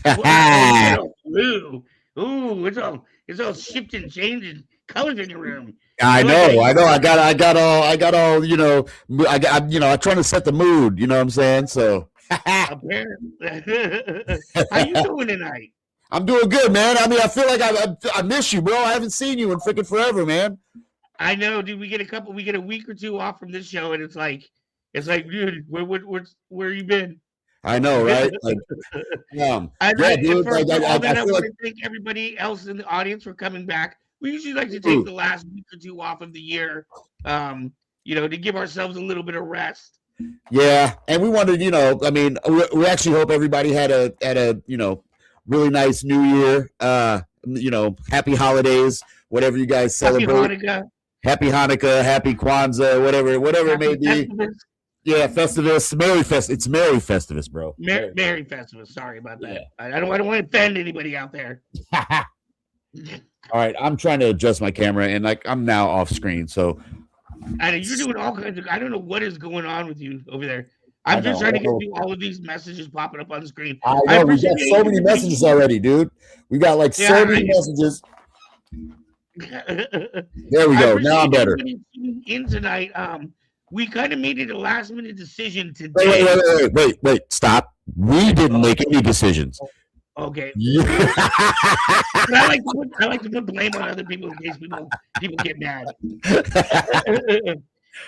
Wow, you got all blue. Ooh, it's all shifting, changing colors in your room. I You're like know, a I know. I got all. I'm trying to set the mood. You know what I'm saying? So, a bear. How you doing tonight? I'm doing good, man. I mean, I feel like I miss you, bro. I haven't seen you in freaking forever, man. I know, dude. We get a week or two off from this show, and it's like, dude, where you been? I know, right? Like, yeah, And dude. for I all that, I feel want like, to thank everybody else in the audience for coming back. We usually like to take ooh, the last week or two off of the year, to give ourselves a little bit of rest. yeah. And we wanted, I mean, we actually hope everybody had a really nice New Year. Happy holidays, whatever you guys Happy celebrate. Hanukkah, Happy Hanukkah, happy Kwanzaa, whatever it may happy be. Festivus, Yeah, Festivus, It's Merry Festivus, bro. Merry. Merry Festivus. Sorry about Yeah. that. I don't want to offend anybody out there. All right, I'm trying to adjust my camera, and like I'm now off screen, so And you're doing all kinds of. I don't know what is going on with you over there. I I'm just know. I trying to don't get know. through all of these messages popping up on the screen. I I know we got appreciate so many everybody. messages already, dude. We got like so Yeah, many messages. There we I go. Now I'm appreciate better. everybody tuning in tonight. We kind of made it a last minute decision Wait, wait, today. wait, wait, wait, wait. Stop. We didn't Oh, make any decisions. okay. Yeah. But I like to put blame on other people in case people get mad.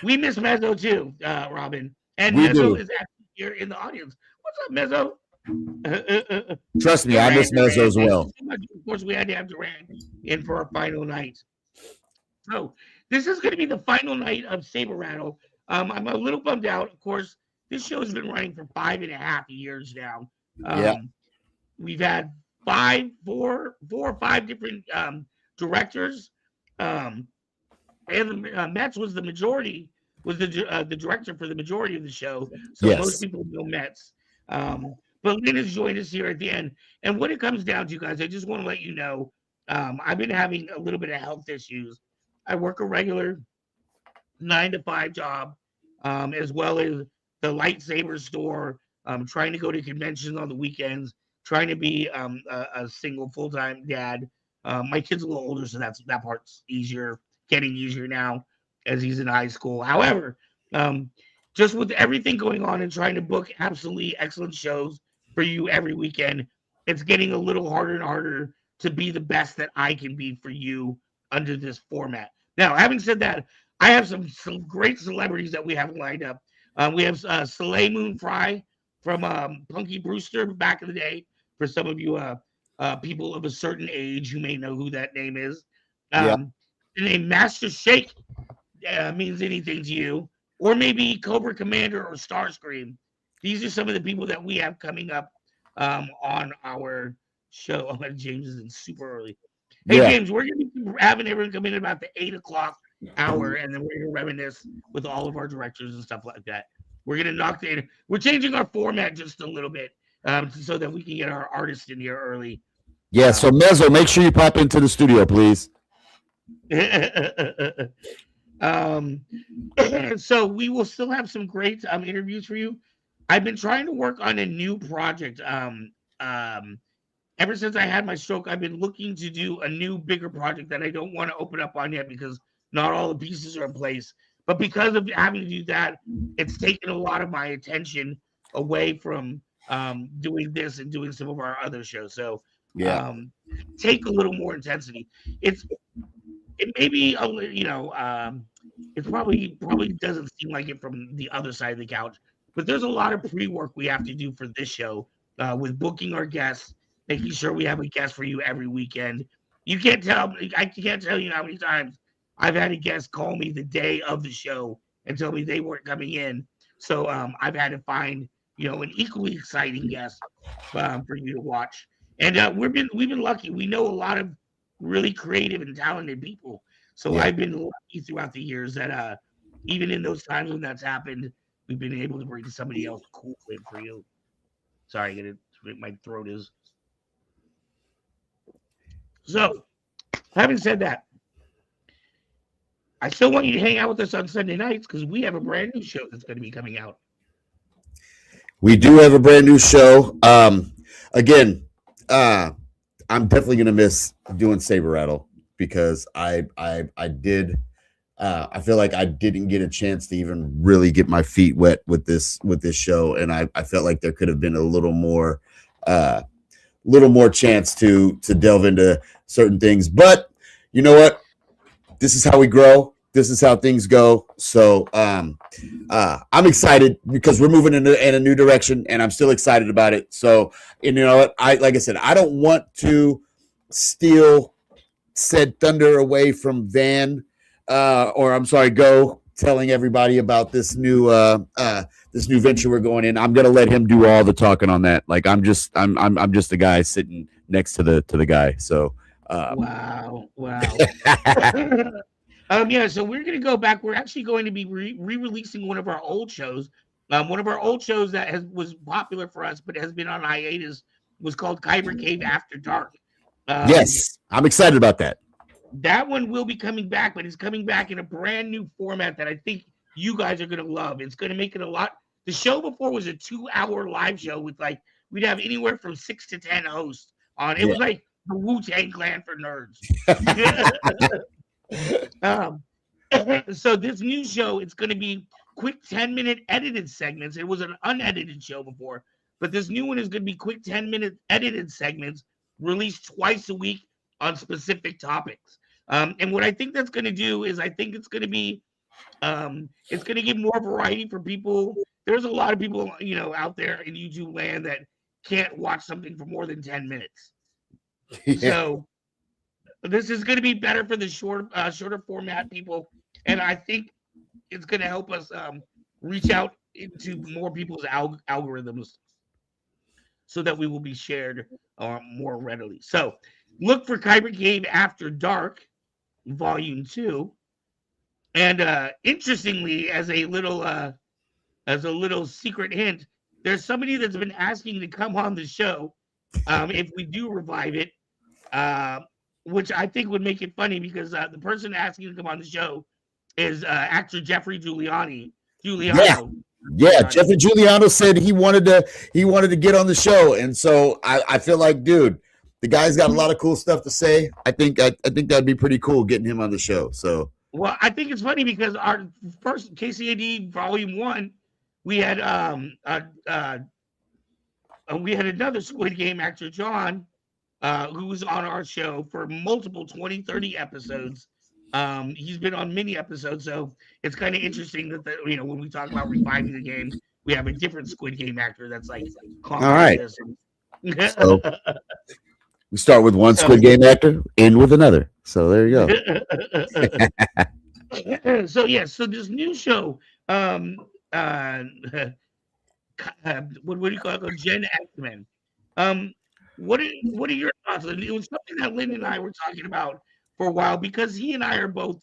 We miss Mezzo too, Robin, and We Mezzo do. is actually here in the audience. What's up, Mezzo? Trust me, I Duran, miss Mezzo Duran, as thank you well. so much. Of course, we had to have Duran in for our final night. So this is going to be the final night of Saber Rattle. I'm a little bummed out. Of course, this show has been running for 5.5 years now. Yeah. Um, we've had four or five different directors, um, and Metz was the majority. Was the director for the majority of the show, so most Yes. people know Metz. But Lynn has joined us here at the end, and what it comes down to, guys, I just want to let you know, I've been having a little bit of health issues. I work a regular 9 to 5 job, as well as the lightsaber store. Trying to go to conventions on the weekends, trying to be a single full time dad. My kid's a little older, so that part's easier, getting easier now as he's in high school. However, um, just with everything going on and trying to book absolutely excellent shows for you every weekend, it's getting a little harder and harder to be the best that I can be for you under this format. Now, having said that, I have some great celebrities that we have lined up. We have Soleil Moon Frye from Punky Brewster back in the day. For some of you people of a certain age, you may know who that name is. Yeah. The name Master Shake means anything to you, or maybe Cobra Commander or Starscream. These are some of the people that we have coming up on our show. Oh, James is in super early. Hey, Yeah. James, we're going to be having everyone come in about the 8 o'clock hour, and then we're going to reminisce with all of our directors and stuff like that. We're going to we're changing our format just a little bit so that we can get our artists in here early. Yeah. So Um, Mezzo, make sure you pop into the studio, please. um, so we will still have some great interviews for you. I've been trying to work on a new project. Ever since I had my stroke, I've been looking to do a new, bigger project that I don't want to open up on yet because not all the pieces are in place. But because of having to do that, it's taken a lot of my attention away from doing this and doing some of our other shows. So Yeah. um, take a little more intensity. It's it may be it probably doesn't seem like it from the other side of the couch, but there's a lot of pre-work we have to do for this show with booking our guests, making sure we have a guest for you every weekend. I can't tell you how many times I've had a guest call me the day of the show and tell me they weren't coming in. So I've had to find an equally exciting guest for you to watch. And we've been lucky. We know a lot of really creative and talented people. So Yeah. I've been lucky throughout the years that even in those times when that's happened, we've been able to bring somebody else cool in for you. Sorry, my throat is. So, having said that, I still want you to hang out with us on Sunday nights because we have a brand new show that's going to be coming out. We do have a brand new show. Again, uh, I'm definitely gonna miss doing Saber Rattle because I did. I feel like I didn't get a chance to even really get my feet wet with this show, and I felt like there could have been a uh, little more chance to delve into certain things. But you know what? This is how we grow. This is how things go. So I'm excited because we're moving in a new direction, and I'm still excited about it. So, and you know what? I like I said, I don't want to steal said thunder away from Van, or I'm sorry, Go, telling everybody about this new venture we're going in. I'm gonna let him do all the talking on that. Like I'm just the guy sitting next to the guy. So Wow, wow. Yeah, so we're gonna go back. We're actually going to be re-releasing one of our old shows. One of our old shows that was popular for us, but has been on hiatus, was called Kyber Cave After Dark. Um, yes, I'm excited about that. that one will be coming back, but it's coming back in a brand new format that I think you guys are gonna love. It's gonna make it a lot. The show before was a 2 hour live show with like we'd have anywhere from 6 to 10 hosts on. It Yeah. was like the Wu Tang Clan for nerds. um, so this new show, it's going to be quick 10-minute edited segments. It was an unedited show before, but this new one is going to be quick 10-minute edited segments released twice a week on specific topics. And what I think that's going to do is I think it's going to give more variety for people. There's a lot of people, out there in YouTube land that can't watch something for more than 10 minutes. Yeah. So this is going to be better for the shorter format people, and I think it's going to help us reach out into more people's algorithms, so that we will be shared more readily. So look for Kyber Cave After Dark, Volume 2. And interestingly, as a little secret hint, there's somebody that's been asking to come on the show if we do revive it, uh, which I think would make it funny because the person asking to come on the show is actor Jeffrey Giuliani. Yeah. Giuliano. Yeah, Giuliani. Jeffrey Giuliano said he wanted to get on the show, and so I feel like, dude, the guy's got a lot of cool stuff to say. I think that'd be pretty cool getting him on the show. So Well, I think it's funny because our first KCAD Volume 1, we had we had another Squid Game actor, John, who was on our show for multiple 20, 30 episodes. He's been on many episodes, so it's kind of interesting that when we talk about reviving the game, we have a different Squid Game actor that's like all conquering right, this. so we start with one So, Squid Game actor, end with another. So there you go. so yeah, so this new show, uh, what do you call it? Gen X-Men. Um, what are your thoughts? It was something that Lynn and I were talking about for a while because he and I are both,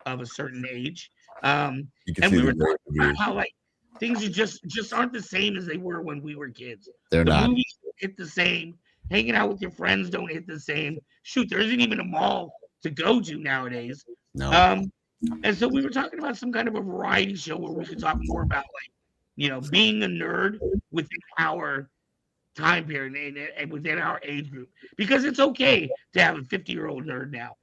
of a certain age. You can And see we were the talking about reviews. how like things are just aren't the same as they were when we were kids. They're The not. movies don't hit the same. Hanging out with your friends don't hit the same. Shoot, there isn't even a mall to go to nowadays. No. Um, and so we were talking about some kind of a variety show where we could talk more about like, being a nerd within our time period and within our age group. Because it's okay to have a 50-year-old nerd now.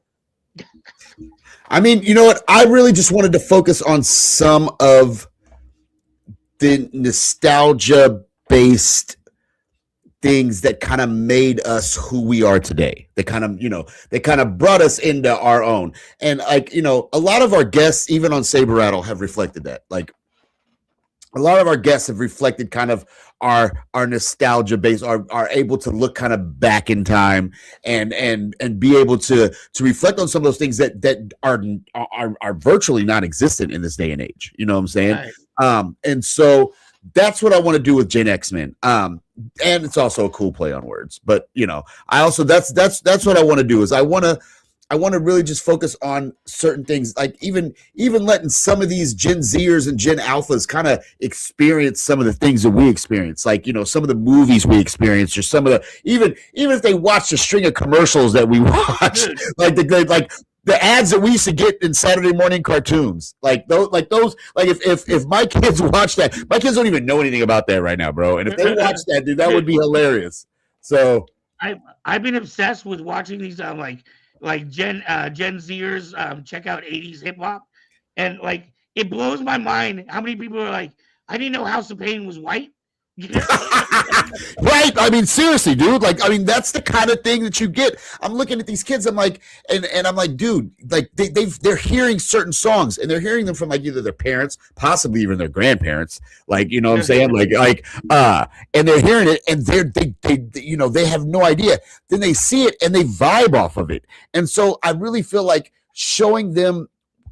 I mean, you know what? I really just wanted to focus on some of the nostalgia based things that kind of made us who we are today. They kind of brought us into our own. And like, a lot of our guests, even on Saber Rattle, have reflected that. Like a lot of our guests have reflected kind of our nostalgia base, are able to look kind of back in time and be able to reflect on some of those things that are virtually non-existent in this day and age. You know what I'm saying? Right. And so that's what I want to do with Gen X-Men. And it's also a cool play on words. But I also that's what I want to do is I want to really just focus on certain things, like even letting some of these Gen Zers and Gen Alphas kind of experience some of the things that we experience, like some of the movies we experienced, or some of the even if they watch a string of commercials that we watched, like the ads that we used to get in Saturday morning cartoons, like if my kids watch that, my kids don't even know anything about that right now, bro. And if they watch that, dude, that would be hilarious. So I've been obsessed with watching these like Gen Zers check out 80s hip hop, and like it blows my mind how many people are like, I didn't know House of Pain was white. Right? I mean, seriously, dude. Like, I mean, that's the kind of thing that you get. I'm looking at these kids. I'm like, and I'm like, dude, like they're hearing certain songs and they're hearing them from like either their parents, possibly even their grandparents. Like, you know what I'm saying? And they're hearing it and they have no idea. Then they see it and they vibe off of it. And so I really feel like showing them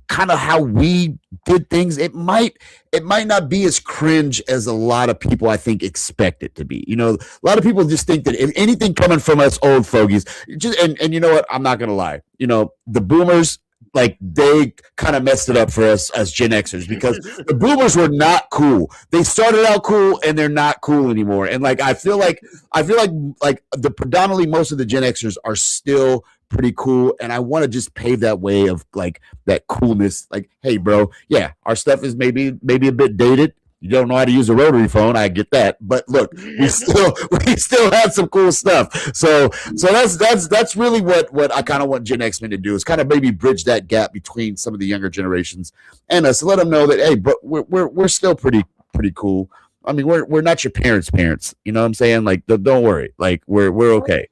kind of how we did things, it might not be as cringe as a lot of people I think expect it to be. You know, a lot of people just think that if anything coming from us old fogies, just and you know what, I'm not gonna lie, you know, the boomers, like, they kind of messed it up for us as Gen Xers because the boomers were not cool. They started out cool and they're not cool anymore. And like I feel like the predominantly most of the Gen Xers are still pretty cool. And I want to just pave that way of like that coolness. Like, hey, bro, yeah, our stuff is maybe a bit dated. You don't know how to use a rotary phone. I get that, but look, we still have some cool stuff. So that's really what I kind of want Gen X men to do, is kind of maybe bridge that gap between some of the younger generations and us, to let them know that, hey, but we're still pretty cool. I mean, we're not your parents. You know what I'm saying? Like, don't worry. Like, we're okay.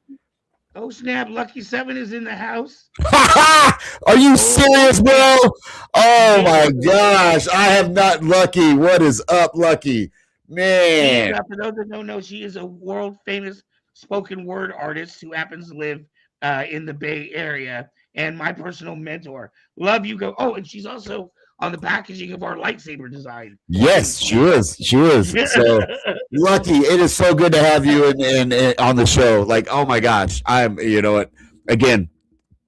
Oh snap! Lucky Seven is in the house. Are you Oh serious, bro? Oh yeah. my gosh, I have not Lucky. What is up, Lucky? She's Man. for those that don't know, she is a world famous spoken word artist who happens to live in the Bay Area, and my personal mentor. Love you, go. Oh, and she's also on the packaging of our lightsaber design. Yes, Too. she is. She is. So Lucky, it is so good to have you in on the show. Like, oh my gosh, you know what? Again,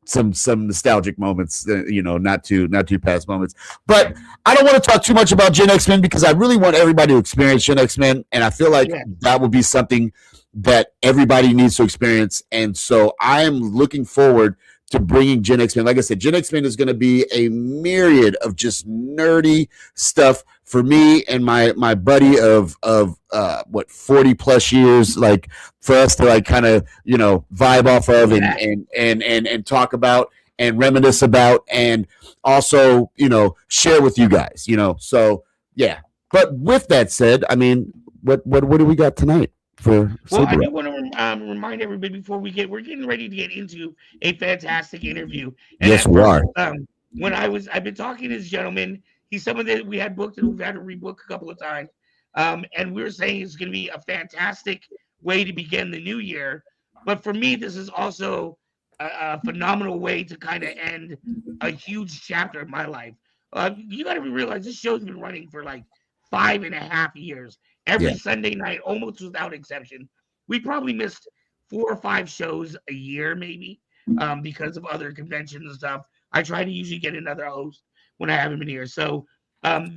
some nostalgic moments, not too past moments. But I don't want to talk too much about Gen X Men because I really want everybody to experience Gen X Men, and I feel like Yeah. that would be something that everybody needs to experience. And so I am looking forward to bringing Gen X Men. Like I said, Gen X Men is going to be a myriad of just nerdy stuff for me and my buddy of 40 plus years, like, for us to like kind of, vibe off of and Yeah. and talk about and reminisce about, and also, share with you guys, so yeah. But with that said, I mean, what do we got tonight for Well, I Saber? do want to remind everybody before we're getting ready to get into a fantastic interview. And Yes, at we are. first, when I've been talking to this gentleman, he's someone that we had booked and we've had to rebook a couple of times. And we were saying it's going to be a fantastic way to begin the new year. But for me, this is also a phenomenal way to kind of end a huge chapter of my life. You got to realize this show's been running for like 5.5 years every Yeah. Sunday night, almost without exception. We probably missed 4 or 5 shows a year, maybe, because of other conventions and stuff. I try to usually get another host when I haven't been here. So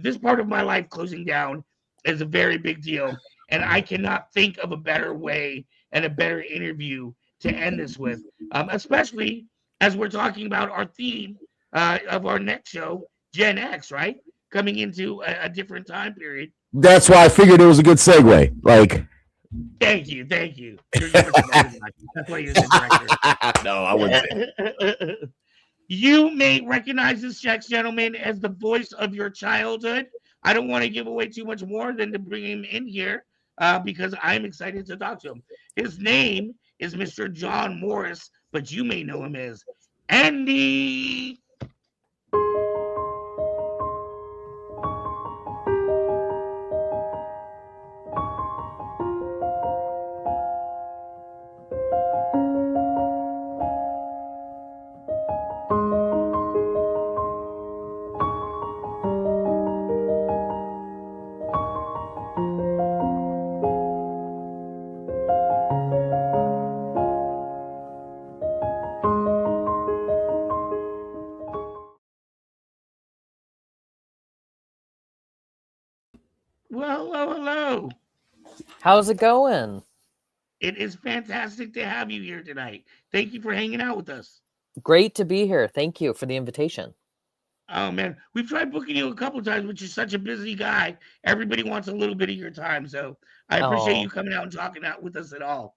this part of my life closing down is a very big deal. And I cannot think of a better way and a better interview to end this with, especially as we're talking about our theme of our next show, Gen X, right? Coming into a different time period. That's why I figured it was a good segue. Like, Thank you, thank you. You're Mr. Marketing. That's why you're the director. no, I wouldn't say. You may recognize this sex gentleman as the voice of your childhood. I don't want to give away too much more than to bring him in here because I'm excited to talk to him. His name is Mr. John Morris, but you may know him as Andy. Well, hello, hello. How's it going? It is fantastic to have you here tonight. Thank you for hanging out with us. Great to be here. Thank you for the invitation. Oh man, we've tried booking you a couple of times, but you're such a busy guy. Everybody wants a little bit of your time, so I appreciate you Oh, coming out and talking out with us at all.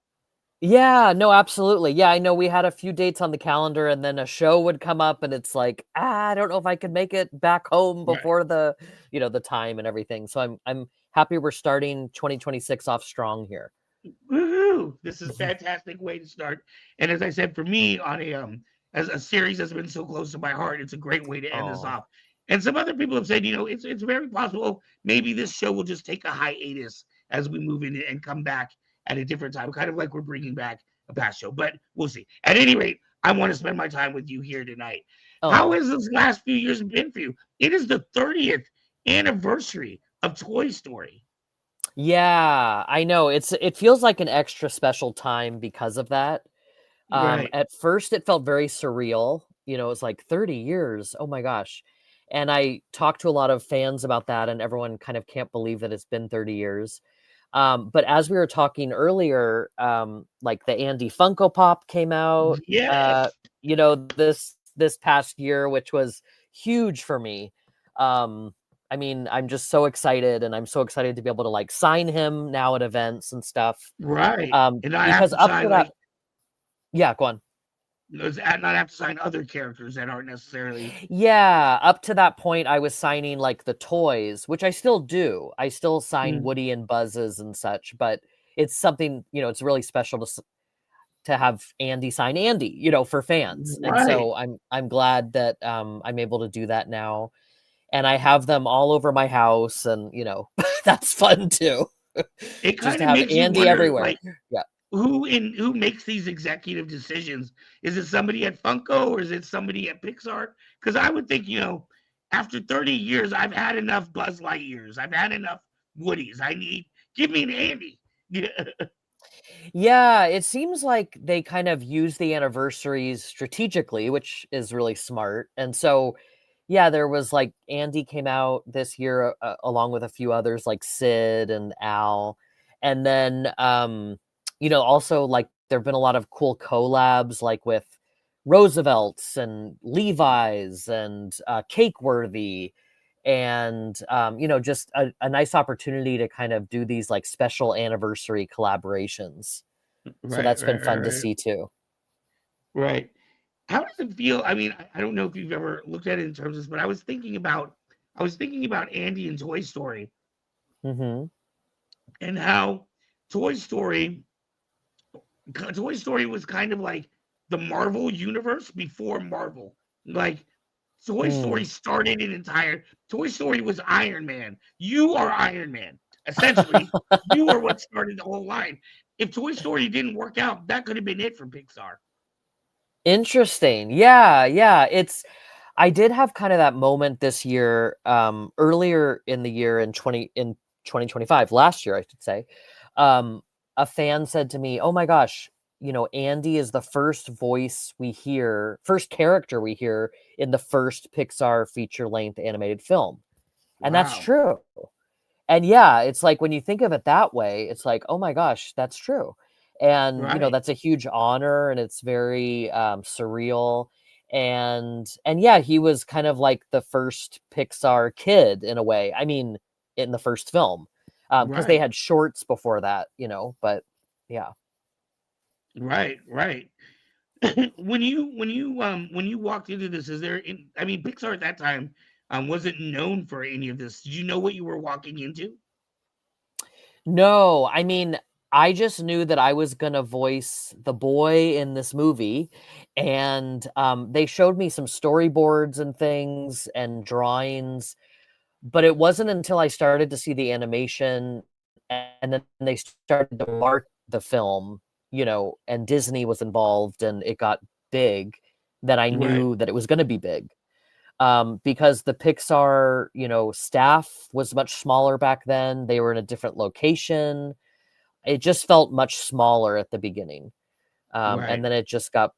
Yeah, no, absolutely. Yeah, I know we had a few dates on the calendar and then a show would come up and it's like, I don't know if I could make it back home Right. before the time and everything. So I'm happy we're starting 2026 off strong here. Woohoo! This is a fantastic way to start. And as I said, for me, on as a series that's been so close to my heart, it's a great way to end this Oh. off. And some other people have said, it's very possible maybe this show will just take a hiatus as we move in and come back at a different time, kind of like we're bringing back a past show. But we'll see. At any rate, I want to spend my time with you here tonight. How Oh. has this last few years been for you? It is the 30th anniversary of Toy Story. Yeah, I know. It feels like an extra special time because of that. Right. At first it felt very surreal. It was like 30 years. Oh my gosh. And I talked to a lot of fans about that and everyone kind of can't believe that it's been 30 years. But as we were talking earlier, like the Andy Funko Pop came out, Yes. this past year, which was huge for me. I mean, I'm just so excited, and I'm so excited to be able to like sign him now at events and stuff. Right, and not have Because to up sign, to that, like yeah, go on. not have to sign other characters that aren't necessarily Yeah, up to that point, I was signing like the toys, which I still do. I still sign mm, Woody and Buzzes and such, but it's something, it's really special to have Andy sign Andy, for fans. And right. so I'm glad that I'm able to do that now. And I have them all over my house and that's fun too. It Just to kinda have makes you Andy wonder, everywhere. like, Yeah. who makes these executive decisions? Is it somebody at Funko or is it somebody at Pixar? Because I would think, after 30 years, I've had enough Buzz Lightyears. I've had enough Woodies. Give me an Andy. Yeah. Yeah, it seems like they kind of use the anniversaries strategically, which is really smart. And so, yeah, there was like Andy came out this year along with a few others like Sid and Al. And then, also like there've been a lot of cool collabs like with Roosevelt's and Levi's and Cakeworthy and just a nice opportunity to kind of do these like special anniversary collaborations, so Right, that's been right, right, fun to right, see too. right. How does it feel? I mean, I don't know if you've ever looked at it in terms of this, but I was thinking about Andy and Toy Story Hmm. and how Toy Story Toy Story was kind of like the Marvel universe before Marvel. Like Toy Story Mm. started an entire Toy Story was Iron Man. You are Iron Man. Essentially, you are what started the whole line. If Toy Story didn't work out, that could have been it for Pixar. Interesting. Yeah, yeah. I did have kind of that moment this year, earlier in the year in 2025, last year, I should say. Um, a fan said to me, "Oh my gosh, Andy is the first character we hear in the first Pixar feature-length animated film." And that's Wow. true. And yeah, it's like when you think of it that way, it's like, "Oh my gosh, that's true." And, Right. that's a huge honor and it's very surreal. And yeah, he was kind of like the first Pixar kid in a way. I mean, in the first film. Because they Right. had shorts before that, but yeah. Right. Right. When you walked into this, I mean, Pixar at that time wasn't known for any of this. Did you know what you were walking into? No, I mean, I just knew that I was gonna voice the boy in this movie, and, they showed me some storyboards and things and drawings, but it wasn't until I started to see the animation, and then they started to market the film, and Disney was involved and it got big, that I Right. knew that it was gonna be big. Because the Pixar, staff was much smaller back then. They were in a different location. It just felt much smaller at the beginning. And Right. then it just got,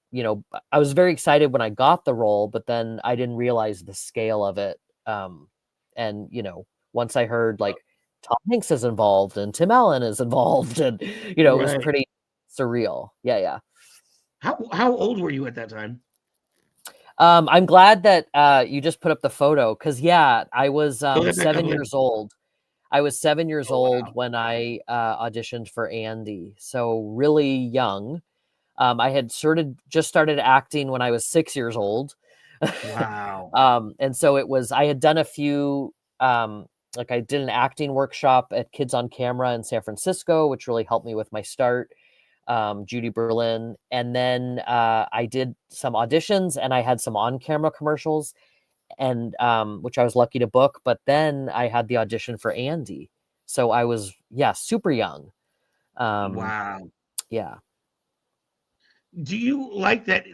I was very excited when I got the role, but then I didn't realize the scale of it. And, once I heard like Tom Hanks is involved and Tim Allen is involved, and, it was Right. pretty surreal. Yeah, yeah. How old were you at that time? I'm glad that you just put up the photo because, yeah, I was Go ahead, man. Go 7 ahead. years old. I was 7 years Oh old wow. when I auditioned for Andy, so really young. I had just started acting when I was 6 years old. Wow. And so I had done a few, like I did an acting workshop at Kids on Camera in San Francisco, which really helped me with my start. Judy Berlin. And then I did some auditions and I had some on-camera commercials, and which I was lucky to book. But then I had the audition for Andy. So I was, yeah, super young. Wow. Yeah. Do you like that?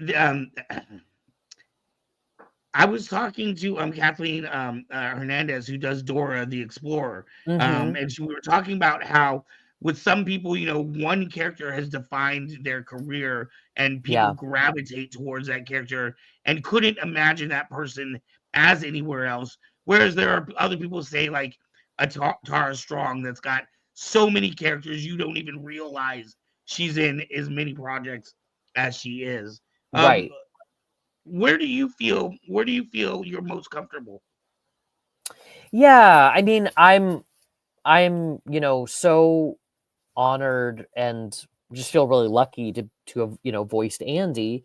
I was talking to Kathleen Hernandez, who does Dora the Explorer, Mm-hmm. and we were talking about how with some people, one character has defined their career, and people Yeah. gravitate towards that character and couldn't imagine that person as anywhere else. Whereas there are other people say like a Tara Strong that's got so many characters you don't even realize she's in as many projects as she is. Um, Right. where do you feel you're most comfortable? Yeah. I mean, I'm, so honored and just feel really lucky to have, voiced Andy.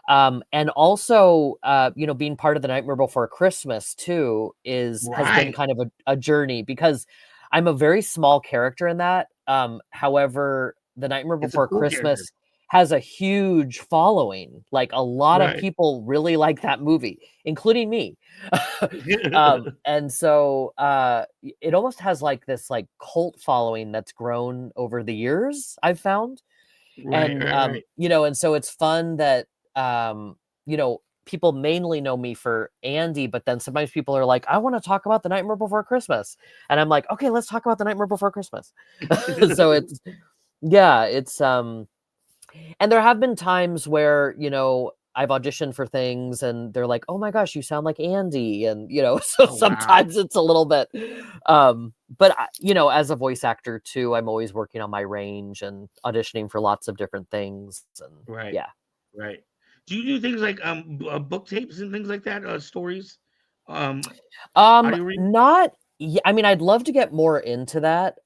And also, being part of the Nightmare Before Christmas too has been Right. kind of a journey, because I'm a very small character in that. However, the Nightmare It's a Before cool character. Christmas has a huge following. Like a lot of Right. people really like that movie, including me. And so it almost has like this like cult following that's grown over the years, I've found. Right, And right, right. and so it's fun that people mainly know me for Andy, but then sometimes people are like, I want to talk about the Nightmare Before Christmas. And I'm like, okay, let's talk about the Nightmare Before Christmas. So it's and there have been times where, I've auditioned for things and they're like, "Oh my gosh, you sound like Andy." And, so Oh, wow. sometimes it's a little bit, but as a voice actor too, I'm always working on my range and auditioning for lots of different things. And Right, yeah. right. Do you do things like book tapes and things like that? Stories, um, audio reading? Not, I mean, I'd love to get more into that.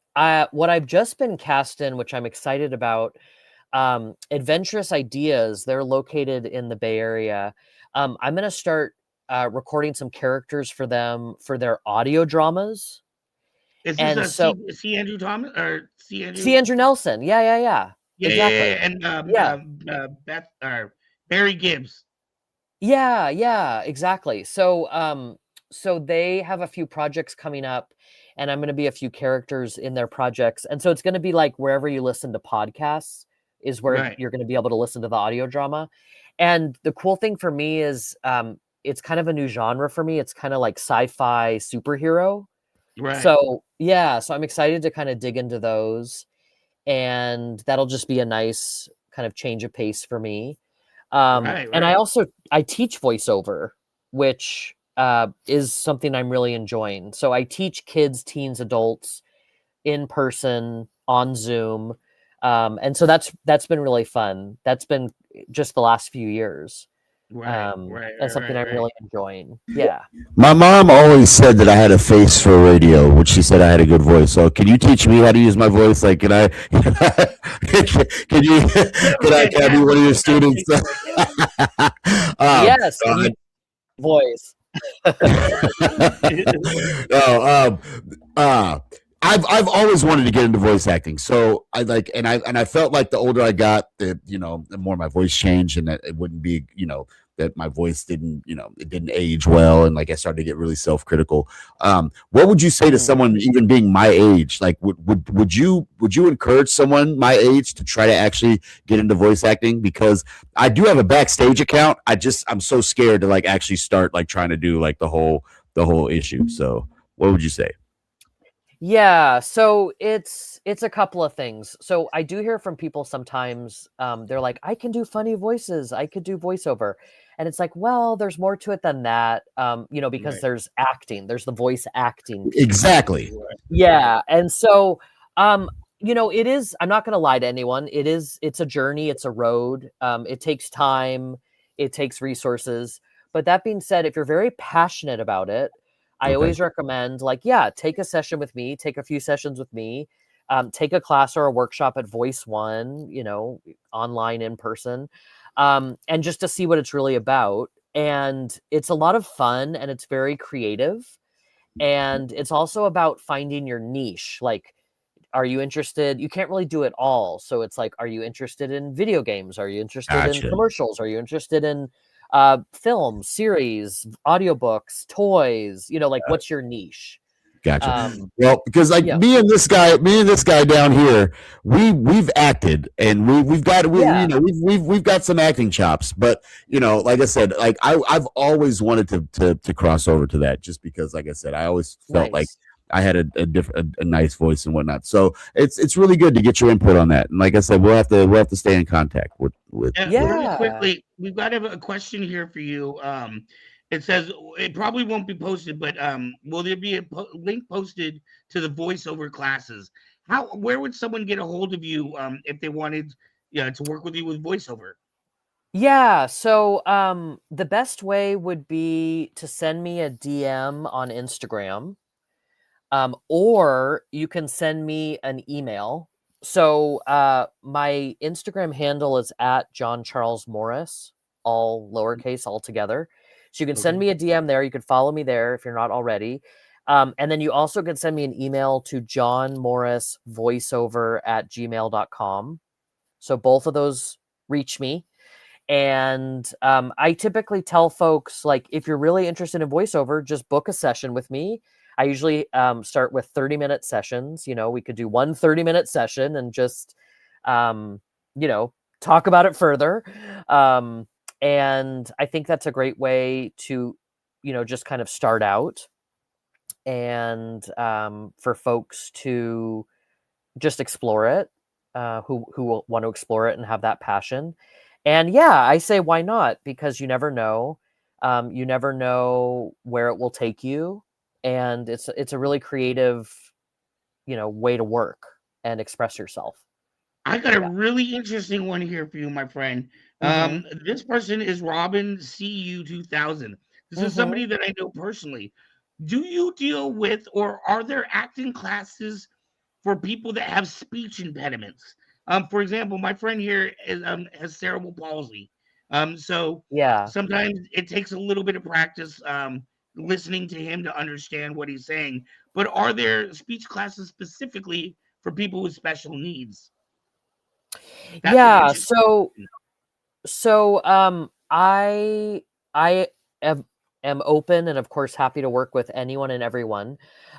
What I've just been cast in, which I'm excited about, Adventurous Ideas. They're located in the Bay Area. I'm going to start recording some characters for them for their audio dramas. Is this And a so, C. Andrew Thomas or C. see Andrew? Andrew Nelson. Yeah, yeah, yeah. Yeah, yeah, yeah, Exactly. yeah. And Yeah. Beth Barry Gibbs. Yeah, yeah, exactly. So they have a few projects coming up, and I'm going to be a few characters in their projects. And so it's going to be like wherever you listen to podcasts is where Right, you're going to be able to listen to the audio drama. And the cool thing for me is it's kind of a new genre for me. It's kind of like sci-fi superhero. right, So, yeah, so I'm excited to kind of dig into those, and that'll just be a nice kind of change of pace for me. right, And right, I teach voiceover, which is something I'm really enjoying. So I teach kids, teens, adults in person on Zoom, and so that's been really fun. That's been just the last few years, right, right, and right, something right, I'm right. really enjoying. Yeah. My mom always said that I had a face for radio, which she said I had a good voice. So, can you teach me how to use my voice? Like, can I? Can you? You have a Can I be one fantastic of your students? face for radio. Yes, and God. you voice. No, uh, I've always wanted to get into voice acting. So I felt like the older I got, the more my voice changed, and that it wouldn't be, that my voice didn't, it didn't age well, and like I started to get really self critical. What would you say to Mhm. someone even being my age? Like, would you encourage someone my age to try to actually get into voice acting? Because I do have a backstage account. I'm so scared to like actually start like trying to do like the whole issue. So, what would you say? Yeah, so it's a couple of things. So I do hear from people sometimes, they're like, I can do funny voices, I could do voiceover. And it's like, well, there's more to it than that. Because Right, there's acting, there's the voice acting piece. Exactly. right, right, Yeah. And so it is, I'm not gonna lie to anyone. It's a journey, it's a road. It takes time, it takes resources. But that being said, if you're very passionate about it, I Okay. always recommend, like, yeah, take a session with me, take a few sessions with me, take a class or a workshop at Voice One, online, in person, and just to see what it's really about. And it's a lot of fun and it's very creative. And it's also about finding your niche. Like, are you interested? You can't really do it all. So it's like, are you interested in video games? Are you interested in Gotcha. commercials? Are you interested in film, series, audiobooks, toys? Like, what's your niche? Gotcha. Um, Well, because like yeah, me and this guy down here, we've acted and we've got yeah, we've got some acting chops, but like I said, like I've always wanted to cross over to that, just because, like I said, I always felt like nice. I had a nice voice and whatnot. So it's really good to get your input on that. And like I said, we'll have to stay in contact with And with really Yeah, quickly, we've got a question here for you. It says it probably won't be posted, but will there be a link posted to the voiceover classes? Where would someone get a hold of you if they wanted, to work with you with voiceover? yeah. So the best way would be to send me a DM on Instagram. Or you can send me an email. So my Instagram handle is at John Charles Morris, all lowercase, all together. So you can send Okay. me a DM there. You can follow me there if you're not already. And then you also can send me an email to johnmorrisvoiceover@gmail.com. So both of those reach me. And I typically tell folks, like, if you're really interested in voiceover, just book a session with me. I usually start with 30-minute sessions. We could do one 30-minute session and just, um, talk about it further. And I think that's a great way to, just kind of start out, and for folks to just explore it, who will want to explore it and have that passion. And yeah, I say why not? Because you never know. You never know where it will take you, and it's a really creative, way to work and express yourself. I got a Yeah. really interesting one here for you, my friend. Mhm. This person is Robin CU 2000. This is Mhm. somebody that I know personally. Do you deal with, or are there acting classes for people that have speech impediments? For example, my friend here has cerebral palsy. So Yeah. sometimes it takes a little bit of practice listening to him to understand what he's saying. But are there speech classes specifically for people with special needs? That's an Yeah. interesting So I am open and of course happy to work with anyone and everyone.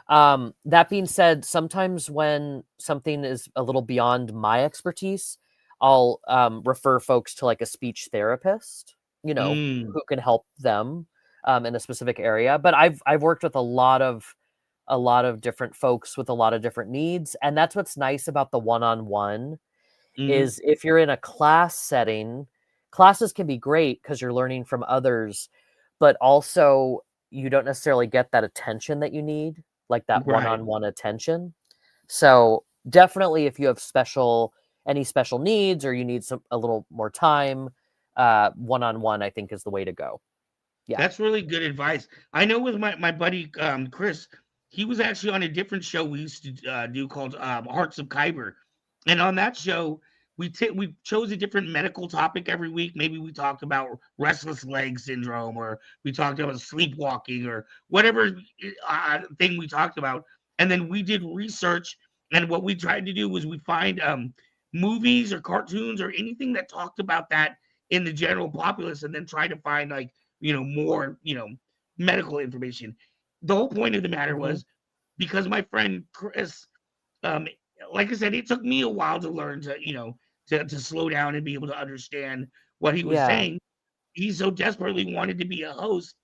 That being said, sometimes when something is a little beyond my expertise, I'll refer folks to like a speech therapist, Mm, who can help them in a specific area. But I've worked with a lot of different folks with a lot of different needs, and that's what's nice about the one-on-one. mhm, Is if you're in a class setting, classes can be great because you're learning from others, but also you don't necessarily get that attention that you need, like that right. one-on-one attention. So definitely, if you have any special needs, or you need a little more time, one-on-one, I think, is the way to go. Yeah. That's really good advice. I know with my buddy Chris, he was actually on a different show we used to do called Hearts of Kyber, and on that show we chose a different medical topic every week. Maybe we talked about restless leg syndrome, or we talked about sleepwalking, or whatever thing we talked about, and then we did research. And what we tried to do was we find movies or cartoons or anything that talked about that in the general populace, and then try to find like more, medical information. The whole point of the matter Hmm. was because my friend Chris, um, like I said, it took me a while to learn to, to slow down and be able to understand what he was Yeah. saying. He so desperately wanted to be a host.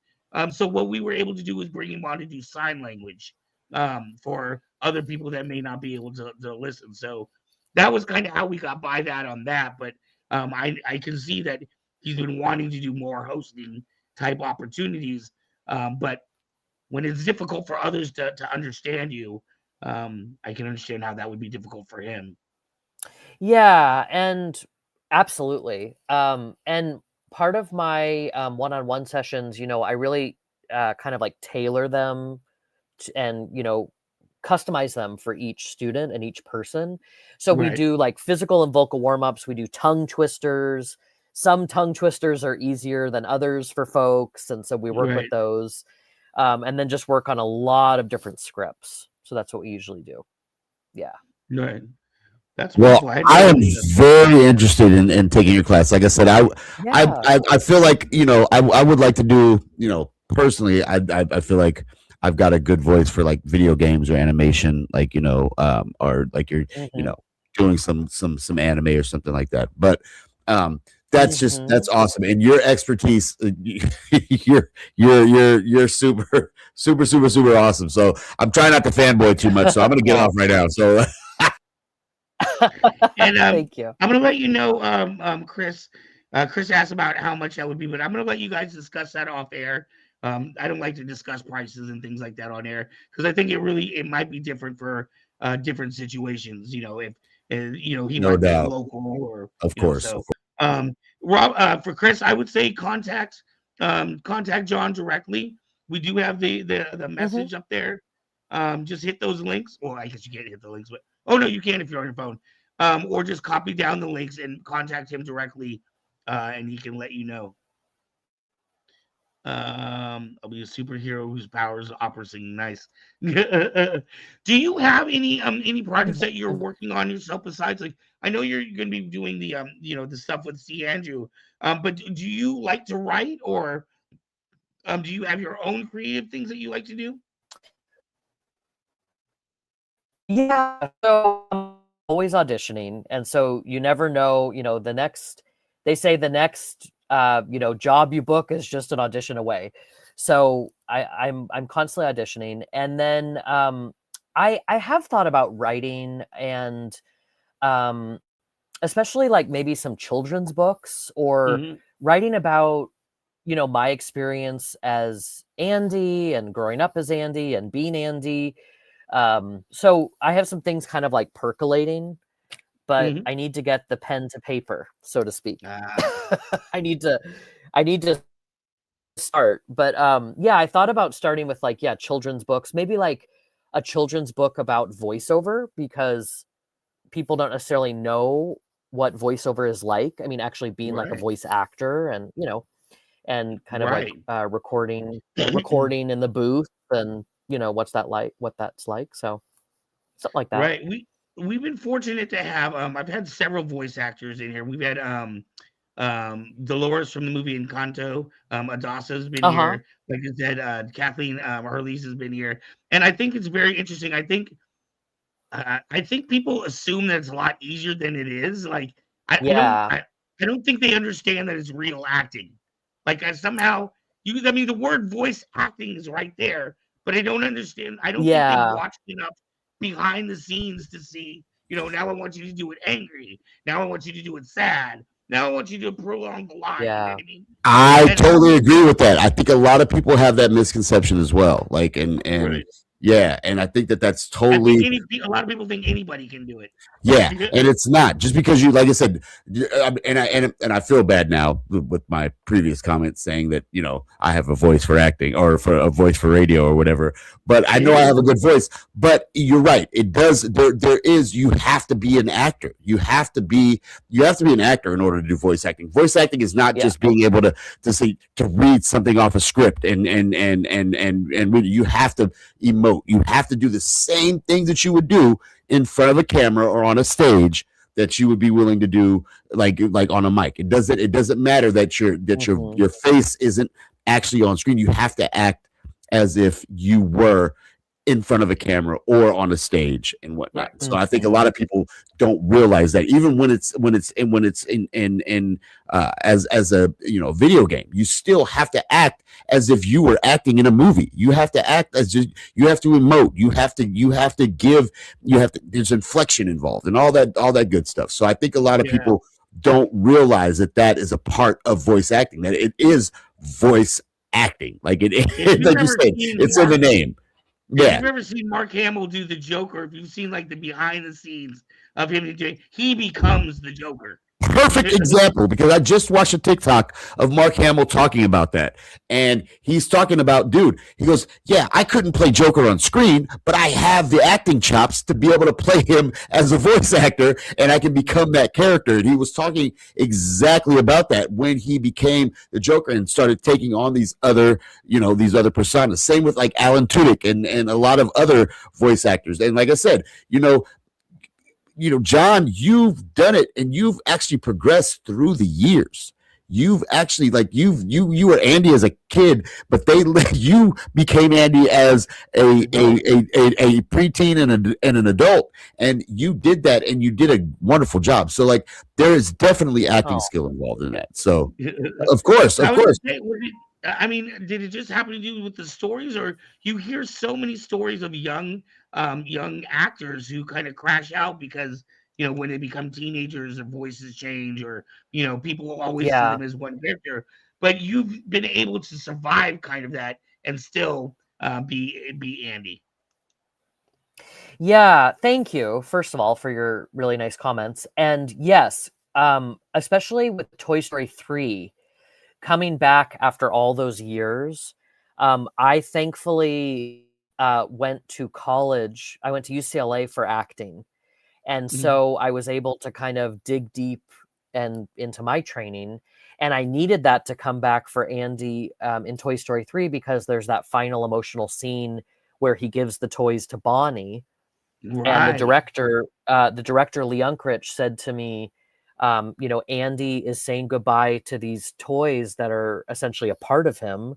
So what we were able to do was bring him on to do sign language for other people that may not be able to listen. So that was kind of how we got by that on that. But I can see that he's been wanting to do more hosting type opportunities. But when it's difficult for others to understand you, I can understand how that would be difficult for him. Yeah, and absolutely. And part of my one-on-one sessions, I really kind of like tailor them and customize them for each student and each person. So we Right. do like physical and vocal warm-ups. We do tongue twisters. Some tongue twisters are easier than others for folks, and so we work with Right. those. And then just work on a lot of different scripts. So that's what we usually do. Yeah. Right. That's Well, wonderful. I had I no am idea. very interested in taking your class. Like I said, Yeah. I feel like I would like to do personally. I feel like I've got a good voice for like video games or animation, like or like you're you Hmm. know doing some anime or something like that. But um, that's Hmm. awesome, and your expertise, you're super super awesome. So I'm trying not to fanboy too much. So I'm gonna get off Oh, right now. So And thank you. I'm gonna let you know, Chris. Chris asked about how much that would be, but I'm gonna let you guys discuss that off air. I don't like to discuss prices and things like that on air because I think it might be different for different situations. If he no might be doubt, local or of course. so. Um, Rob, for Chris, I would say contact John directly. We do have the Hmm. message up there. Just hit those links. Well, I guess you can't hit the links, but oh no, you can if you're on your phone. Or just copy down the links and contact him directly, and he can let you know. I'll be a superhero whose powers opera singing. Nice. Do you have any projects that you're working on yourself besides like I know you're going to be doing the stuff with C Andrew, but do you like to write or do you have your own creative things that you like to do? Yeah. So I'm always auditioning. And so you never know, they say the next, job you book is just an audition away. So I'm constantly auditioning. And then I have thought about writing and um, especially like maybe some children's books or Hmm. writing about, my experience as Andy and growing up as Andy and being Andy. So I have some things kind of like percolating, but Hmm. I need to get the pen to paper, so to speak. Ah, I need to I need to start. But yeah, I thought about starting with like children's books, maybe like a children's book about voiceover because people don't necessarily know what voiceover is like. I mean, actually being like a right, voice actor and and kind of like right. recording in the booth and what that's like. So something like that. Right. We've been fortunate to have I've had several voice actors in here. We've had Dolores from the movie Encanto, Adasa's been Uh-huh. here. Like I said, Kathleen Hurley's has been here. And I think it's very interesting. I think people assume that it's a lot easier than it is. Like I, I don't Yeah. I, I don't think they understand that it's real acting. Like somehow I mean the word voice acting is right there, but I don't understand. I don't think they've Yeah. watched enough behind the scenes to see, now I want you to do it angry. Now I want you to do it sad. Now I want you to prolong the line. You know Yeah. what I mean? I And totally agree with that. I think a lot of people have that misconception as well. Like, and right. yeah, and I think that's I think totally. a lot of people think anybody can do it. Yeah, and it's not just because you, like I said, and I feel bad now with my previous comments saying that I have a voice for acting or for a voice for radio or whatever. But I know I have a good voice. But you're right; it does. There is. You have to be an actor. You have to be an actor in order to do voice acting. Voice acting is not Yeah. just being able to read something off a script and read. You have to emote. You have to do the same thing that you would do in front of a camera or on a stage that you would be willing to do like on a mic. It doesn't matter that Hmm. your face isn't actually on screen. You have to act as if you were in front of a camera or on a stage and whatnot. Right. So I think a Hmm. lot of people don't realize that even when it's as a video game, you still have to act as if you were acting in a movie. You have to act as you have to emote. You have to give. There's inflection involved and all that good stuff. So I think a lot of Yeah. people don't realize that is a part of voice acting. That it is voice acting. Like If you've like you ever said, seen it's in the name. if Yeah. you've ever seen Mark Hamill do the Joker, if you've seen like the behind the scenes of him doing, he becomes the Joker. perfect example because I just watched a TikTok of Mark Hamill talking about that. And he's talking about, dude, he goes, yeah, I couldn't play Joker on screen, but I have the acting chops to be able to play him as a voice actor and I can become that character. And he was talking exactly about that when he became the Joker and started taking on these other, these other personas. Same with like Alan Tudyk and a lot of other voice actors. And like I said, John, you've done it and you've actually progressed through the years. You've actually you were Andy as a kid, but you became Andy as a preteen and an adult, and you did that and you did a wonderful job. So like there is definitely acting skill involved in that. So of course, I was gonna say, I mean, did it just happen to do with the stories, or you hear so many stories of young actors who kind of crash out because when they become teenagers, their voices change, or people will always see Yeah. them as one character. But you've been able to survive kind of that and still be Andy. Yeah, thank you, first of all, for your really nice comments. And yes, especially with Toy Story 3 coming back after all those years, I thankfully went to college. I went to UCLA for acting. And so I was able to kind of dig deep and into my training. And I needed that to come back for Andy in Toy Story 3 because there's that final emotional scene where he gives the toys to Bonnie. And the Right. director Lee Unkrich said to me, Andy is saying goodbye to these toys that are essentially a part of him.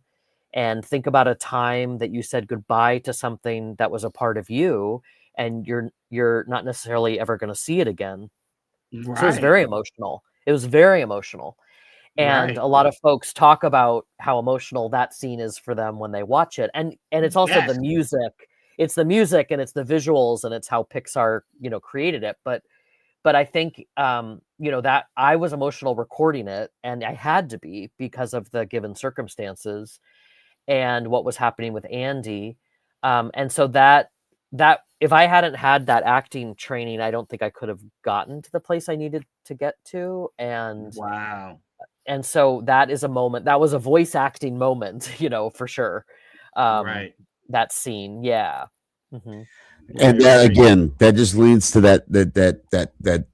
And think about a time that you said goodbye to something that was a part of you, and you're not necessarily ever going to see it again. So it was Right. very emotional. It was very emotional. And Right. a lot of folks talk about how emotional that scene is for them when they watch it. And it's also Yes. the music. It's the music and it's the visuals and it's how Pixar, created it. But I think that I was emotional recording it, and I had to be because of the given circumstances and what was happening with Andy. And so that if I hadn't had that acting training, I don't think I could have gotten to the place I needed to get to. Wow. And so that is a moment, that was a voice acting moment, for sure. Right. That scene. Yeah. Mhm. And Very, very again, that just leads to that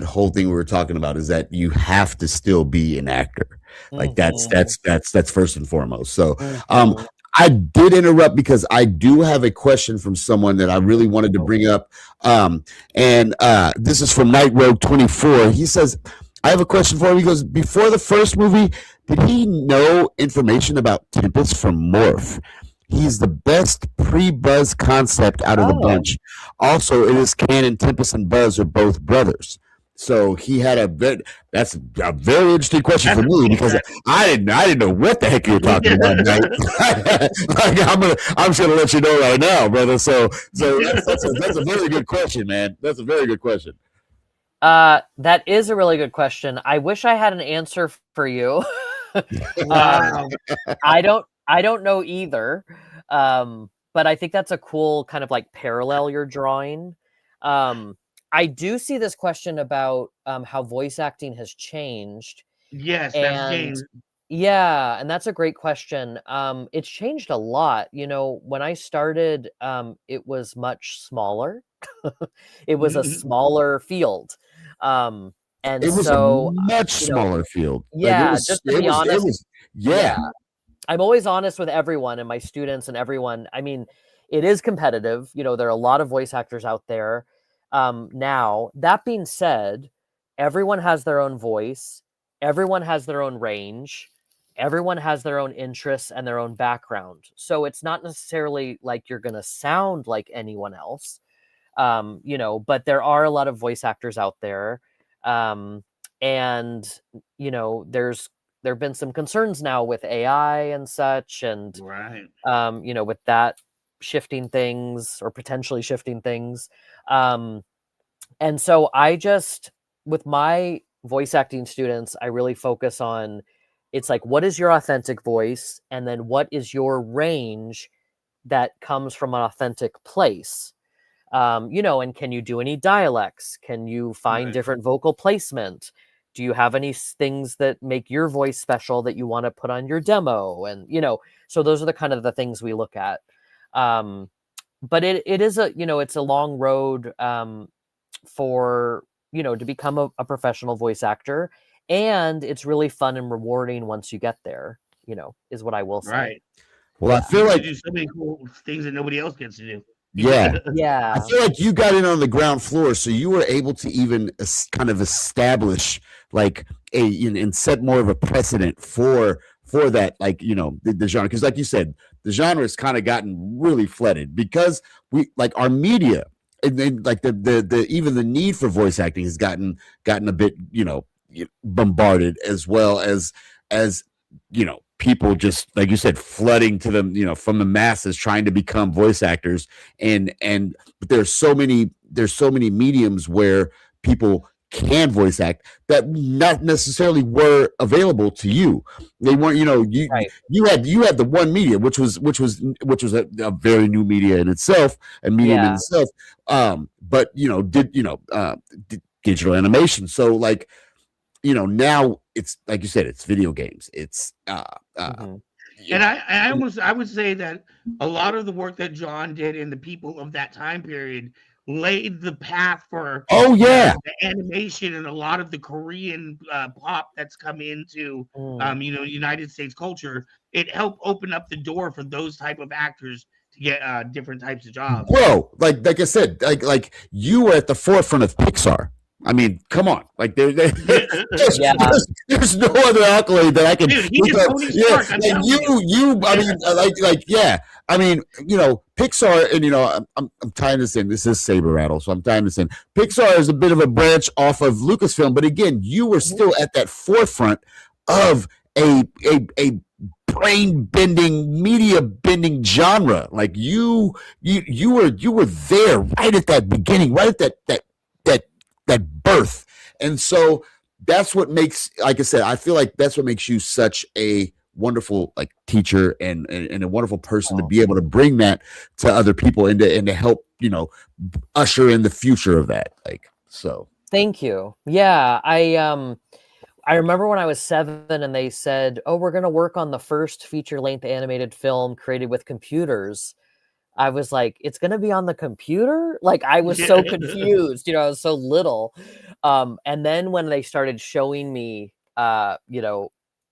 whole thing we were talking about is that you have to still be an actor. Like Mhm. that's first and foremost. So Mhm. I did interrupt because I do have a question from someone that I really wanted to bring up. And this is from Night Road 24. He says, I have a question for him. He goes, before the first movie, did he know information about Tempest from Morph? He's the best pre-Buzz concept out of the Oh. bunch. Also, it is canon Tempest and Buzz are both brothers. So he had that's a very interesting question for me because I didn't know what the heck you were talking about, Knight. Like, I'm just gonna let you know right now, brother. So that's a very good question, man. That's a very good question. That is a really good question. I wish I had an answer for you. Wow. I don't know either. But I think that's a cool kind of like parallel you're drawing. I do see this question about how voice acting has changed. Yes, that's And James. yeah, and that's a great question. It's changed a lot. When I started, it was much smaller. It was a smaller field. And It was a so, much you know, smaller field. Like yeah, just to be it honest, was yeah. yeah, I'm always honest with everyone and my students and everyone. I mean, it is competitive. There are a lot of voice actors out there. Now, that being said, everyone has their own voice, everyone has their own range, everyone has their own interests and their own background. So it's not necessarily like you're going to sound like anyone else. But there are a lot of voice actors out there. And there have been some concerns now with AI and such, and Right. with that shifting things or potentially shifting things. And so with my voice acting students, I really focus on, it's like, what is your authentic voice? And then what is your range that comes from an authentic place? And can you do any dialects? Can you find Right. different vocal placement? do you have any things that make your voice special that you want to put on your demo? And, so those are the kind of the things we look at. But it is it's a long road for, to become a professional voice actor. And it's really fun and rewarding once you get there, is what I will say. Right. Well, I feel You like do so many cool things that nobody else gets to do. yeah. I Yeah. feel like you got in on the ground floor, so you were able to even kind of establish like and set more of a precedent for that, like the genre, because like you said, the genre has kind of gotten really flooded because we like our media, and then like the even the need for voice acting has gotten a bit bombarded, as well as people just like you said flooding to them from the masses trying to become voice actors, but there's so many mediums where people can voice act that not necessarily were available to you. They weren't, Right. you had the one media, which was a very new media in itself, a medium in Yeah. itself. But digital animation. So like, now it's like you said, it's video games. It's Mhm. And I would say that a lot of the work that John did and the people of that time period laid the path for oh yeah, the animation and a lot of the Korean pop that's come into Mm. United States culture. It helped open up the door for those type of actors to get different types of jobs. bro. Like I said, like you were at the forefront of Pixar. I mean, come on. Like Yeah. there's no other accolade that I can. Dude, he is Tony Stark. I'm telling you. I mean, yeah. I mean, Pixar, and I'm tying this in. This is Saber Rattle, so I'm tying this in. Pixar is a bit of a branch off of Lucasfilm, but again, you were still at that forefront of a brain bending, media bending genre. Like you were there right at that beginning, right at that birth. And so that's what makes, like I said, I feel like that's what makes you such a wonderful like teacher and a wonderful person to be able to bring that to other people and to help usher in the future of that. Like, so Thank you. Yeah, I remember when I was 7 and they said, "Oh, we're going to work on the first feature-length animated film created with computers." I was like, "It's going to be on the computer?" Like I was so confused, I was so little. And then when they started showing me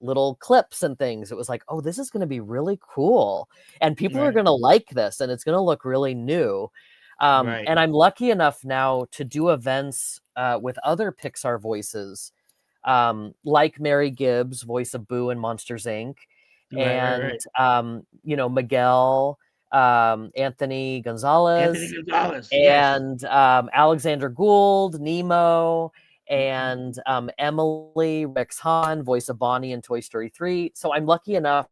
little clips and things, it was like, "Oh, this is going to be really cool. And people are Right. going to like this and it's going to look really new." Right. And I'm lucky enough now to do events with other Pixar voices, like Mary Gibbs, voice of Boo in Monsters Inc., Right. and Miguel, Anthony Anthony Gonzalez, Gonzalez. Yes. and Alexander Gould, Nemo, and Emily Rex Hahn, voice of Bonnie in Toy Story 3. So I'm lucky enough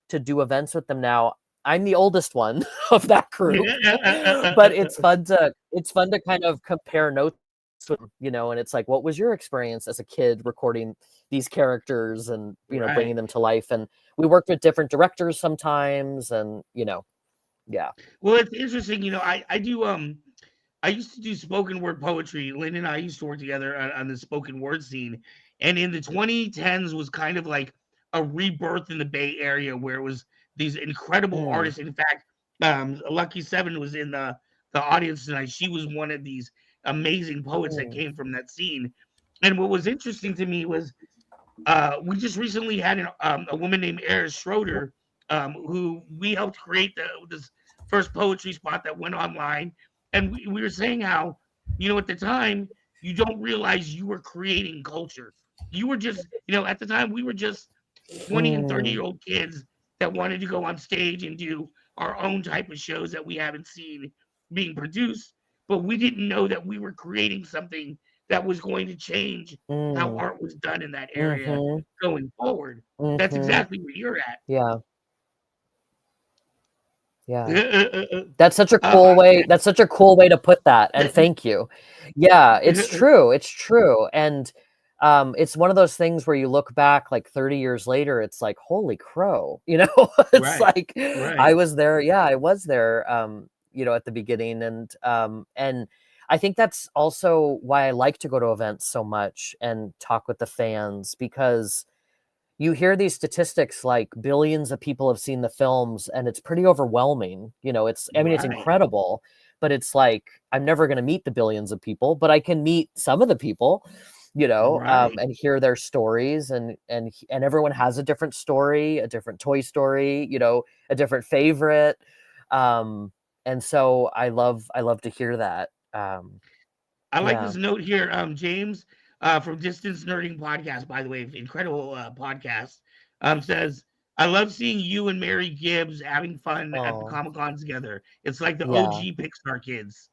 to do events with them now. I'm the oldest one of that group, but it's fun to kind of compare notes with, and it's like, what was your experience as a kid recording these characters and Right. bringing them to life? And we worked with different directors sometimes, and yeah. Well, it's interesting. I do. I used to do spoken word poetry. Lynn and I used to work together on the spoken word scene, and in the 2010s was kind of like a rebirth in the Bay Area where it was these incredible artists. In fact, Lucky Seven was in the audience tonight. She was one of these amazing poets that came from that scene. And what was interesting to me was we just recently had a woman named Eris Schroeder, who we helped create this first poetry spot that went online. And we were saying how, at the time, you don't realize you were creating culture. You were just, at the time, we were just 20 and 30-year-old kids that wanted to go on stage and do our own type of shows that we haven't seen being produced. But we didn't know that we were creating something that was going to change how art was done in that area going forward. That's exactly where you're at. Yeah. That's such a cool way. That's such a cool way to put that. And thank you. Yeah, it's true. It's true. And it's one of those things where you look back like 30 years later, it's like, holy crow, it's Right. like Right. I was there. Yeah, I was there, at the beginning. And I think that's also why I like to go to events so much and talk with the fans, because you hear these statistics like billions of people have seen the films, and it's pretty overwhelming. I mean, it's Right. incredible, but it's like I'm never going to meet the billions of people, but I can meet some of the people, Right. and hear their stories, and everyone has a different story, a different Toy Story, a different favorite. And so I love to hear that. I like Yeah. this note here, James, from Distance Nerding Podcast, by the way, incredible podcast, says, I love seeing you and Mary Gibbs having fun at the Oh, Comic Con together. It's like the yeah. OG Pixar kids.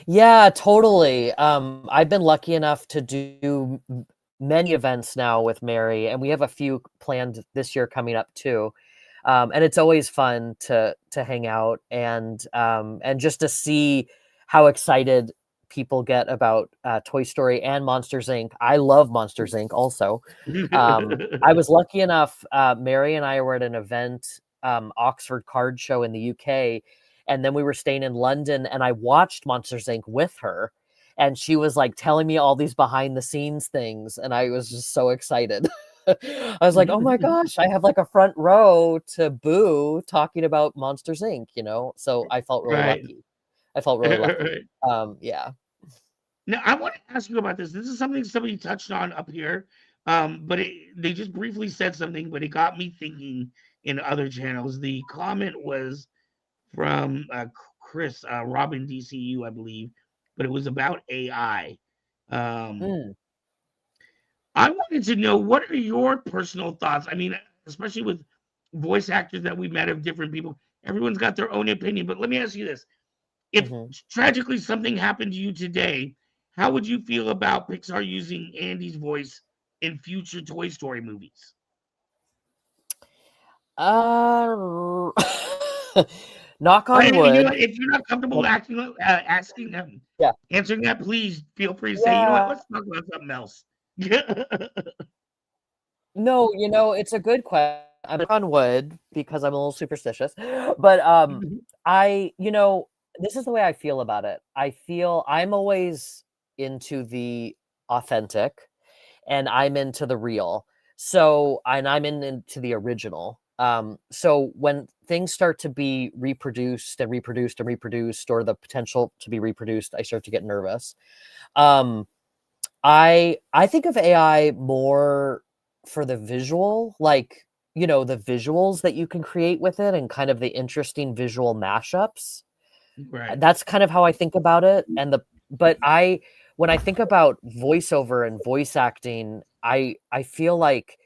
Yeah, totally. I've been lucky enough to do many events now with Mary, and we have a few planned this year coming up too. And it's always fun to hang out and just to see how excited people get about Toy Story and Monsters Inc. I love Monsters Inc. also. I was lucky enough. Mary and I were at an event, Oxford Card Show in the UK, and then we were staying in London, and I watched Monsters Inc. with her, and she was like telling me all these behind the scenes things, and I was just so excited. I was like, oh my gosh, I have like a front row to Boo talking about Monsters Inc. So I felt really Right. lucky. I felt really lucky. Yeah. Now, I want to ask you about this. This is something somebody touched on up here, but they just briefly said something, but it got me thinking in other channels. The comment was from Chris, Robin DCU, I believe, but it was about AI. Um, Mm, I wanted to know, what are your personal thoughts? I mean, especially with voice actors that we met of different people, everyone's got their own opinion. But let me ask you this: if mhm. tragically something happened to you today, how would you feel about Pixar using Andy's voice in future Toy Story movies? Uh, knock Well, on and you know wood. what? If you're not comfortable Well, asking them, yeah. answering that, please feel free to say, you know what? Yeah. Let's talk about something else. No, it's a good question. I'm on wood because I'm a little superstitious. But I, this is the way I feel about it. I feel I'm always into the authentic, and I'm into the real. So, and into the original. So when things start to be reproduced and reproduced and reproduced, or the potential to be reproduced, I start to get nervous. Um, I think of AI more for the visual, like, the visuals that you can create with it, and kind of the interesting visual mashups. Right. That's kind of how I think about it. But when I think about voiceover and voice acting, I feel like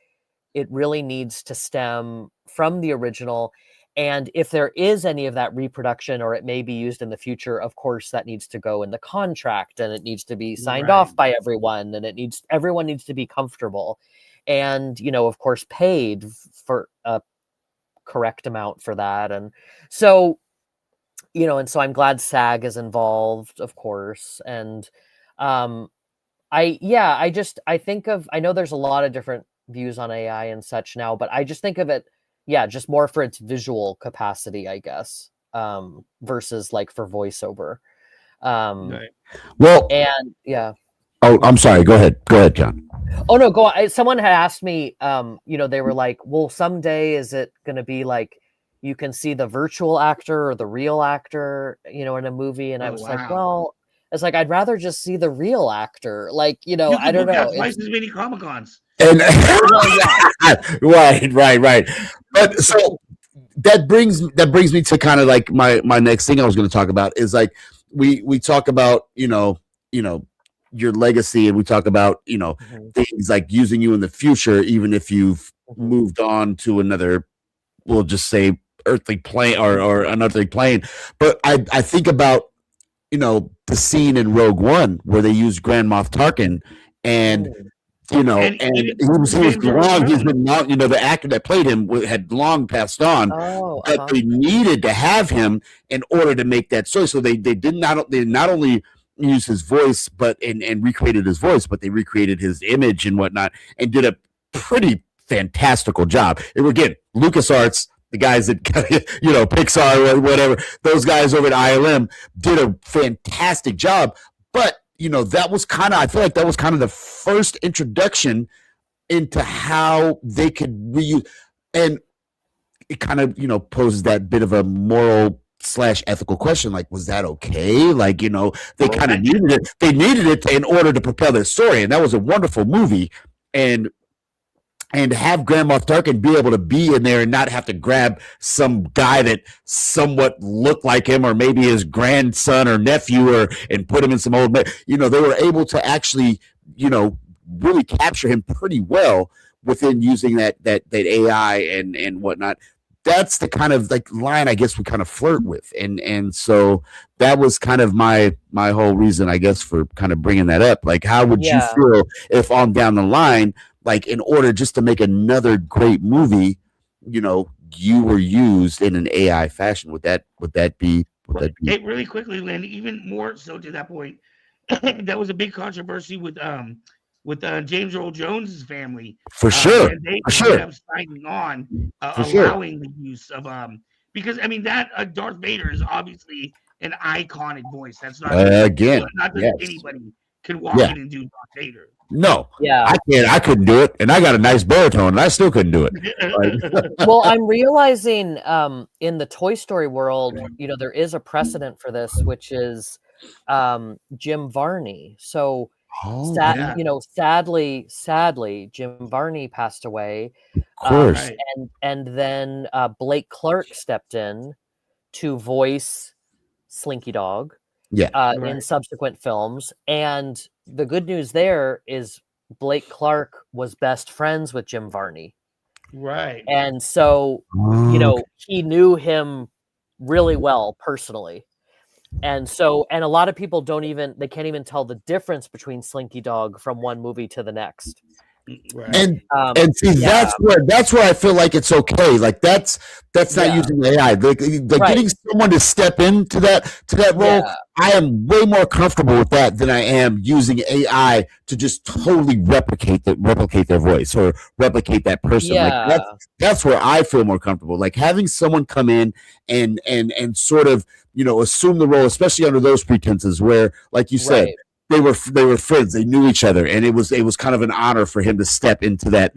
it really needs to stem from the original. And if there is any of that reproduction, or it may be used in the future, of course, that needs to go in the contract, and it needs to be signed Right. off by everyone, and everyone needs to be comfortable, and, of course, paid for a correct amount for that. And so, I'm glad SAG is involved, of course. And um, I think of, I know there's a lot of different views on AI and such now, but I just think of it, yeah, just more for its visual capacity, I guess, versus like for voiceover. Um, Right. Well, and yeah. oh, I'm sorry. Go ahead. Go ahead, John. Oh no, go on. Someone had asked me, they were like, well, someday is it going to be like you can see the virtual actor or the real actor, in a movie? And I Oh, was like, wow. well, it's like I'd rather just see the real actor. Like, You I could don't book know. out twice as many Comic Cons. And Well, yeah. right. But so that brings me to kind of like my next thing I was going to talk about is like we talk about your legacy, and we talk about Mhm, things like using you in the future, even if you've mhm, moved on to another, we'll just say, earthly plane, or another plane. But I think about the scene in Rogue One where they used Grand Moff Tarkin, and mm. And and even he was James Earl long. He's Jones. been long. The actor that played him had long passed on, Oh, but they needed to have him in order to make that story. So they not only used his voice, but and recreated his voice, but they recreated his image and whatnot, and did a pretty fantastical job. And again, LucasArts. the guys at Pixar or whatever, those guys over at ILM did a fantastic job. But that was kind of, I feel like that was kind of the first introduction into how they could reuse, and it kind of poses that bit of a moral slash ethical question, like, was that okay? Like, they kind of needed it. They needed it in order to propel their story, and that was a wonderful movie. And have Grand Moff Tarkin be able to be in there and not have to grab some guy that somewhat looked like him, or maybe his grandson or nephew, and put him in some old. They were able to actually, really capture him pretty well within using that AI and whatnot. That's the kind of like line I guess we kind of flirt with, and so that was kind of my whole reason, I guess, for kind of bringing that up. Like, how would you feel if on down the line, like, in order just to make another great movie, you were used in an AI fashion? Would that be? Hey, really quickly, Lynn, even more so to that point, that was a big controversy with James Earl Jones's family. For sure. And they For ended sure. up signing on, For sure. allowing the use of because I mean that Darth Vader is obviously an iconic voice. That's not Again, not that yes. anybody can walk in and do Darth Vader. No, Yeah. I can't. I couldn't do it, and I got a nice baritone, and I still couldn't do it. Well, I'm realizing in the Toy Story world, there is a precedent for this, which is Jim Varney. So, sadly, Jim Varney passed away. Of course. And then Blake Clark stepped in to voice Slinky Dog. In subsequent films. And the good news there is Blake Clark was best friends with Jim Varney. Right. And so, he knew him really well personally. And so, and a lot of people they can't even tell the difference between Slinky Dog from one movie to the next. Right. And see, that's where I feel like it's okay. Like that's not using AI. Like getting someone to step into that role. I am way more comfortable with that than I am using AI to just totally replicate their voice or replicate that person. Yeah. Like that's where I feel more comfortable. Like having someone come in and sort of assume the role, especially under those pretenses where, like you said. Right. They were friends. They knew each other, and it was kind of an honor for him to step into that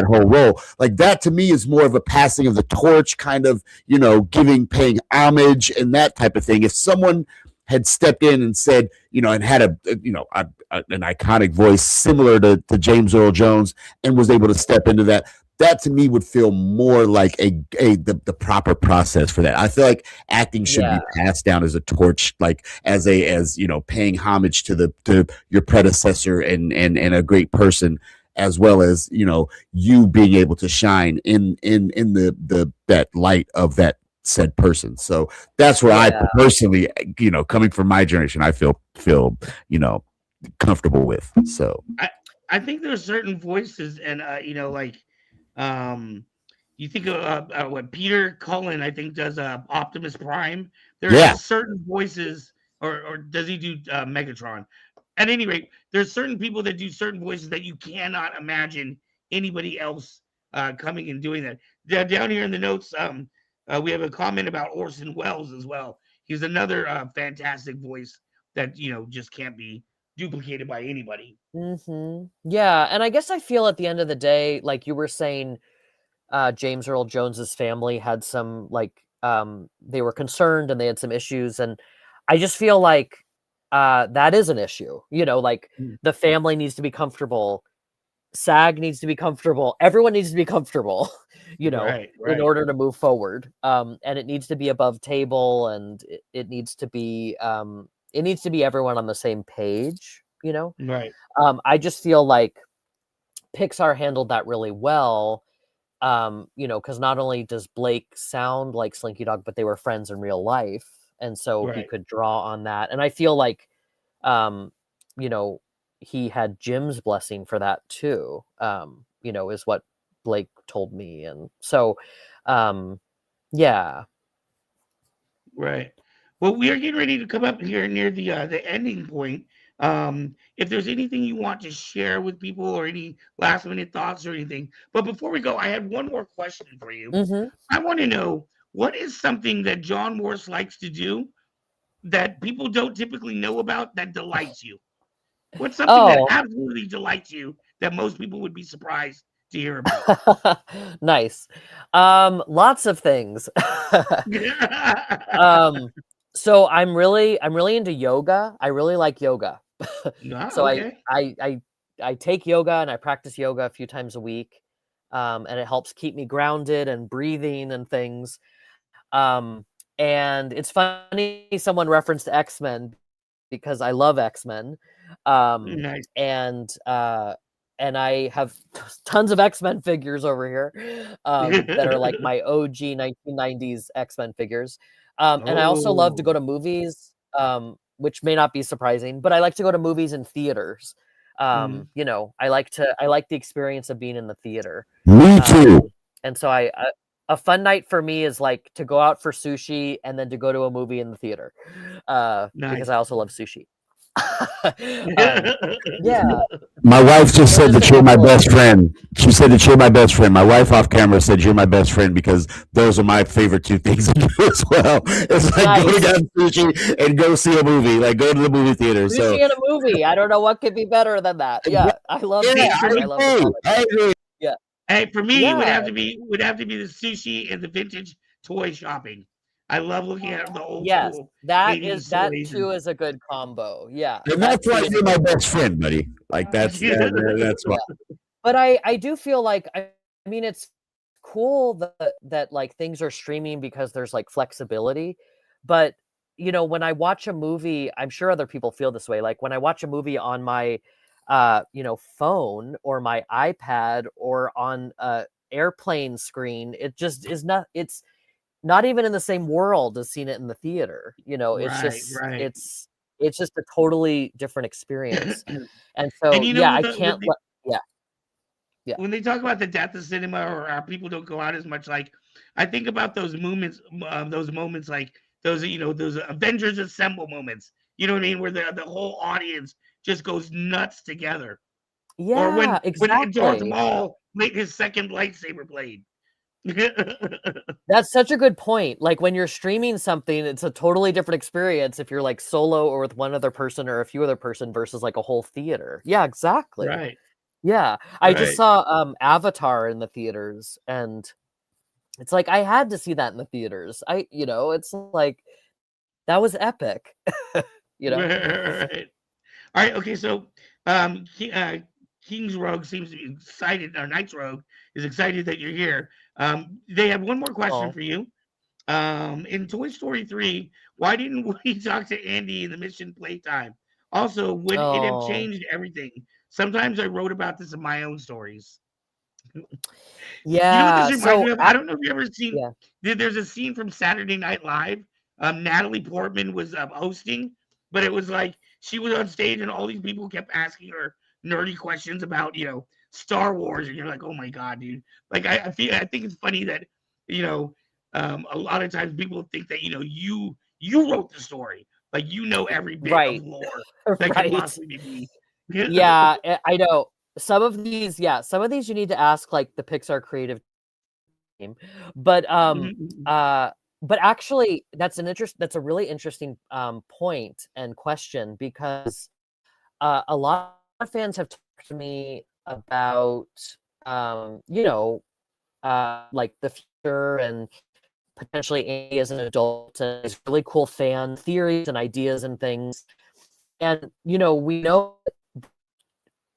whole role. Like that to me is more of a passing of the torch, kind of paying homage and that type of thing. If someone had stepped in and said and had an iconic voice similar to James Earl Jones and was able to step into that to me would feel more like the proper process for that. I feel like acting should be passed down as a torch, like as paying homage to your predecessor and a great person, as well as you being able to shine in the that light of that said person. So that's where I personally, coming from my generation, I feel comfortable with. So I think there's certain voices, and you think of what Peter Cullen, I think, does Optimus Prime. There are certain voices, or does he do Megatron? At any rate, there's certain people that do certain voices that you cannot imagine anybody else coming and doing that. Down here in the notes, we have a comment about Orson Welles as well. He's another fantastic voice that just can't be duplicated by anybody. Mm-hmm. Yeah, and I guess I feel at the end of the day, like you were saying, James Earl Jones's family had some they were concerned and they had some issues, and I just feel like that is an issue. The family needs to be comfortable, SAG needs to be comfortable, everyone needs to be comfortable, in order to move forward. And it needs to be above table, and it needs to be everyone on the same page. Right. I just feel like Pixar handled that really well. Because not only does Blake sound like Slinky Dog, but they were friends in real life, and so he could draw on that. And I feel like, he had Jim's blessing for that too. Is what Blake told me, and so, yeah. Right. Well, we are getting ready to come up here near the ending point. If there's anything you want to share with people or any last minute thoughts or anything. But before we go, I had one more question for you. Hmm. I want to know, what is something that John Morris likes to do that people don't typically know about that delights you? What's something that Oh, absolutely delights you that most people would be surprised to hear about? nice. Lots of things. um, so I'm really into yoga. I really like yoga. Ah, So okay. I take yoga and I practice yoga a few times a week. And it helps keep me grounded and breathing and things. Um, and it's funny someone referenced X-Men because I love X-Men. Um, Nice. and uh, and I have tons of X-Men figures over here that are like my OG 1990s X-Men figures. And I also love to go Oh, to movies, which may not be surprising, but I like to go to movies in theaters. mhm. I like the experience of being in the theater. Me too. Um, and so a fun night for me is like to go out for sushi and then to go to a movie in the theater, because Nice. I also love sushi. um, yeah, My wife just so said just a that you're my couple of best friend. She said that you're my best friend. My wife off camera said you're my best friend because those are my favorite two things to do as well. It's like go to nice get sushi and go see a movie, like go to the movie theater. So sushi in a movie. I don't know what could be better than that. Yeah, I love yeah, Hey, for sushi. I I me, love the agree. comedy. I agree. Yeah, hey, for me, it would yeah, have to be the sushi and the vintage toy shopping. I love looking at the old yes. school That 80s toys too is a good combo. Yeah, And that that's why too is a you're my good best combo. friend, buddy. Like that's why. Yeah. But I do feel like I mean it's cool that like things are streaming because there's like flexibility. But when I watch a movie, I'm sure other people feel this way. Like when I watch a movie on my phone or my iPad or on a airplane screen, it just is not it's not even in the same world as seeing it in the theater. It's Right, just right. it's just a totally different experience. And And so you know, yeah, I can't let yeah, yeah. when they talk about the death of cinema or how people don't go out as much, like I think about those moments like those Avengers Assemble moments. You know what I mean? Where the whole audience just goes nuts together. Or Yeah, when Darth exactly. Maul made his second lightsaber blade. That's such a good point. Like when you're streaming something, it's a totally different experience if you're like solo or with one other person or a few other person versus like a whole theater. Yeah, exactly. Right, Yeah. I just right. saw Avatar in the theaters and it's like I had to see that in the theaters. It's like that was epic. you know? Right. All right. Okay. So, King's Rogue seems to be excited, or Knight's Rogue is excited that you're here. They have one more question Oh. for you. In Toy Story 3, why didn't we talk to Andy in the mission playtime? Also, would it have Oh. changed everything? Sometimes I wrote about this in my own stories. You know what this Yeah. reminds So me of? I don't know if you ever seen. yeah. There's a scene from Saturday Night Live. Natalie Portman was hosting, but it was like she was on stage and all these people kept asking her nerdy questions about Star Wars, and you're like, oh my god, dude. Like I think it's funny that you know a lot of times people think that you wrote the story, like every bit of Right. lore that could Right. possibly be. Yeah, I know. Some of these you need to ask like the Pixar creative team. But but actually that's a really interesting point and question because a lot of fans have talked to me about like the future and potentially Andy as an adult and his really cool fan theories and ideas and things. And we know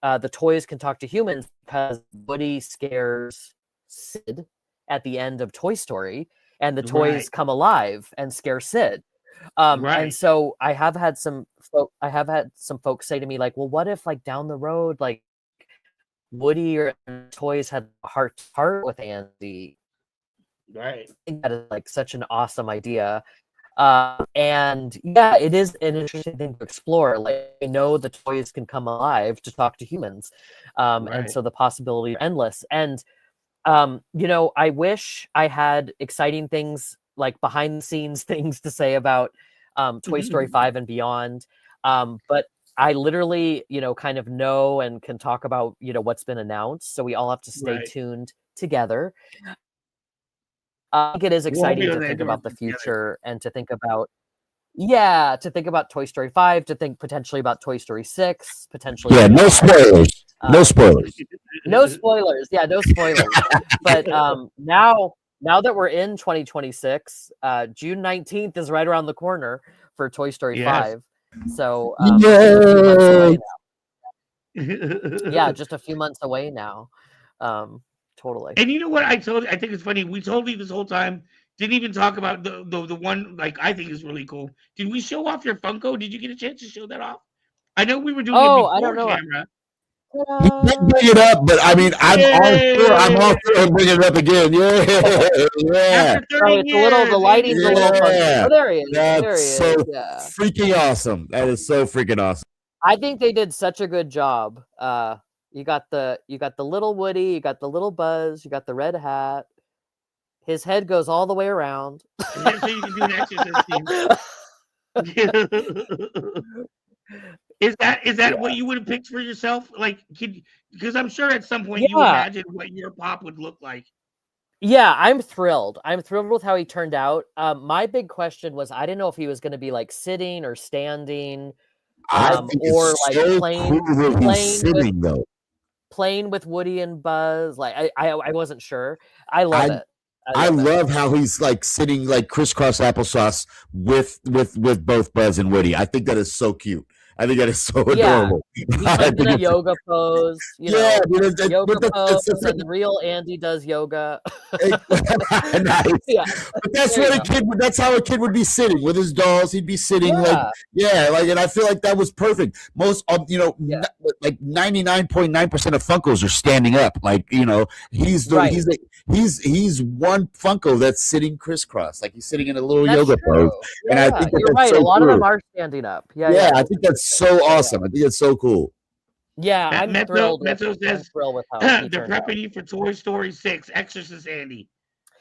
the toys can talk to humans because Woody scares Sid at the end of Toy Story, and the toys Right, come alive and scare Sid. And right. so I have had some folks say to me like, well, what if like down the road, like Woody or toys had heart to heart with Andy? Right. I think that is like such an awesome idea. And yeah, it is an interesting thing to explore. Like I know the toys can come alive to talk to humans, and Right. so the possibilities are endless. And I wish I had exciting things like behind the scenes things to say about Toy Story 5 and beyond. But I literally, kind of know and can talk about, what's been announced. So we all have to stay Right. tuned together. I think it is We'll all be exciting on to the think endorphin about the together. future and to think about, yeah, to think about Toy Story 5, to think potentially about Toy Story 6, potentially. Yeah, no beyond. spoilers. No spoilers. No spoilers. Yeah, no spoilers. But now that we're in 2026, June 19th is right around the corner for Toy Story Yes. 5. So just a few months away now. Yeah, just a few months away now. Totally. And you know what I told you? I think it's funny. We told you this whole time. Didn't even talk about the one like I think is really cool. Did we show off your Funko? Did you get a chance to show that off? I know we were doing it Oh, I don't before know. camera. He did bring it up, but I mean, I'm all for him bringing it up again. Yeah. After Sorry, 30 it's years, the lighting's a little funky. Yeah. Oh, there he is. There he That's is. so Yeah. freaking awesome. That is so freaking awesome. I think they did such a good job. You got the little Woody, you got the little Buzz, you got the red hat. His head goes all the way around. Is that so you can do an exorcist scene? Is that what you would have picked for yourself? Like, because I'm sure at some point you Yeah. imagined what your pop would look like. Yeah, I'm thrilled. I'm thrilled with how he turned out. My big question was I didn't know if he was going to be like sitting or standing, I think or it's like so playing cool that he's sitting though. playing with Woody and Buzz. Like I wasn't sure. I love it. I love how he's like sitting like crisscross applesauce with both Buzz and Woody. I think that is so cute. I think that is so adorable. He comes in a yoga pose, yoga pose, and the real Andy does yoga. Nice. Yeah. But that's that's how a kid would be sitting with his dolls. He'd be sitting and I feel like that was perfect. Most like 99.9% of Funkos are standing up. Like, he's one Funko that's sitting crisscross, like he's sitting in a little yoga pose. And I think you're right. A lot of them are standing up. Yeah. I think that's so awesome. I think it's so cool. Yeah, I'm thrilled. Mezzo says with how they're prepping you for Toy Story 6, Exorcist Andy.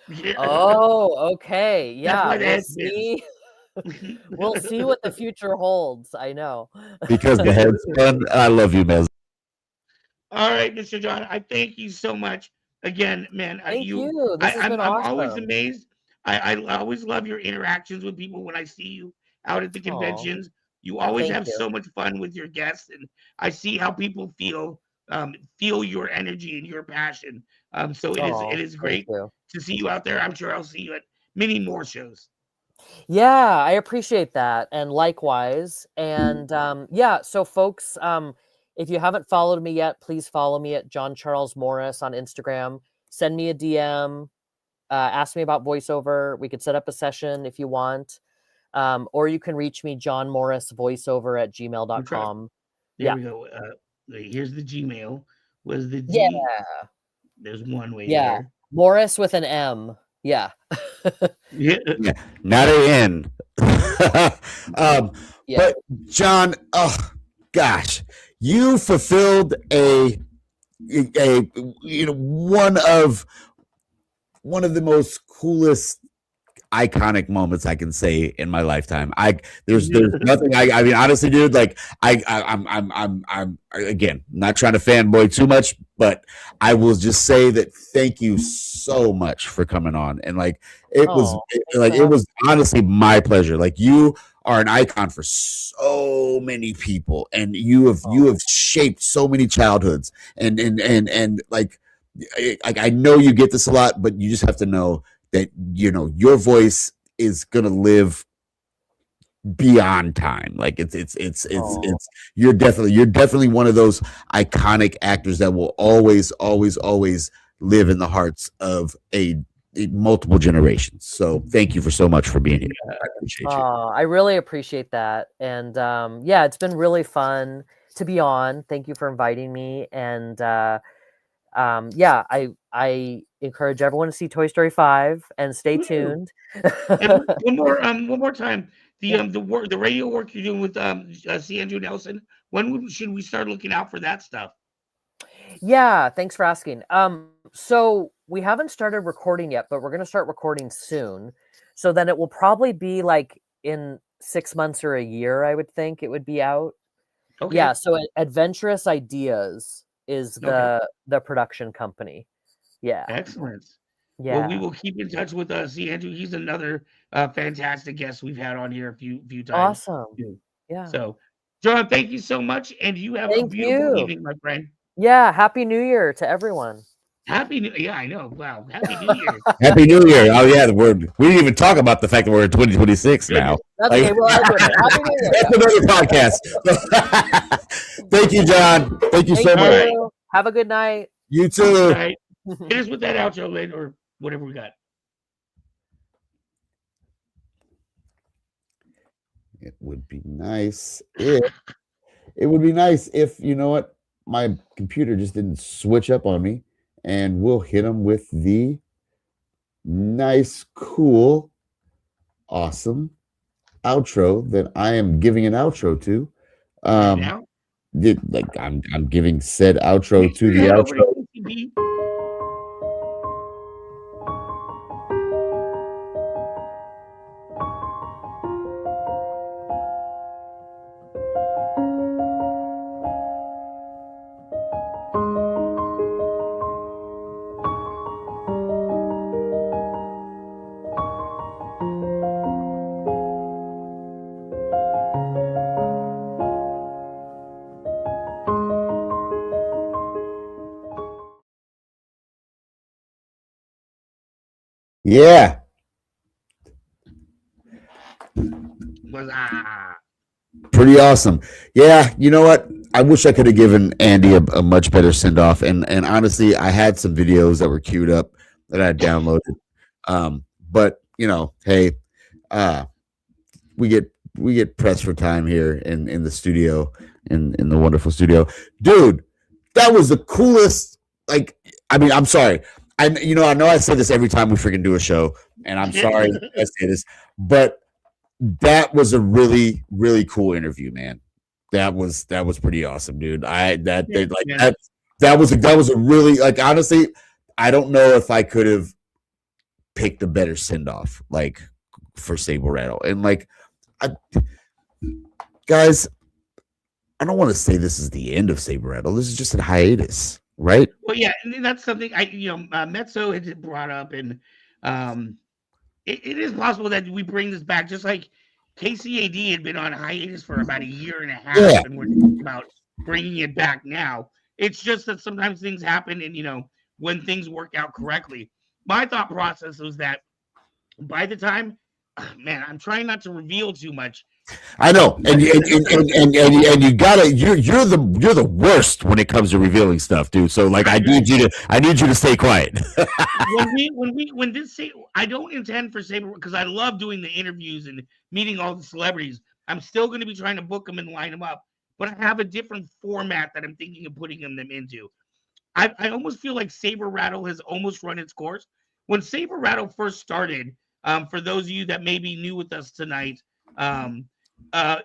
Yeah. Oh, okay. Yeah, we'll see. We'll see what the future holds. I know. Because the head's fun. I love you, Mez. All right, Mr. John. I thank you so much. Again, man, thank you. This has been awesome. I'm always amazed. I always love your interactions with people when I see you out at the conventions. Aww. You always have so much fun with your guests, and I see how people feel your energy and your passion. So it is great to see you out there. I'm sure I'll see you at many more shows. Yeah, I appreciate that, and likewise. And so folks, if you haven't followed me yet, please follow me at John Charles Morris on Instagram. Send me a DM. Ask me about voiceover. We could set up a session if you want. Or you can reach me, John Morris Voiceover at gmail.com. There we go. Here's the Gmail. Was the G? Yeah. There's one way there. Morris with an M. Yeah. Not an N. But John, oh gosh, you fulfilled one of the most coolest iconic moments I can say in my lifetime. There's nothing. I mean, honestly, dude, like I'm again not trying to fanboy too much, but I will just say that thank you so much for coming on, and it was honestly my pleasure. Like, you are an icon for so many people, and you have shaped so many childhoods, and like I know you get this a lot, but you just have to know that your voice is gonna live beyond time. Like it's you're definitely one of those iconic actors that will always live in the hearts of a multiple generations. So thank you so much for being here. I appreciate you. I really appreciate that, and it's been really fun to be on. Thank you for inviting me, and I encourage everyone to see Toy Story 5 and stay tuned. And one more time, the radio work you're doing with C. Andrew Nelson. When should we start looking out for that stuff? Yeah, thanks for asking. So we haven't started recording yet, but we're going to start recording soon. So then it will probably be like in 6 months or a year, I would think it would be out. Okay. Yeah, so Adventurous Ideas is the production company. Yeah. Excellent. Well, we Yeah. will keep in touch with see Andrew. He's another fantastic guest we've had on here a few times. Awesome. Yeah. So, John, thank you so much, and you have a Thank beautiful you. evening, my friend. Yeah, Happy New Year to everyone. Happy New Yeah, I know. Wow, Happy New Year. Happy New Year. Oh yeah, we didn't even talk about the fact that we're in 2026 now. Goodness. That's Like- okay. We'll end with it. Happy New Year. That's another podcast. Thank you, John. Thank you so Thank much. you. Have a good night. You All too. right. Hit us with that outro, Lynn, or whatever we got. It would be nice if you know what, my computer just didn't switch up on me, and we'll hit them with the nice, cool, awesome outro that I am giving an outro to. Now, I'm giving said outro make to sure you the head over to outro. KCB. Yeah. Pretty awesome. Yeah, you know what? I wish I could have given Andy a much better send off. And honestly, I had some videos that were queued up that I downloaded. But you know, hey, we get pressed for time here in the studio, in the wonderful studio. Dude, that was the coolest. Like, I mean, I'm sorry. I know I say this every time we freaking do a show, and I'm sorry I say this, but that was a really, really cool interview, man. That was pretty awesome, dude. That was a really, like, honestly, I don't know if I could have picked a better send off, like, for Saber Rattle. And like, guys, I don't want to say this is the end of Saber Rattle. This is just a hiatus, right? Well, yeah, and that's something Mezzo had brought up, and it is possible that we bring this back, just like KCAD had been on hiatus for about a year and a half, Yeah. and we're talking about bringing it back now. It's just that sometimes things happen, and when things work out correctly. My thought process was that by the time, man, I'm trying not to reveal too much. I know, and you gotta, you're the worst when it comes to revealing stuff, dude. So like, I need you to stay quiet. when this I don't intend for Saber, because I love doing the interviews and meeting all the celebrities. I'm still going to be trying to book them and line them up, but I have a different format that I'm thinking of putting them into. I almost feel like Saber Rattle has almost run its course. When Saber Rattle first started, for those of you that may be new with us tonight,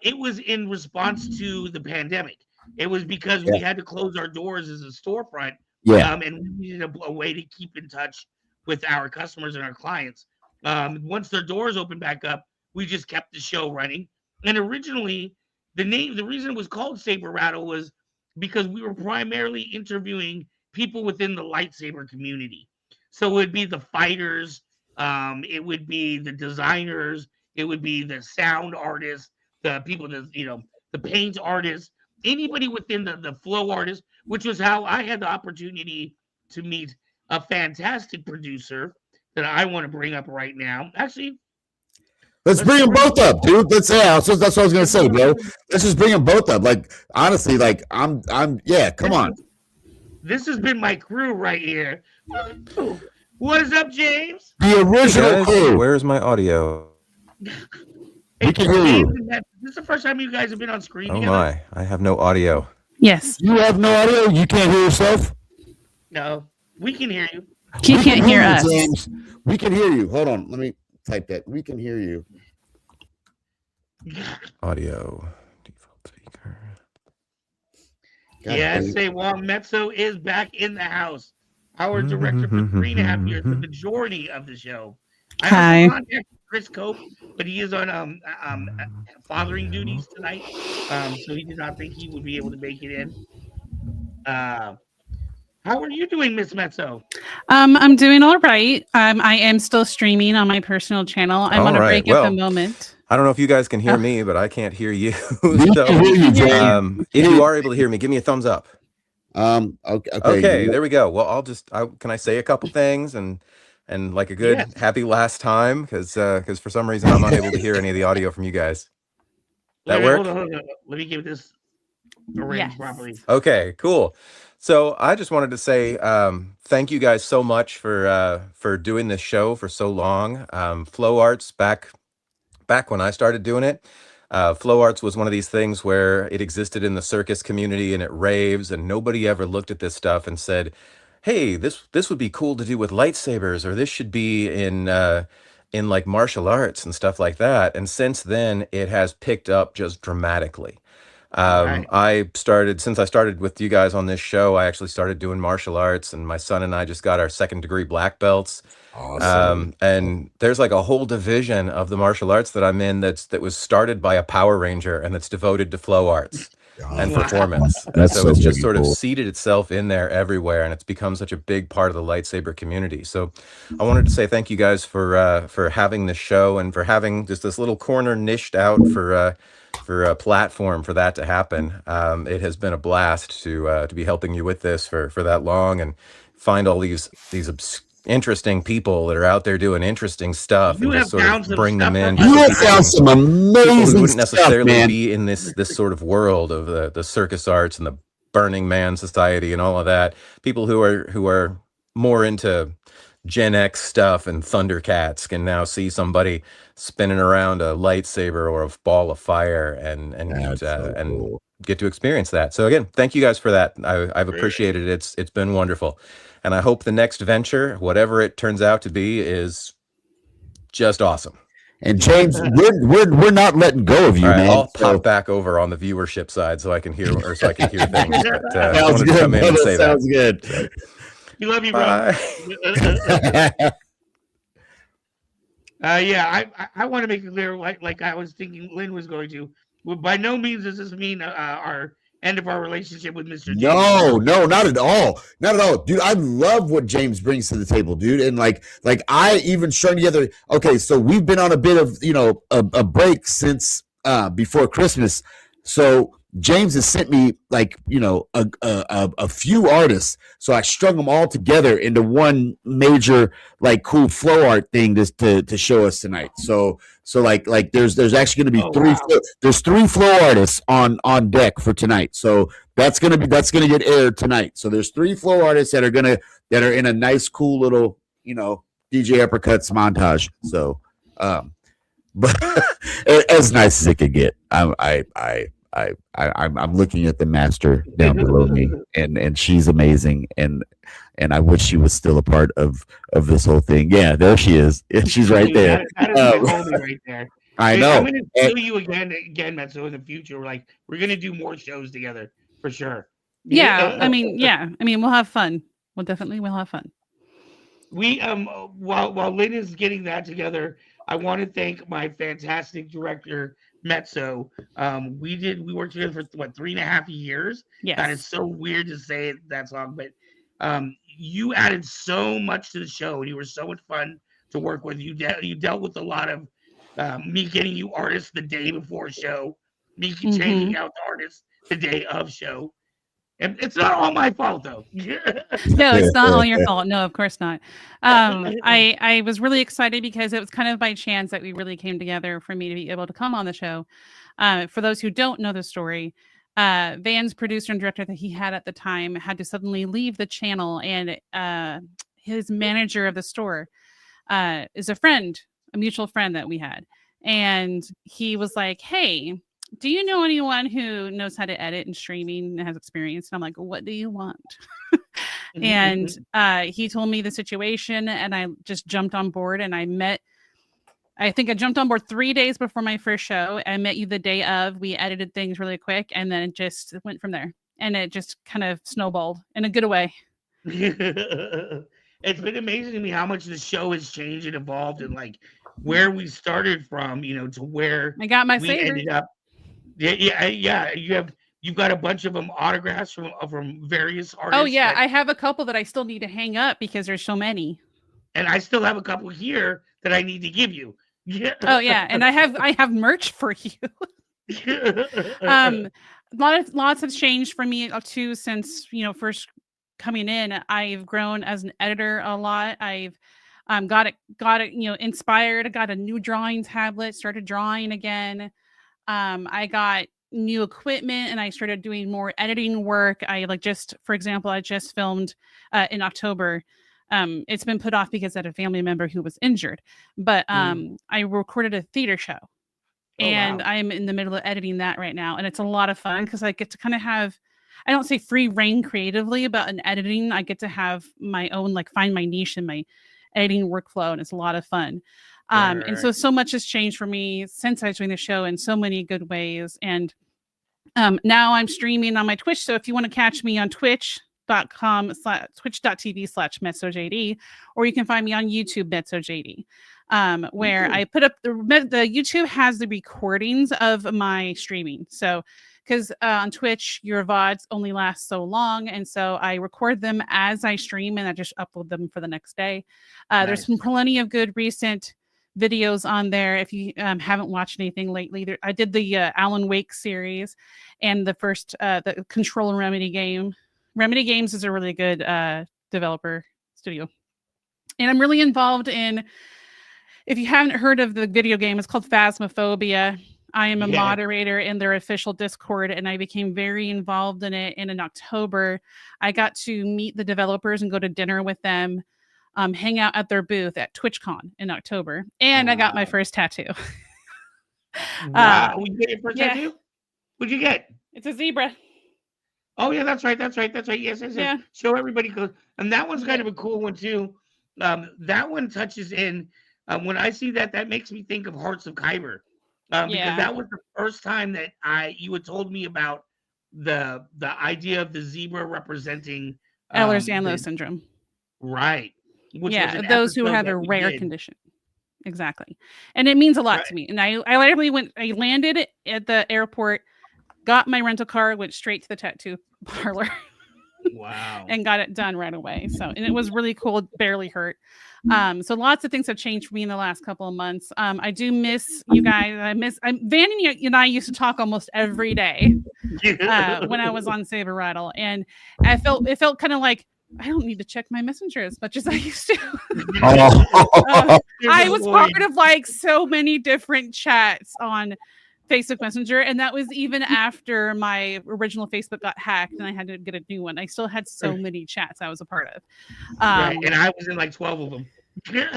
it was in response to the pandemic. It was because we had to close our doors as a storefront, and we needed a way to keep in touch with our customers and our clients. Once their doors opened back up, we just kept the show running. And originally, the reason it was called Saber Rattle was because we were primarily interviewing people within the lightsaber community. So it would be the fighters, it would be the designers, it would be the sound artists, the people that the paint artists, anybody within the flow artists, which was how I had the opportunity to meet a fantastic producer that I want to bring up right now. Actually, let's bring them both up, dude. That's what I was gonna say, bro. Let's just bring them both up. Like, honestly, like, I'm yeah. Come on. This has been my crew right here. What is up, James? The original crew. Where's my audio? We can hear you. This is the first time you guys have been on screen Oh together? my, I have no audio. Yes. You have no audio? You can't hear yourself? No, we can hear you. He can't hear us. James. We can hear you. Hold on. Let me type that. We can hear you. Audio. Default speaker. Yes, say Juan Mezzo is back in the house. Our director for 3.5 years, the majority of the show. I Hi. also contacted Chris Cope, but he is on fathering duties tonight. So he did not think he would be able to make it in. Uh, how are you doing, Miss Mezzo? I'm doing all right. I am still streaming on my personal channel. I'm All on a right. break at the Well, moment. I don't know if you guys can hear Oh. me, but I can't hear you. We So, can hear you, James. if you are able to hear me, give me a thumbs up. Okay. Okay, there we go. Well, can I say a couple things and like a good Yes. happy last time because for some reason I'm unable to hear any of the audio from you guys. That Wait, work? hold on. Let me give this arranged Yes. properly. Okay, cool. So I just wanted to say thank you guys so much for doing this show for so long. Flow Arts back when I started doing it. Flow Arts was one of these things where it existed in the circus community and it raves, and nobody ever looked at this stuff and said, "Hey, this would be cool to do with lightsabers, or this should be in like martial arts and stuff like that." And since then, it has picked up just dramatically. Right. Since I started with you guys on this show, I actually started doing martial arts, and my son and I just got our 2nd-degree black belts. Awesome. And there's like a whole division of the martial arts that I'm in that was started by a Power Ranger and that's devoted to flow arts and Wow. performance. And That's so so it's just freaking sort of cool. seeded itself in there everywhere, and it's become such a big part of the lightsaber community. So I wanted to say thank you guys for having this show and for having just this little corner niched out for a platform for that to happen. It has been a blast to be helping you with this for that long and find all these interesting people that are out there doing interesting stuff You and just have sort found of some bring them stuff in. for You us. have found some People who amazing wouldn't stuff, necessarily man. be in this sort of world of the circus arts and the Burning Man Society and all of that. People who are more into Gen X stuff and Thundercats can now see somebody spinning around a lightsaber or a ball of fire and That's so cool. get to experience that. So again, thank you guys for that. I've appreciated it. It's been wonderful. And I hope the next venture, whatever it turns out to be, is just awesome. And James, we're not letting go of you, All right, man. I'll So pop back over on the viewership side so I can hear things. But I sounds wanted to good, come in and brother. say that. Sounds good. We love you, bro. Bye. Yeah, I want to make it clear, like I was thinking Lynn was going to. Well, by no means does this mean our end of our relationship with Mr. James. No, not at all. Not at all. Dude, I love what James brings to the table, dude. And like I even strung together. Okay, so we've been on a bit of, a break since before Christmas. So James has sent me like, a few artists. So I strung them all together into one major like cool flow art thing to show us tonight. So like there's actually going to be there's 3 flow artists on deck for tonight. So that's gonna get aired tonight. So there's 3 flow artists that are in a nice cool little DJ uppercuts montage. So but as nice as it could get. I'm looking at the master down below me, and she's amazing, and I wish she was still a part of this whole thing. Yeah, there she is. She's right Dude, there. That is my homie right there. I Hey, know. I'm going to tell you again, Metso, in the future. We're going to do more shows together for sure. Yeah, I mean, we'll have fun. We'll have fun. We while Lynn is getting that together, I want to thank my fantastic director Mezzo. We worked together for what 3.5 years. Yes. That is so weird to say it that long, but you added so much to the show, and you were so much fun to work with. You dealt with a lot of me getting you artists the day before show, me changing out the artists the day of show. And it's not all my fault though. No, it's not all your fault. No, of course not. I was really excited because it was kind of by chance that we really came together for me to be able to come on the show. For those who don't know the story, Van's producer and director that he had at the time had to suddenly leave the channel, and his manager of the store is a mutual friend that we had. And he was like, "Hey, do you know anyone who knows how to edit and streaming and has experience?" And I'm like, "What do you want?" And he told me the situation, and I just jumped on board, and I think I jumped on board 3 days before my first show. I met you the day of. We edited things really quick, and then it just went from there. And it just kind of snowballed in a good way. It's been amazing to me how much the show has changed and evolved, and where we started from, to where I got my we saber. ended up. Yeah. You've got a bunch of them autographs from various artists. Oh yeah, I have a couple that I still need to hang up because there's so many. And I still have a couple here that I need to give you. Yeah. Oh yeah, and I have merch for you. Lots have changed for me too since first coming in. I've grown as an editor a lot. I've got it inspired. I got a new drawing tablet, started drawing again. I got new equipment and I started doing more editing work. For example, I just filmed in October. It's been put off because I had a family member who was injured, but I recorded a theater show. And wow. I'm in the middle of editing that right now. And it's a lot of fun because I get to kind of have, I don't say free reign creatively, but in editing, I get to have my own, find my niche in my editing workflow. And it's a lot of fun. And so much has changed for me since I was doing the show in so many good ways. And now I'm streaming on my Twitch. So if you want to catch me on twitch.tv/MetzoJD, or you can find me on YouTube, MetzoJD. Where I put up the YouTube has the recordings of my streaming. So, because on Twitch, your VODs only last so long. And so I record them as I stream and I just upload them for the next day. There's been plenty of good recent videos on there. If you haven't watched anything lately, I did the Alan Wake series and the first, the Control and Remedy game. Remedy Games is a really good developer studio. And I'm really involved in, if you haven't heard of the video game, it's called Phasmophobia. I am a moderator in their official Discord, and I became very involved in it. And in October, I got to meet the developers and go to dinner with them, hang out at their booth at TwitchCon in October. And I got my first tattoo. Wow. You get your first tattoo? What'd you get? It's a zebra. Oh, yeah, that's right. Yes. Yeah. Show everybody. And that one's kind of a cool one, too. That one touches in. When I see that, that makes me think of Hearts of Kyber, because that was the first time that you had told me about the idea of the zebra representing Ehlers-Danlos syndrome. Right. Those who have a rare condition. Exactly. And it means a lot to me. And I landed at the airport, got my rental car, went straight to the tattoo parlor. Wow. And got it done right away. And it was really cool. It barely hurt. So lots of things have changed for me in the last couple of months. I do miss you guys. Vanny and I used to talk almost every day when I was on Saber Rattle. And it felt kind of like I don't need to check my messenger as much as I used to. I was part of so many different chats on Facebook Messenger, and that was even after my original Facebook got hacked and I had to get a new one. I still had so many chats I was a part of. And I was in 12 of them.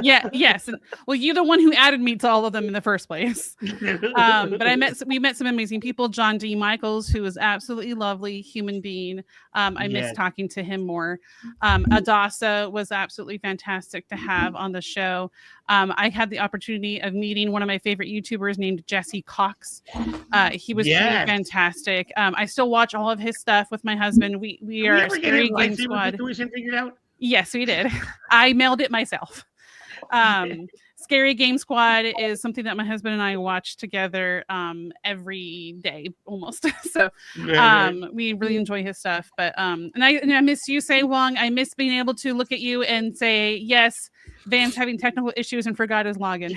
Yes. And, well, you're the one who added me to all of them in the first place. But we met some amazing people. John D. Michaels, who is absolutely lovely human being. I miss talking to him more. Adasa was absolutely fantastic to have on the show. I had the opportunity of meeting one of my favorite YouTubers named Jesse Cox. He was really fantastic. I still watch all of his stuff with my husband. We are a Scary Game Squad. Figured out? Yes, we did. I mailed it myself. Scary Game Squad is something that my husband and I watch together every day almost. So we really enjoy his stuff. But and I miss you, Say Wong. I miss being able to look at you and say, yes, Van's having technical issues and forgot his login.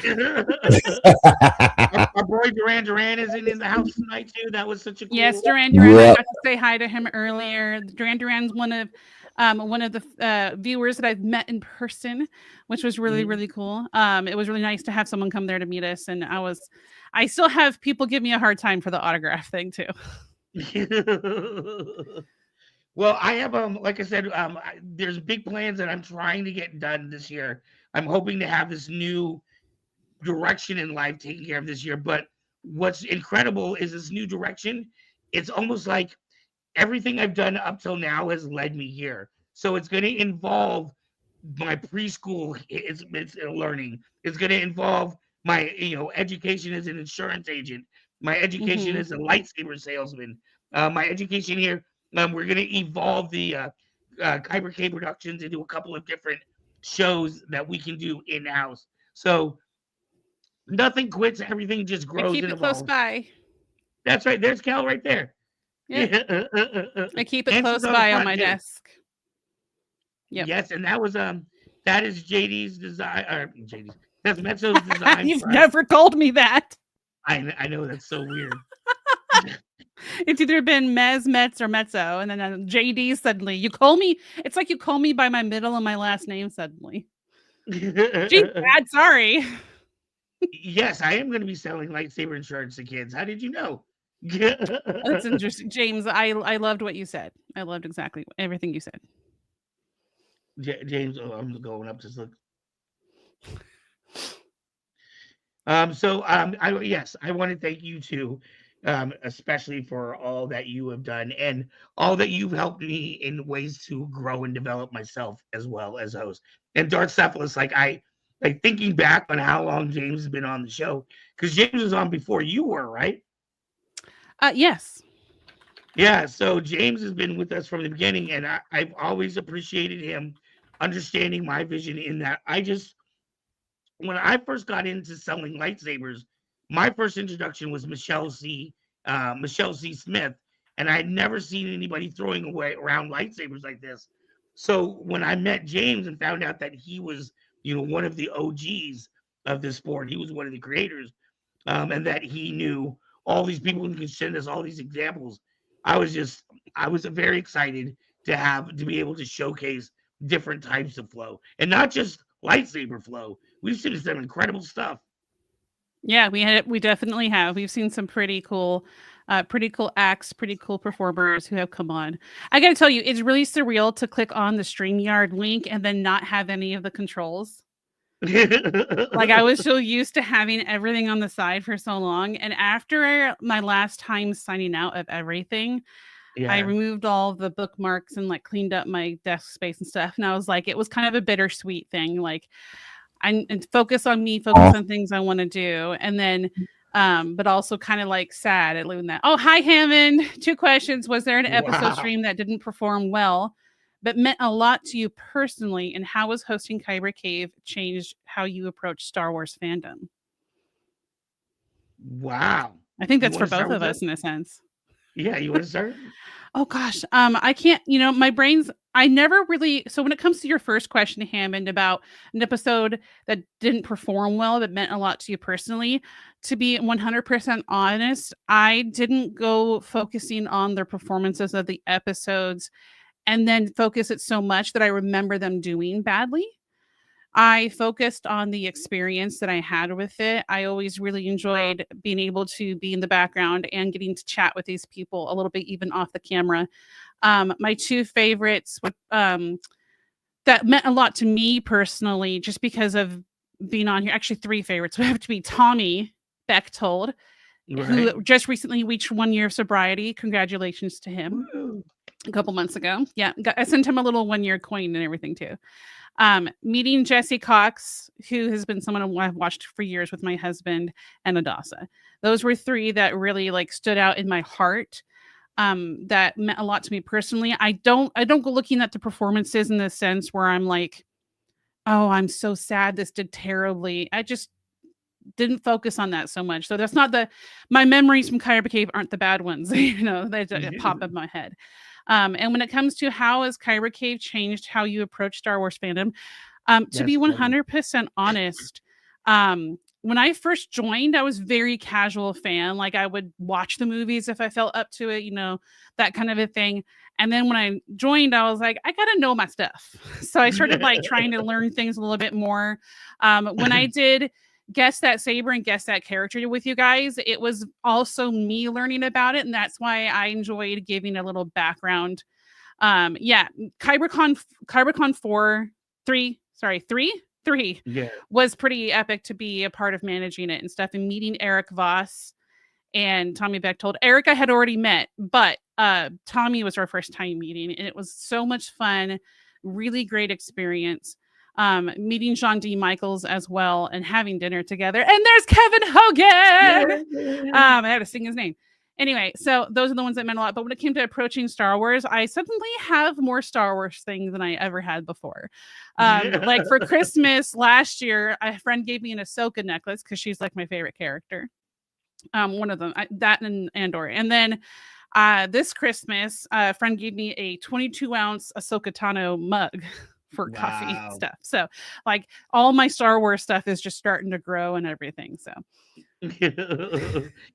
Our boy Duran is in the house tonight too. That was such a cool. Yes, Duran. I got to say hi to him earlier. Duran's one of the viewers that I've met in person, which was really, really cool. It was really nice to have someone come there to meet us. And I still have people give me a hard time for the autograph thing too. Well, I have, like I said, there's big plans that I'm trying to get done this year. I'm hoping to have this new direction in life taken care of this year. But what's incredible is this new direction. It's almost like everything I've done up till now has led me here. So it's going to involve my preschool it's learning. It's going to involve my education as an insurance agent, my education as a lightsaber salesman, my education here. We're going to evolve the Kyber K Productions into a couple of different shows that we can do in-house. So Nothing quits. Everything just I grows keep and it close evolves. by. That's right. There's Cal right there. Yep. Yeah. I keep it Answers close on the by on front my too. desk. Yep. Yes, and that is JD's design, or JD's. That's Mezzo's design. You've for us. never told me that. I know that's so weird. It's either been Mez, Metz, or Mezzo, and then JD suddenly. You call me. It's like you call me by my middle and my last name suddenly. Gee, Dad, sorry. Yes, I am going to be selling lightsaber insurance to kids. How did you know? That's interesting, James. I loved what you said. I loved exactly everything you said. James, I'm going up. Just look. Yes, I want to thank you too, especially for all that you have done and all that you've helped me in ways to grow and develop myself as well as host. And Dartcephalus, like thinking back on how long James has been on the show, because James was on before you were, right? Yes. Yeah, so James has been with us from the beginning, and I've always appreciated him understanding my vision in that when I first got into selling lightsabers, my first introduction was Michelle C. Smith, and I had never seen anybody throwing away around lightsabers like this. So when I met James and found out that he was, one of the OGs of this sport, he was one of the creators, and that he knew all these people who could send us all these examples. I was very excited to be able to showcase different types of flow and not just lightsaber flow. We've seen some incredible stuff. Yeah, we definitely have. We've seen some pretty cool acts, pretty cool performers who have come on. I got to tell you, it's really surreal to click on the StreamYard link and then not have any of the controls. Like I was so used to having everything on the side for so long, and after my last time signing out of everything, Yeah. I removed all the bookmarks and like cleaned up my desk space and stuff. And I was like, it was kind of a bittersweet thing. Like and focus on me, focus on things I want to do. And then, but also kind of like sad at losing that. Oh, hi, Hammond. 2 questions. Was there an episode stream that didn't perform well, but meant a lot to you personally? And how was hosting Kyber Cave changed how you approach Star Wars fandom? Wow. I think that's for both of us in a sense. Yeah, you want to start? Oh gosh, I can't. My brain's. I never really. So when it comes to your first question, Hammond, about an episode that didn't perform well that meant a lot to you personally, to be 100% honest, I didn't go focusing on the performances of the episodes, and then focus it so much that I remember them doing badly. I focused on the experience that I had with it. I always really enjoyed being able to be in the background and getting to chat with these people a little bit, even off the camera. My 2 favorites that meant a lot to me personally, just because of being on here. Actually, 3 favorites would have to be Tommy Bechtold, who just recently reached 1 year of sobriety. Congratulations to him. Woo. A couple months ago. Yeah, I sent him a little 1-year coin and everything too. Meeting Jesse Cox, who has been someone I've watched for years with my husband, and Adasa. Those were 3 that really like stood out in my heart. That meant a lot to me personally. I don't go looking at the performances in the sense where I'm like, oh, I'm so sad this did terribly. I just didn't focus on that so much. So that's not my memories from Kyber Cave aren't the bad ones, they pop in my head. And when it comes to how has Kyber Cave changed how you approach Star Wars fandom, to be 100% honest, when I first joined, I was very casual fan. Like I would watch the movies if I felt up to it, that kind of a thing. And then when I joined, I was like, I got to know my stuff. So I started like trying to learn things a little bit more. When I did Guess That Saber and Guess That Character with you guys, it was also me learning about it. And that's why I enjoyed giving a little background. KyberCon 3 was pretty epic to be a part of managing it and stuff, and meeting Eric Voss and Tommy Bechtold. Eric I had already met, but Tommy was our first time meeting, and it was so much fun. Really great experience. Meeting John D. Michaels as well and having dinner together. And there's Kevin Hogan. I had to sing his name. Anyway, so those are the ones that meant a lot. But when it came to approaching Star Wars, I suddenly have more Star Wars things than I ever had before. Like for Christmas last year, a friend gave me an Ahsoka necklace because she's like my favorite character. One of them, that and Andor. And then this Christmas, a friend gave me a 22-ounce Ahsoka Tano mug for coffee and stuff. So like all my Star Wars stuff is just starting to grow and everything. So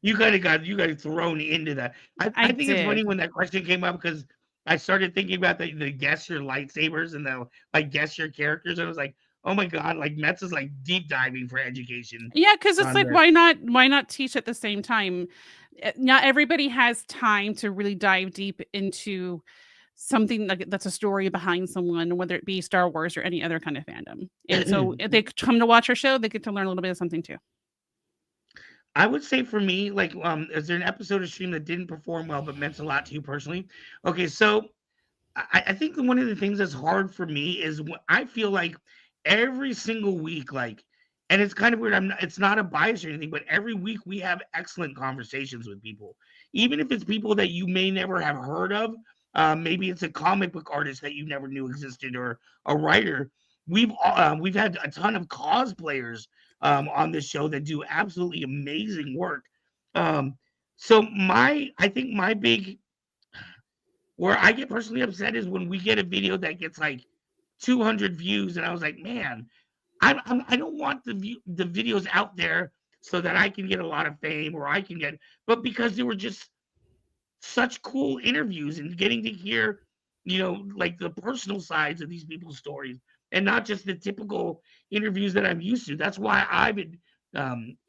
you got thrown into that. I think it's funny when that question came up because I started thinking about the guess your lightsabers and the like guess your characters. And I was like, oh my god, like Metz is like deep diving for education. Yeah, because it's like why not teach at the same time? Not everybody has time to really dive deep into something like that's a story behind someone, whether it be Star Wars or any other kind of fandom. And so if they come to watch our show, they get to learn a little bit of something too. I would say for me, like, is there an episode of stream that didn't perform well but meant a lot to you personally? Okay, so I think one of the things that's hard for me is I feel like every single week, like, and it's kind of weird. It's not a bias or anything, but every week we have excellent conversations with people, even if it's people that you may never have heard of. Maybe it's a comic book artist that you never knew existed, or a writer. We've had a ton of cosplayers on this show that do absolutely amazing work. So I think my big where I get personally upset is when we get a video that gets like 200 views, and I was like, man, I don't want the videos out there so that I can get a lot of fame or I can get, but because they were just such cool interviews and getting to hear, like the personal sides of these people's stories and not just the typical interviews that I'm used to. That's why I've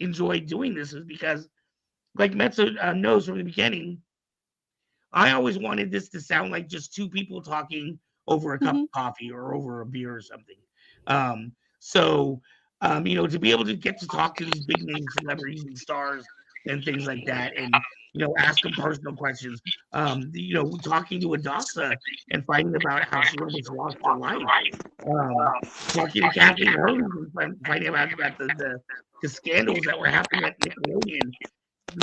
enjoyed doing this, is because, like Metza knows from the beginning, I always wanted this to sound like just two people talking over a cup of coffee or over a beer or something. So, to be able to get to talk to these big name celebrities and stars and things like that, and ask them personal questions. Talking to Adasa and finding about how she almost lost her life. Talking to Kathleen Hurley and finding out about the scandals that were happening at Nickelodeon.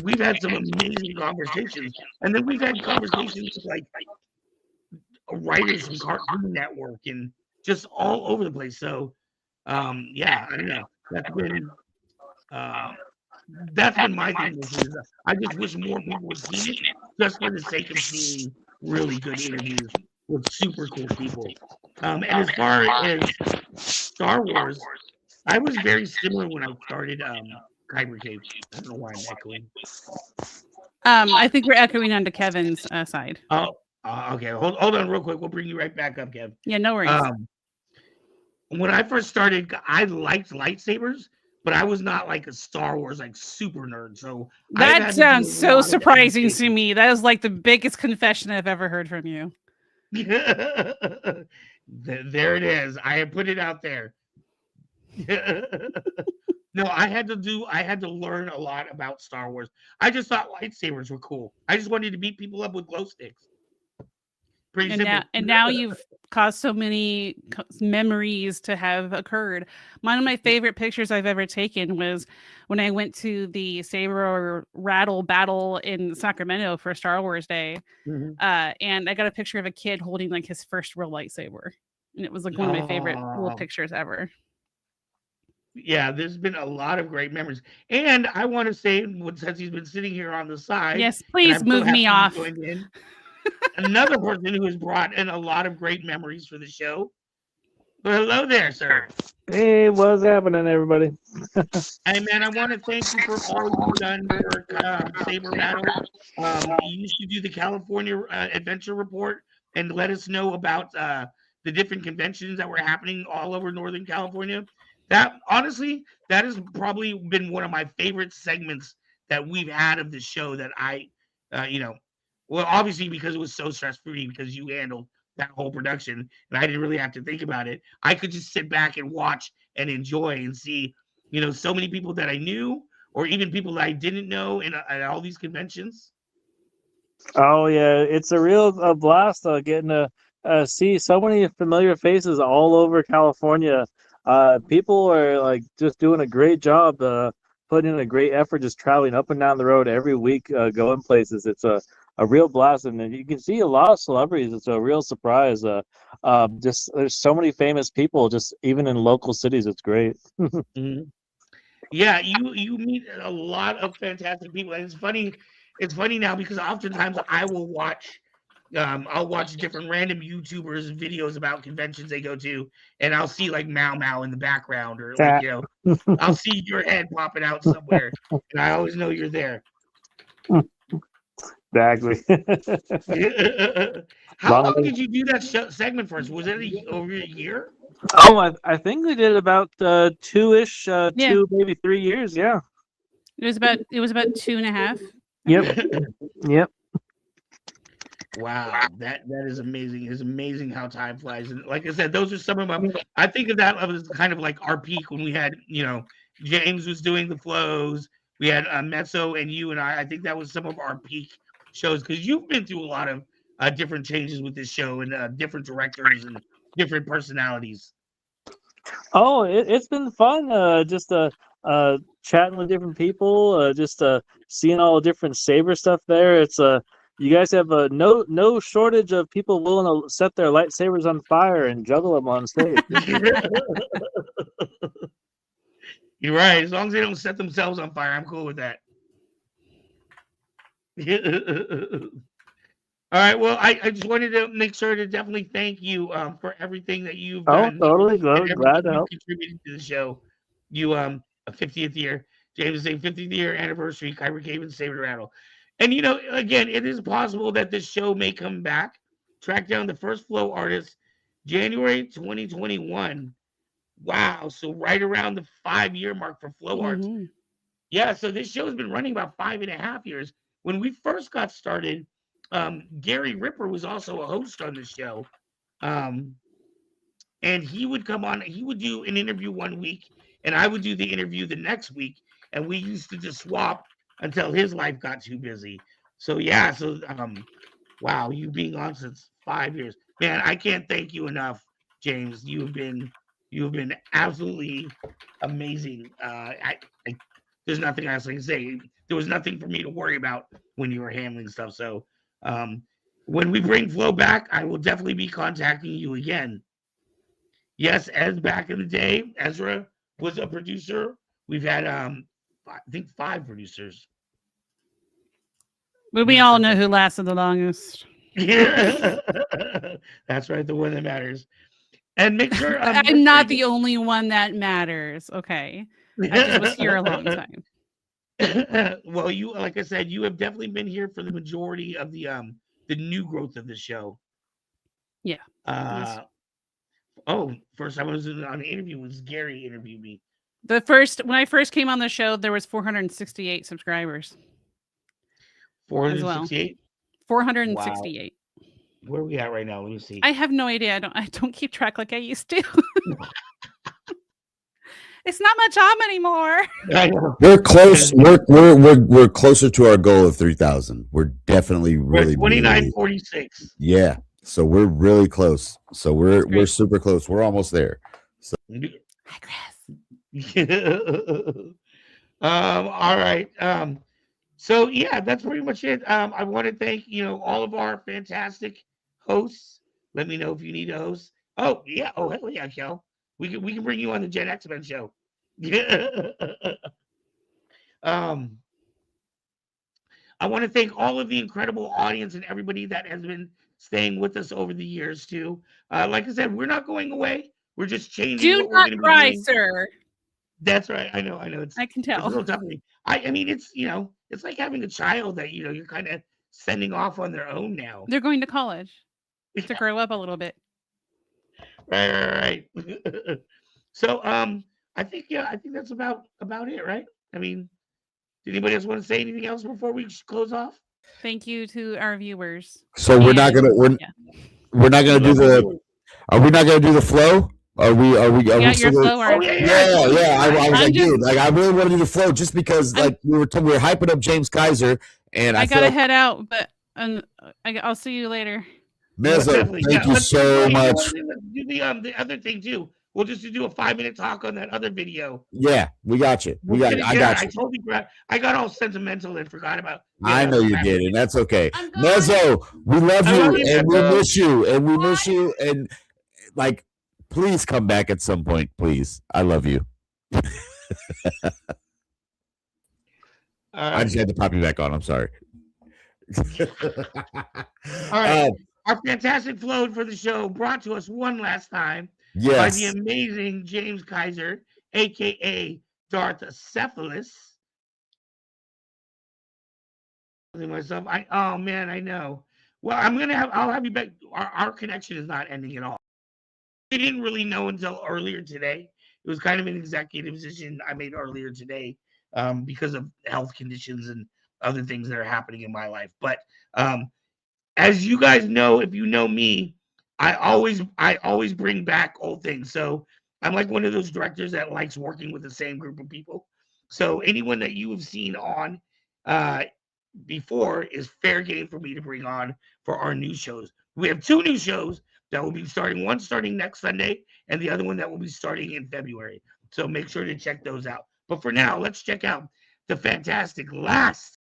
We've had some amazing conversations, and then we've had conversations with like writers from Cartoon Network and just all over the place. So, yeah, I don't know. That's been my thing. I just wish more people would see it, just for the sake of seeing really good interviews with super cool people. And as far as Star Wars, I was very similar when I started Kyber Cave. I don't know why I'm echoing. I think we're echoing onto Kevin's side. Oh, okay. Hold on real quick. We'll bring you right back up, Kev. Yeah, no worries. When I first started, I liked lightsabers, but I was not like a Star Wars like super nerd. So that sounds so surprising to me. That is like the biggest confession I've ever heard from you. There it is. I have put it out there. No, I had to learn a lot about Star Wars. I just thought lightsabers were cool. I just wanted to beat people up with glow sticks. Pretty simple. Now you've caused so many memories to have occurred. One of my favorite pictures I've ever taken was when I went to the Saber Rattle battle in Sacramento for Star Wars Day. And I got a picture of a kid holding like his first real lightsaber. And it was like one of my favorite little pictures ever. Yeah, there's been a lot of great memories. And I want to say, since he's been sitting here on the side. Yes, please move me off. Another person who has brought in a lot of great memories for the show. Well, hello there, sir. Hey, what's happening, everybody? Hey, man, I want to thank you for all you've done for Saber Battle. You used to do the California Adventure Report and let us know about the different conventions that were happening all over Northern California. That, honestly, that has probably been one of my favorite segments that we've had of the show that I, well, obviously because it was so stress-free because you handled that whole production and I didn't really have to think about it. I could just sit back and watch and enjoy and see, so many people that I knew or even people that I didn't know at all these conventions. Oh, yeah. It's a real blast getting to see so many familiar faces all over California. People are like just doing a great job putting in a great effort, just traveling up and down the road every week, going places. It's a real blast, and you can see a lot of celebrities. It's a real surprise. Just there's so many famous people, just even in local cities. It's great. Mhm. Yeah, you meet a lot of fantastic people, and it's funny. It's funny now because oftentimes I'll watch different random YouTubers videos about conventions they go to, and I'll see like Mau Mau in the background, or like I'll see your head popping out somewhere, and I always know you're there. Exactly. How long did you do that segment for us? Was it over a year? Oh, I think they did about 2-ish, Yeah. 2 maybe 3 years. Yeah. It was about 2.5. Yep. Wow, that is amazing. It's amazing how time flies. And like I said, those are some of my. I think of that as kind of like our peak when we had, James was doing the flows. We had Mezzo and you and I. I think that was some of our peak shows because you've been through a lot of different changes with this show and different directors and different personalities. Oh, it's been fun. Just chatting with different people. Just seeing all the different saber stuff there. It's you guys have no shortage of people willing to set their lightsabers on fire and juggle them on stage. You're right. As long as they don't set themselves on fire, I'm cool with that. All right. Well, I just wanted to make sure to definitely thank you for everything that you've done. Totally. And Glad everything to you help. contributed to the show. You a 50th year, James' 50th year anniversary, Kyber Cave and Saber Rattle. And again, it is possible that this show may come back. Track down the first flow artist, January 2021. Wow. So right around the 5-year mark for flow arts. Mm-hmm. Yeah, so this show has been running about 5.5 years. When we first got started, Gary Ripper was also a host on the show. And he would come on, he would do an interview one week, and I would do the interview the next week. And we used to just swap until his life got too busy. So yeah, wow, you being on since 5 years. Man, I can't thank you enough, James. You have been absolutely amazing. There's nothing else I can say. There was nothing for me to worry about when you were handling stuff. So when we bring Flo back, I will definitely be contacting you again. Yes, as back in the day, Ezra was a producer. We've had I think 5 producers. But we all know who lasted the longest. Yeah. That's right, the one that matters. And make sure I'm not the only one that matters. Okay. I just was here a long time. Well, you, like I said, you have definitely been here for the majority of the new growth of the show. Yeah. Yes. Oh, first time I was on an interview was Gary interviewed me. When I first came on the show, there was 468 subscribers. 468? 468. Wow. Where are we at right now? Let me see. I have no idea. I don't keep track like I used to. It's not my job anymore. I know. We're close. We're closer to our goal of 3,000. We're definitely really 2946. Yeah. So we're really close. So we're super close. We're almost there. So hi, Chris. All right. So yeah, that's pretty much it. I want to thank all of our fantastic hosts. Let me know if you need a host. Oh yeah. Oh hell yeah, Kel. We can bring you on the Gen X-Men show. I want to thank all of the incredible audience and everybody that has been staying with us over the years too. Like I said, we're not going away. We're just changing. Do not cry, sir. That's right. I know. I can tell. It's a little tough for me. I mean, it's it's like having a child that you're kind of sending off on their own now. They're going to college to grow up a little bit. Right. So I think that's about it, right? I mean, did anybody else want to say anything else before we close off? Thank you to our viewers. So we're not gonna do the. Are we not gonna do the flow? Are we? Your flow art. Oh, yeah. I was like, dude, I really want to do the flow just because, like, we were hyping up James Kaiser, and I gotta head out, but I'll see you later. Mezzo, thank you so much. Do the other thing too. We'll just do a 5-minute talk on that other video. Yeah, we got you. I got you. I totally forgot. I got all sentimental and forgot about. I know you did, and that's okay. I'm going. Mezzo, we love I you, love you, and we Mezzo. miss you, and we miss you, and like, please come back at some point, please. I love you. I just had to pop you back on. I'm sorry. All right. Our fantastic float for the show brought to us one last time by the Yes. amazing James Kaiser, aka Darth Cephalus. Myself, oh man, I know. Well, I'll have you back. Our connection is not ending at all. I didn't really know until earlier today. It was kind of an executive decision I made earlier today because of health conditions and other things that are happening in my life. But as you guys know, if you know me, I always bring back old things. So I'm like one of those directors that likes working with the same group of people. So anyone that you have seen on before is fair game for me to bring on for our new shows. We have 2 new shows that will be starting, one starting next Sunday and the other one that will be starting in February. So make sure to check those out. But for now, let's check out the fantastic last.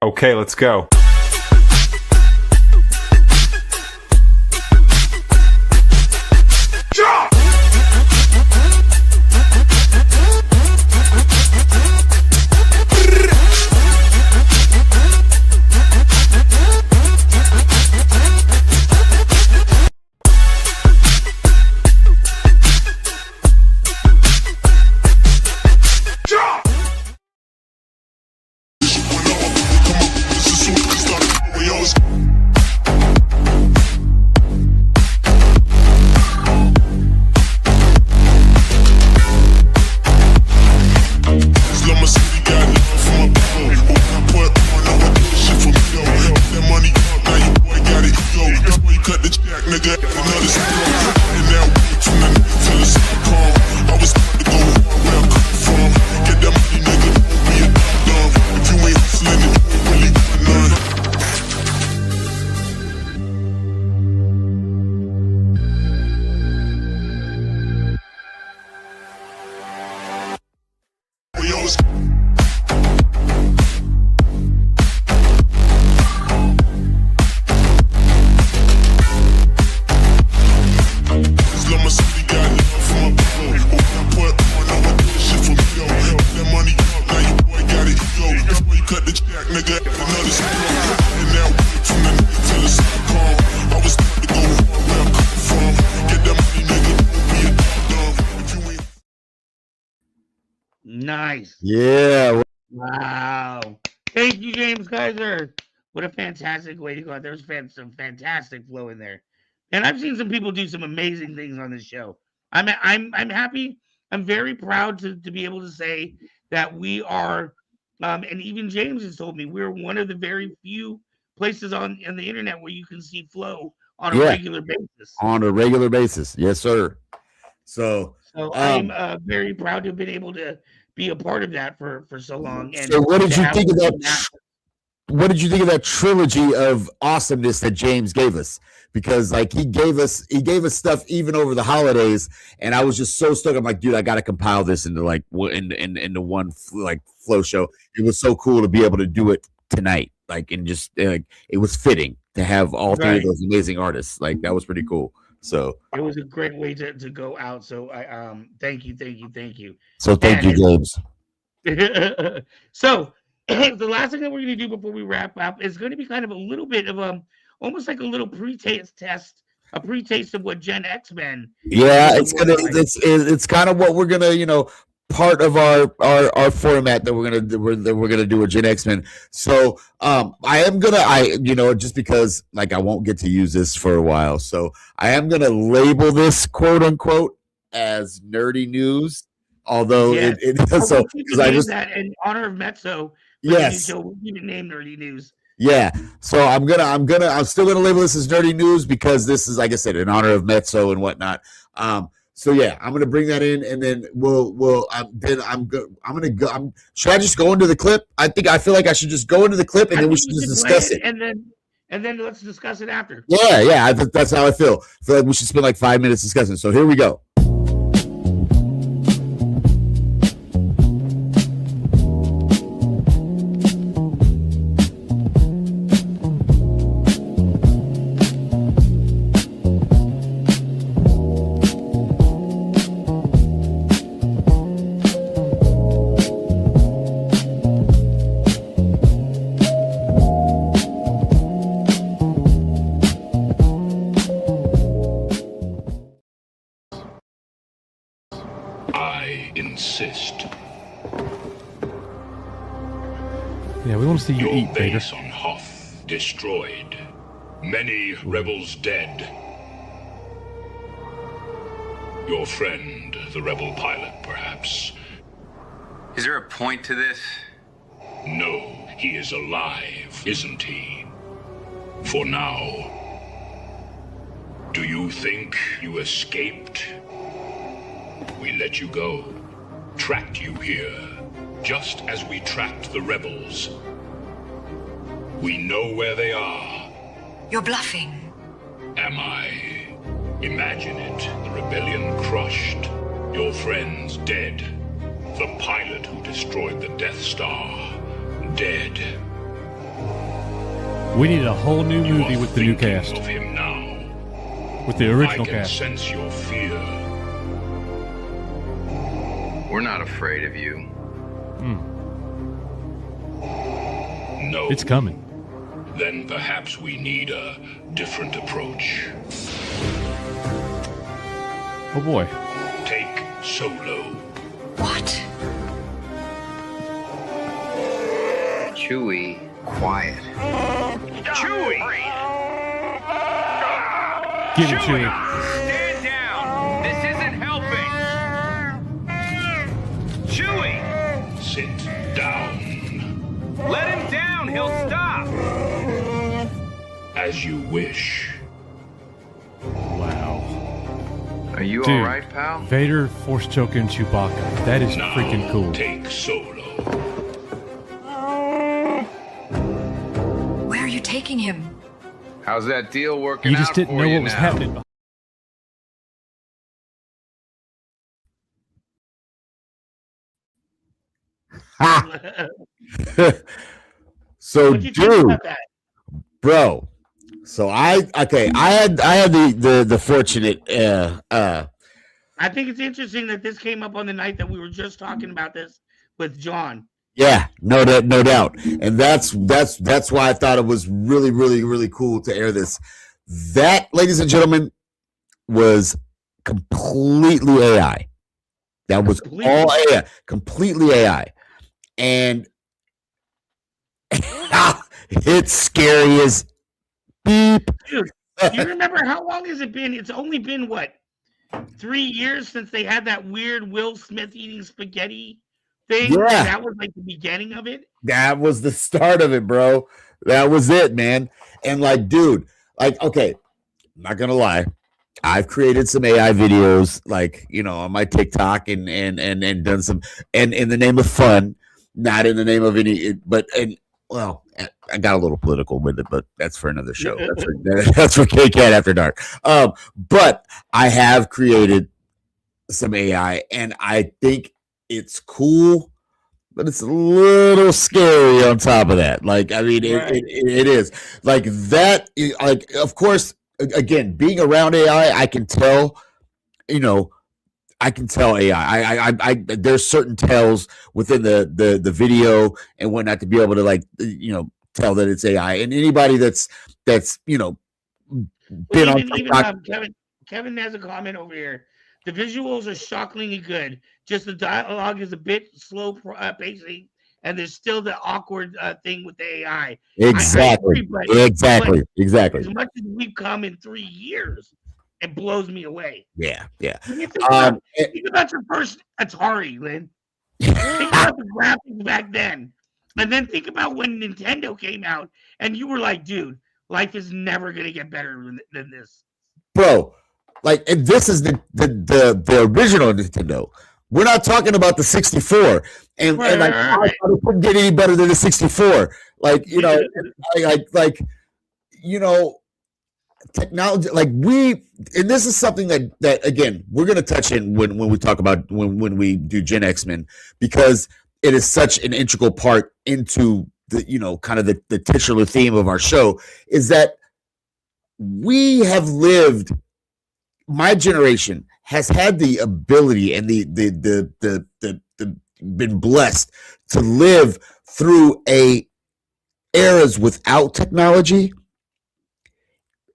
Okay, let's go. Nice. Yeah. Wow. Thank you, James Kaiser. What a fantastic way to go out. There's some fantastic flow in there. And I've seen some people do some amazing things on this show. I'm happy. I'm very proud to be able to say that we are, and even James has told me we're one of the very few places on the internet where you can see flow on a regular basis. On a regular basis. Yes, sir. So I'm very proud to have been able to be a part of that for so long. And so what did to you have think of that- that? What did you think of that trilogy of awesomeness that James gave us? Because like he gave us stuff even over the holidays, and I was just so stoked. I'm like, dude, I got to compile this into like into one like flow show. It was so cool to be able to do it tonight, like, and just like it was fitting to have all three of those amazing artists. Like that was pretty cool. So it was a great way to go out. So I thank you. So thank you, James. So the last thing that we're going to do before we wrap up is going to be kind of a little bit of almost like a little pre-taste, a pre-taste of what Gen X Men. Yeah, it's kind of what we're gonna part of our format that we're gonna do with Gen X Men. So I am gonna just because like I won't get to use this for a while, so I am gonna label this quote unquote as nerdy news. Although so because I just that in honor of Mezzo. Yes, so we didn't name nerdy news. Yeah, so I'm still gonna label this as nerdy news because this is, like I said, in honor of Mezzo and whatnot. So yeah, I'm gonna bring that in, and then should I just go into the clip? I feel like I should just go into the clip, and then we should just discuss it. And then let's discuss it after. Yeah, that's how I feel. I feel like we should spend like 5 minutes discussing. So here we go. Insist. Yeah, we want to see you eat, Vader. Base on Hoth destroyed. Many rebels dead. Your friend, the rebel pilot, perhaps. Is there a point to this? No, he is alive, isn't he? For now. Do you think you escaped? We let you go. Tracked you here, just as we tracked the rebels. We know where they are. You're bluffing. Am I? Imagine it, the rebellion crushed, your friends dead, the pilot who destroyed the Death Star, dead. We need a whole new movie with the new cast. Of him now. With the original I can cast. sense your fear. We're not afraid of you. No. It's coming. Then perhaps we need a different approach. Oh boy. Take Solo. What? Chewie, quiet. Chewie! Get him, Chewie. Stand down! This isn't helping! Chewie! Sit down. Let him down! He'll stop! As you wish. Wow. Are you Dude, alright, pal? Vader force choking Chewbacca. That is Now freaking cool. Take Solo. Where are you taking him? How's that deal working You just out didn't for know you what was now? happening. So, What'd you think dude, about that? bro. So I had the fortunate I think it's interesting that this came up on the night that we were just talking about this with John. Yeah, no doubt. And that's why I thought it was really, really, really cool to air this. That, ladies and gentlemen, was completely AI. That was all AI, completely AI. And it's scary as beep. Dude, do you remember how long has it been? It's only been what, 3 years since they had that weird Will Smith eating spaghetti thing? Yeah. That was like the beginning of it. That was the start of it, bro. That was it, man. And like, dude, like, okay, I'm not gonna lie. I've created some AI videos, like, on my TikTok and done some, and in the name of fun, not in the name of any, but well, I got a little political with it, but that's for another show. That's for K-Cat After Dark. But I have created some AI, and I think it's cool, but it's a little scary on top of that. Like, I mean, it is like that. Like, of course, again, being around AI, I can tell, I can tell AI. I there's certain tells within the video and whatnot to be able to, like, tell that it's AI. And anybody that's been on TikTok. Kevin has a comment over here. The visuals are shockingly good. Just the dialogue is a bit slow pacing, and there's still the awkward thing with the AI. Exactly. Exactly. As much as we've come in 3 years, it blows me away. Yeah. When you think about your first Atari, Lynn. Think about the graphics back then, and then think about when Nintendo came out, and you were like, "Dude, life is never gonna get better than this." Bro, like, and this is the original Nintendo. We're not talking about the 64, and I couldn't get any better than the 64. Like, technology, like, and this is something that again we're going to touch in when we talk about when we do Gen X-Men, because it is such an integral part into the kind of the titular theme of our show, is that we have lived. My generation has had the ability and the been blessed to live through eras without technology,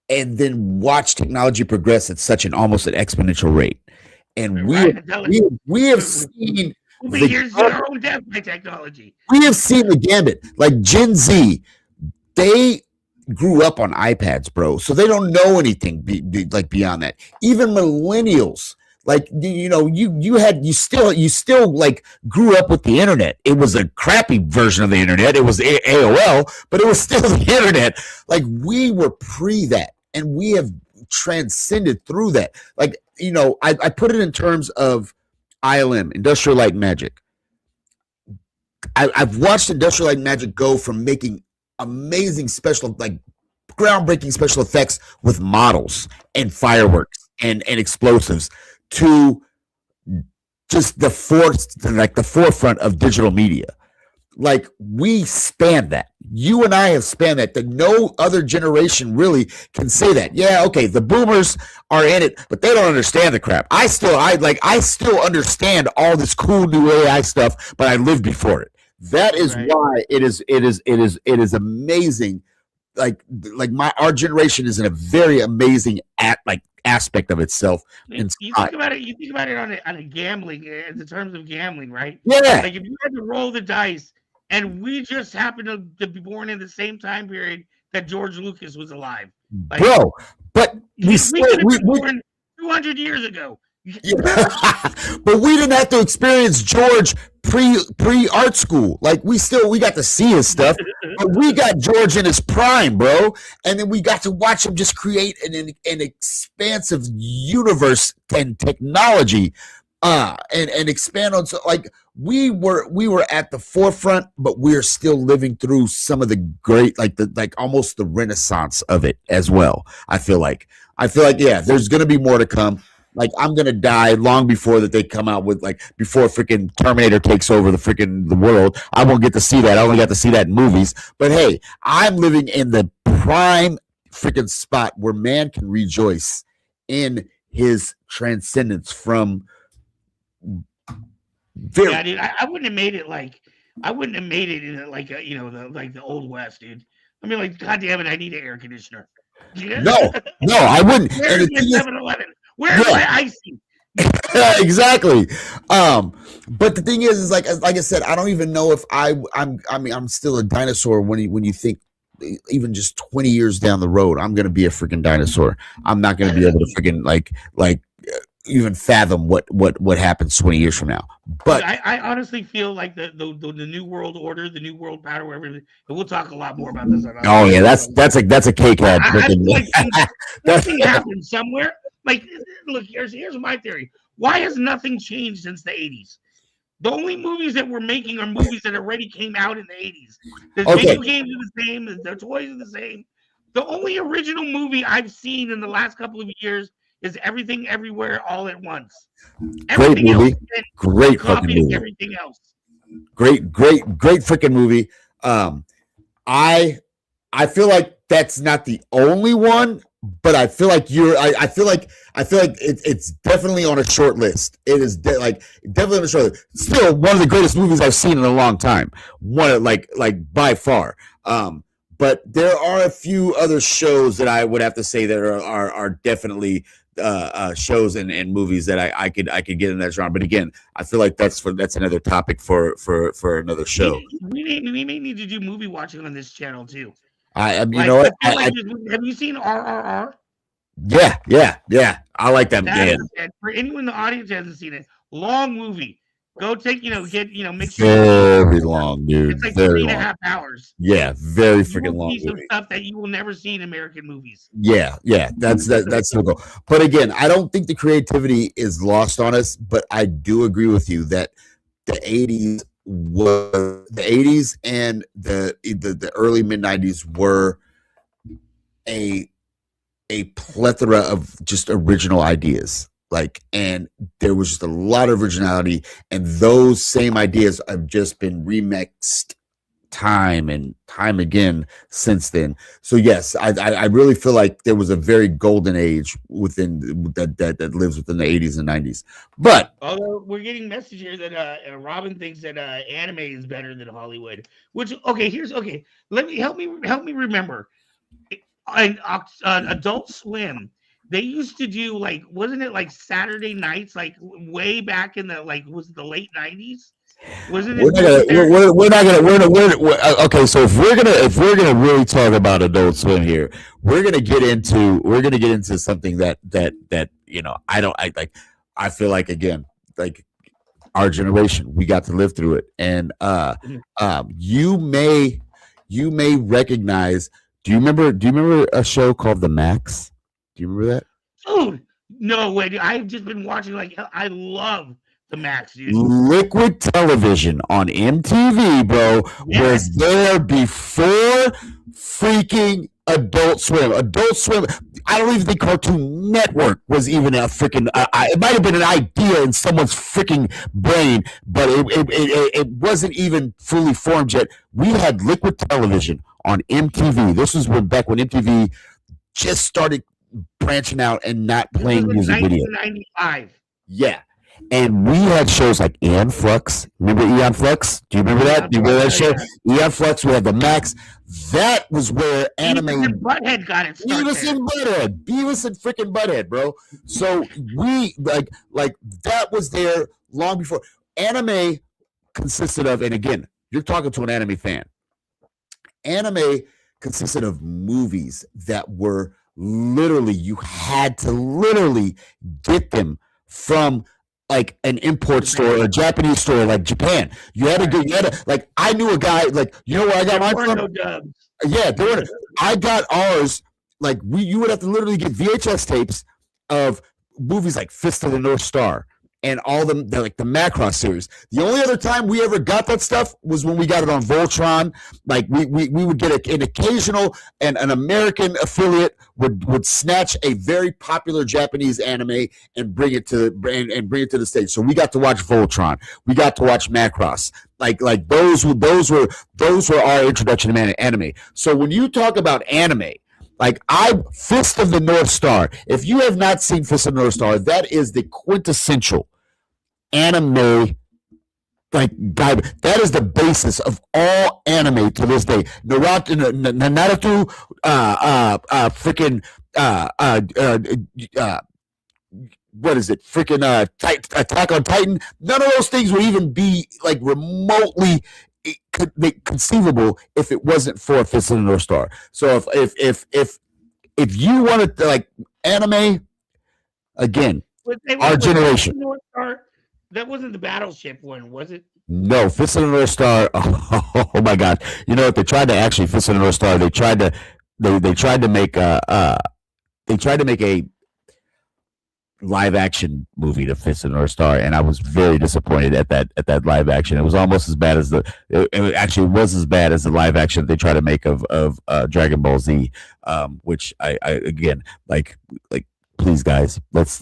and then watch technology progress at such almost an exponential rate. And we have seen our own death by technology. We have seen the gambit. Like Gen Z, they grew up on iPads, bro, so they don't know anything like beyond that. Even millennials, like, you still like grew up with the internet. It was a crappy version of the internet. It was AOL, but it was still the internet. Like, we were pre that, and we have transcended through that. Like, I put it in terms of ILM, Industrial Light and Magic. I've watched Industrial Light and Magic go from making amazing groundbreaking special effects with models and fireworks and explosives to just the forefront of digital media. Like, we span that. You and I have spanned that no other generation really can say that. Yeah, okay, the boomers are in it, but they don't understand the crap. I still understand all this cool new AI stuff, but I lived before it. That is why it is amazing. Like our generation is in a very amazing aspect of itself. You think about it on a gambling, in terms of gambling, right? Yeah. Like, if you had to roll the dice, and we just happened to be born in the same time period that George Lucas was alive, like, bro. But we born 200 years ago. Yeah. But we didn't have to experience George pre art school. Like, we got to see his stuff, but we got George in his prime, bro. And then we got to watch him just create an expansive universe and technology, and expand on. So, like, we were at the forefront, but we're still living through some of the great, almost the renaissance of it as well. I feel like, yeah, there's gonna be more to come. Like, I'm gonna die long before that they come out with, before freaking Terminator takes over the world. I won't get to see that. I only got to see that in movies. But hey, I'm living in the prime freaking spot where man can rejoice in his transcendence from. Yeah, dude, I wouldn't have made it in the Old West, dude. I mean, like, God damn it, I need an air conditioner. No, I wouldn't. Where's my 7-Eleven? Where's my icy? Exactly. But the thing is like I said, I don't even know if I'm still a dinosaur when you think even just 20 years down the road, I'm gonna be a freaking dinosaur. I'm not gonna be able to freaking like even fathom what happens 20 years from now. But I honestly feel like the new world order, the new world power, whatever. And we'll talk a lot more about this. Oh yeah, that's a cake ad. Something happened somewhere, Like, look, here's my theory. Why has nothing changed since the 80s? The only movies that we're making are movies that already came out in the 80s. The video games are the same, the toys are the same. The only original movie I've seen in the last couple of years is Everything Everywhere All at Once. Everything Great movie. Else Great fucking movie. Everything else. Great freaking movie. I feel like that's not the only one, but I feel like I feel like it's definitely on a short list. It is definitely on a short list. Still one of the greatest movies I've seen in a long time. One like by far. But there are a few other shows that I would have to say that are definitely shows and movies that I could get in that genre. But again, I feel like that's another topic for another show. We may need to do movie watching on this channel too. You know what? Have you seen RRR? Yeah. I like that. For anyone in the audience who hasn't seen it, long movie. Go take, make sure. Very long, dude. It's like very 3.5 hours. Yeah, very freaking long. Some stuff that you will never see in American movies. Yeah. That's the goal. But again, I don't think the creativity is lost on us. But I do agree with you that the 80s and the early mid 90s were a plethora of just original ideas. And there was just a lot of originality, and those same ideas have just been remixed time and time again since then. So yes, I really feel like there was a very golden age within that lives within the 80s and 90s. But although we're getting message here that Robin thinks that anime is better than Hollywood, which let me help me remember. On Adult Swim, they used to do wasn't it Saturday nights, way back in the was it the late 90s? Wasn't it? We're not gonna. Okay, so if we're gonna really talk about Adult Swim here, we're gonna get into something that I feel like, again, our generation, we got to live through it, and you may recognize. Do you remember a show called The Max? Do you remember that? Dude, no way. I've just been watching I love The Max, dude. Liquid Television on MTV, bro, was there before freaking Adult Swim. Adult Swim, I don't even think Cartoon Network was even a freaking, it might have been an idea in someone's freaking brain, but it wasn't even fully formed yet. We had Liquid Television on MTV. This was back when MTV just started branching out and not playing music videos. 1995. Yeah. And we had shows like Eon Flux. Remember Eon Flux? Do you remember that? Do you remember that show? Eon Flux, we had The Max. That was where anime. Beavis and Butthead got it started. Beavis and freaking Butthead, bro. So we like that was there long before. Anime consisted of, and again, you're talking to an anime fan. Anime consisted of movies that were literally, you had to literally get them from an import store or a Japanese store like Japan. I knew a guy, you know where I got mine from? No dubs. Yeah, I got ours, you would have to literally get VHS tapes of movies like Fist of the North Star and all the Macross series. The only other time we ever got that stuff was when we got it on Voltron. We would get an occasional, and an American affiliate would snatch a very popular Japanese anime and bring it to the States. So we got to watch Voltron. We got to watch Macross. Those were our introduction to anime. So when you talk about anime, Fist of the North Star. If you have not seen Fist of the North Star, that is the quintessential anime. That is the basis of all anime to this day. Naruto, what is it? Freaking Attack on Titan. None of those things would even be remotely conceivable if it wasn't for Fist of the North Star. So if you wanted to anime, again, our generation. That wasn't the Battleship one, was it? No, Fist of the North Star. Oh my God! You know what? They tried to actually Fist of the North Star. They tried to make a live action movie, The Fist of the North Star, and I was very disappointed at that live action. It was almost as bad as it actually was as bad as the live action that they try to make of Dragon Ball Z, which I again like please guys, let's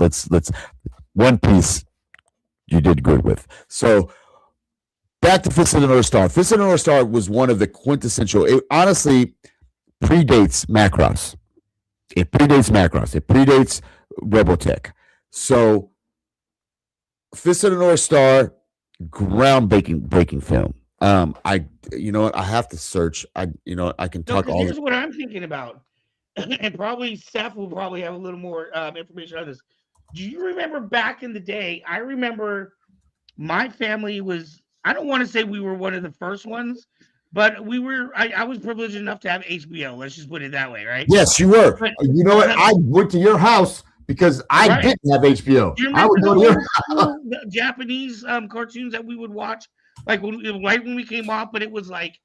One Piece you did good with. So back to Fist of the North Star. Fist of the North Star was one of the quintessential. It honestly predates Macross. It predates Robotech. So Fist of the North Star, breaking film. You know what? I have to search. I can talk all. Here's what I'm thinking about, and probably Seth will probably have a little more information on this. Do you remember back in the day? I remember my family was. I don't want to say we were one of the first ones, but we were. I was privileged enough to have HBO. Let's just put it that way, right? Yes, you were. But, you know what? I went to your house because I didn't have HBO. Do you I would go to your house. The Japanese cartoons that we would watch, like right when we came off, but it was like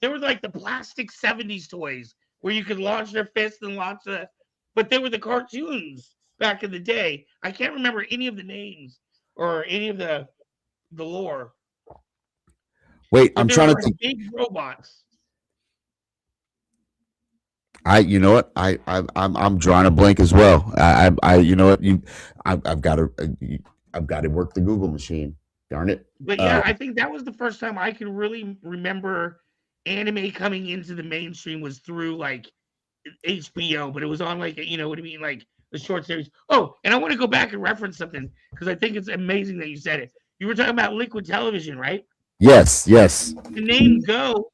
they were like the plastic 70s toys where you could launch their fists and launch but they were the cartoons back in the day. I can't remember any of the names or any of the lore. Wait, But I'm they trying were to like think. big robots. You know what? I'm drawing a blank as well. You know what? I've got to work the Google machine. Darn it. But yeah, I think that was the first time I could really remember anime coming into the mainstream was through like HBO, but it was on like you know what I mean, like the short series. Oh, and I want to go back and reference something because I think it's amazing that you said it. You were talking about liquid television, right? Yes. The name Go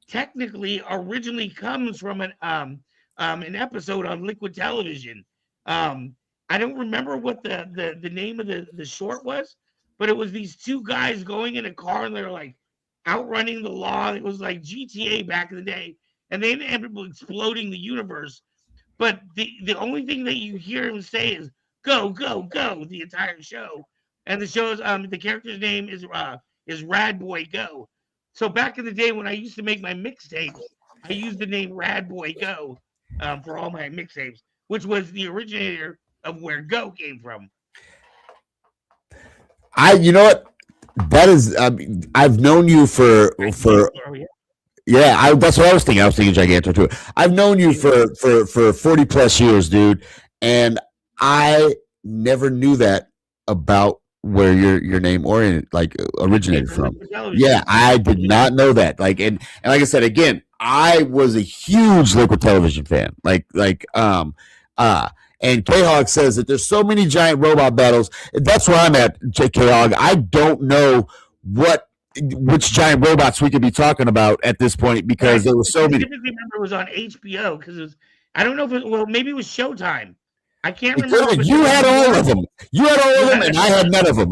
technically originally comes from an episode on liquid television. I don't remember what the name of the short was, but it was these two guys going in a car and they're like outrunning the law. It was like GTA back in the day, and they ended up exploding the universe. But the only thing that you hear him say is "Go, go, go" the entire show, and the show's the character's name is Rad Boy Go. So back in the day when I used to make my mixtapes, I used the name Rad Boy Go for all my mixtapes, which was the originator of where Go came from. You know what? That is, I've known you for yeah. That's what I was thinking. I was thinking Gigantor too. I've known you for 40 plus years, dude, and I never knew that about where your name originated from. Yeah, I did not know that. Like and like I said again, I was a huge Liquid Television fan. And K-Hog says that there's so many giant robot battles. That's where I'm at, K-Hog. I don't know which giant robots we could be talking about at this point because there were so many. I typically remember it was on HBO because it was. I don't know if maybe it was Showtime. I can't remember. You had all of them. You had all of them, and I had none of them.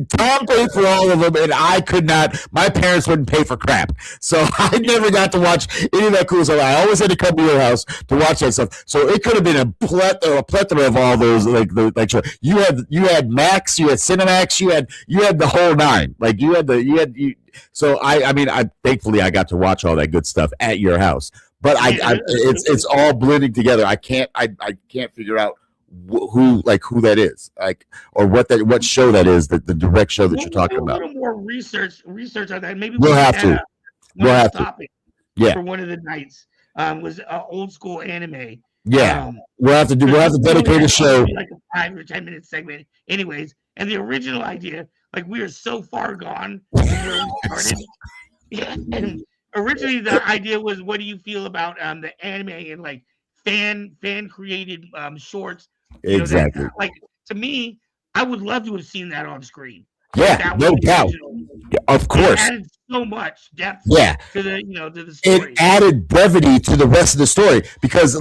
Tom paid for all of them, and I could not. My parents wouldn't pay for crap, so I never got to watch any of that cool stuff. I always had to come to your house to watch that stuff. So it could have been a plethora of all those. You had Max, you had Cinemax, you had the whole nine. So I thankfully I got to watch all that good stuff at your house. But it's all blending together. I can't figure out who that is, or what show that is, the direct show that you're talking about. A little more research on that. Maybe we'll have to. We'll have to. Yeah. For one of the nights was old school anime. Yeah. We'll have to dedicate a show like a 5 or 10 minute segment. Anyways, and the original idea, we are so far gone from where we started. Yeah. And originally the idea was, what do you feel about the anime and fan created shorts? Exactly. To me, I would love to have seen that on screen. Yeah, no doubt. Of course. It added so much depth. Yeah. To the story. It added brevity to the rest of the story because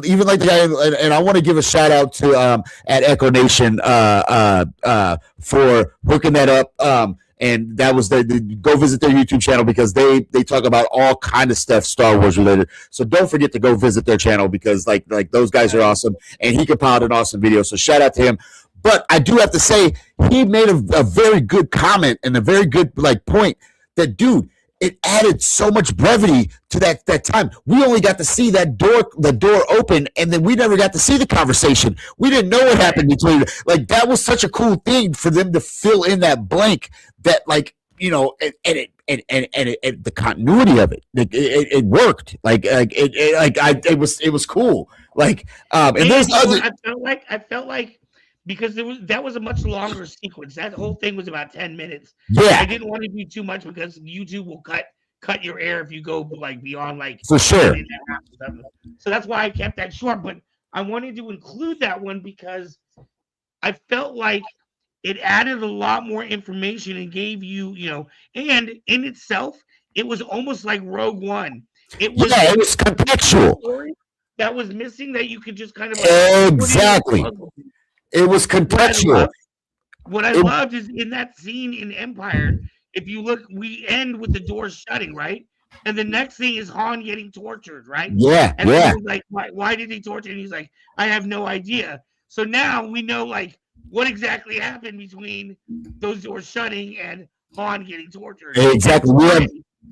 even the guy, and I want to give a shout out to at Echo Nation for hooking that up. And that was go visit their YouTube channel because they talk about all kind of stuff Star Wars related. So don't forget to go visit their channel because like those guys are awesome and he compiled an awesome video. So shout out to him. But I do have to say he made a very good comment and a very good point that, dude, it added so much brevity to that time. We only got to see the door open, and then we never got to see the conversation. We didn't know what happened between. Like, that was such a cool thing for them to fill in that blank. That, like, you know, and the continuity of it worked. It was cool. Like, and there's other. I felt like because that was a much longer sequence. That whole thing was about 10 minutes. Yeah, I didn't want to do too much because YouTube will cut your air if you go like beyond like for sure. So that's why I kept that short. But I wanted to include that one because I felt like it added a lot more information and gave you, you know, and in itself, it was almost like Rogue One. It was contextual. That was missing that you could just kind of exactly. It was contextual. What I loved is in that scene in Empire, if you look, we end with the door shutting, right? And the next thing is Han getting tortured, right? Yeah, and yeah. Like, why did he torture? And he's like, I have no idea. So now we know, like, what exactly happened between those doors shutting and Han getting tortured. Exactly.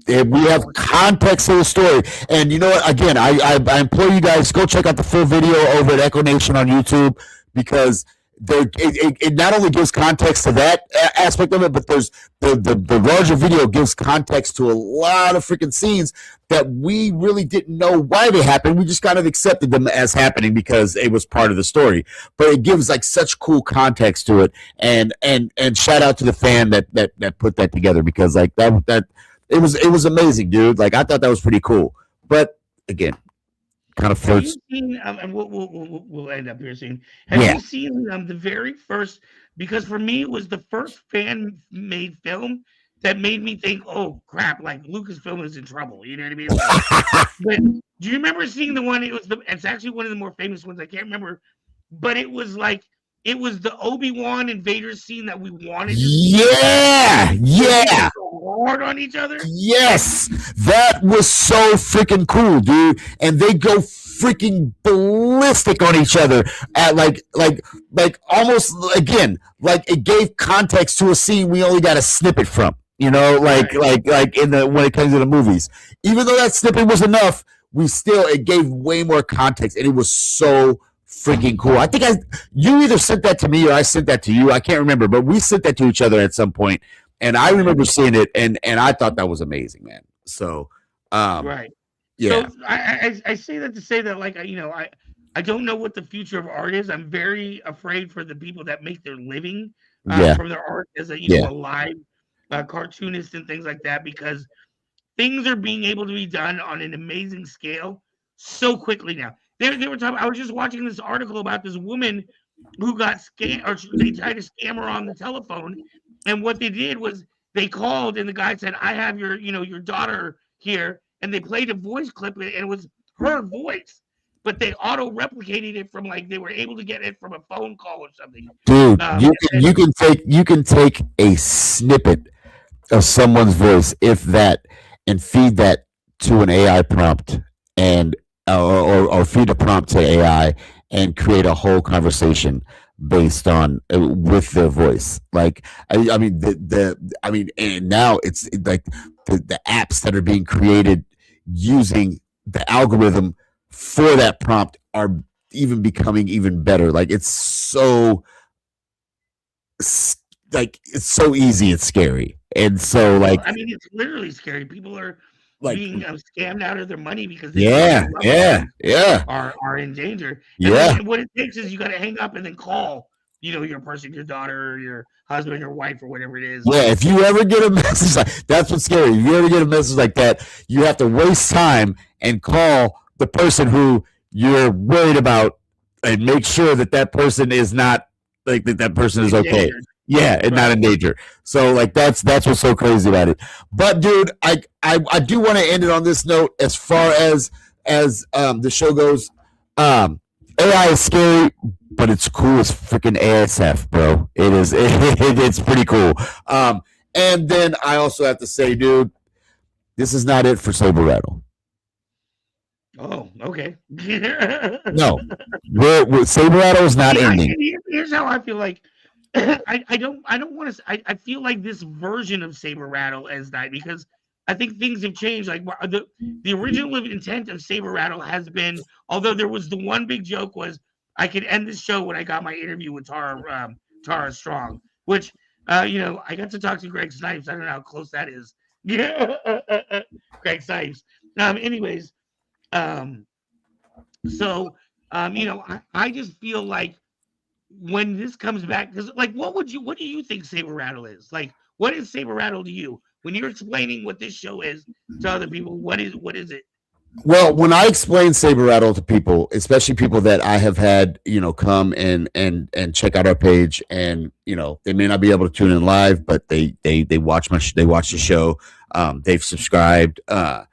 We have context to the story. And you know what? Again, I implore you guys, go check out the full video over at Echo Nation on YouTube, because it not only gives context to that aspect of it, but there's the larger video gives context to a lot of freaking scenes that we really didn't know why they happened. We just kind of accepted them as happening because it was part of the story. But it gives like such cool context to it, and shout out to the fan that put that together, because like that it was amazing, dude. Like, I thought that was pretty cool. But again, kind of flirts. Have you seen, and we'll end up here soon. Have you seen the very first? Because for me, it was the first fan-made film that made me think, "Oh crap! Like Lucasfilm is in trouble." You know what I mean? Like, but do you remember seeing the one? It's actually one of the more famous ones. I can't remember, but it was like it was the Obi-Wan and Vader scene that we wanted to see. Yeah. Hard on each other. Yes, that was so freaking cool, dude. And they go freaking ballistic on each other at like almost, again, like it gave context to a scene we only got a snippet from. You know, like in when it comes to the movies. Even though that snippet was enough, it gave way more context, and it was so freaking cool. I think you either sent that to me or I sent that to you. I can't remember, but we sent that to each other at some point. And I remember seeing it, and I thought that was amazing, man. So, right, yeah. So I say that to say that, like, I don't know what the future of art is. I'm very afraid for the people that make their living from their art as a live cartoonist and things like that, because things are being able to be done on an amazing scale so quickly now. They were talking. I was just watching this article about this woman who got scammed, or they tried to scam her on the telephone. And what they did was they called, and the guy said, "I have your daughter here," and they played a voice clip, and it was her voice, but they auto replicated it from, like, they were able to get it from a phone call or something. Dude, you can take a snippet of someone's voice, if that, and feed that to an AI prompt, and or feed a prompt to AI and create a whole conversation based on with their voice. Like, I mean, and now it's like the apps that are being created using the algorithm for that prompt are even becoming even better. Like, it's so easy, it's scary. And so, like, I mean, it's literally scary. People are like being scammed out of their money because they are in danger. And what it takes is you got to hang up and then call, your person, your daughter, or your husband or wife, or whatever it is. Yeah, if you ever get a message that's what's scary. If you ever get a message like that, you have to waste time and call the person who you're worried about and make sure that person is not, like, that person is okay. Yeah, and not in danger. So, like, that's what's so crazy about it. But, dude, I do want to end it on this note. As far as the show goes, AI is scary, but it's cool as freaking ASF, bro. It is. It's pretty cool. And then I also have to say, dude, this is not it for Saber Rattle. Oh, okay. No, Saber Rattle is not ending. Here's how I feel like. I don't want to. I feel like this version of Saber Rattle has died because I think things have changed. Like the original intent of Saber Rattle has been, although there was the one big joke was I could end the show when I got my interview with Tara Strong, which I got to talk to Greg Snipes. I don't know how close that is. Yeah, Greg Snipes. Anyways, so I just feel like when this comes back, because like, what do you think Saber Rattle is? Like, what is Saber Rattle to you? When you're explaining what this show is to other people, what is it? Well, when I explain Saber Rattle to people, especially people that I have had, come and check out our page, and they may not be able to tune in live, but they watch they watch the show. They've subscribed. I've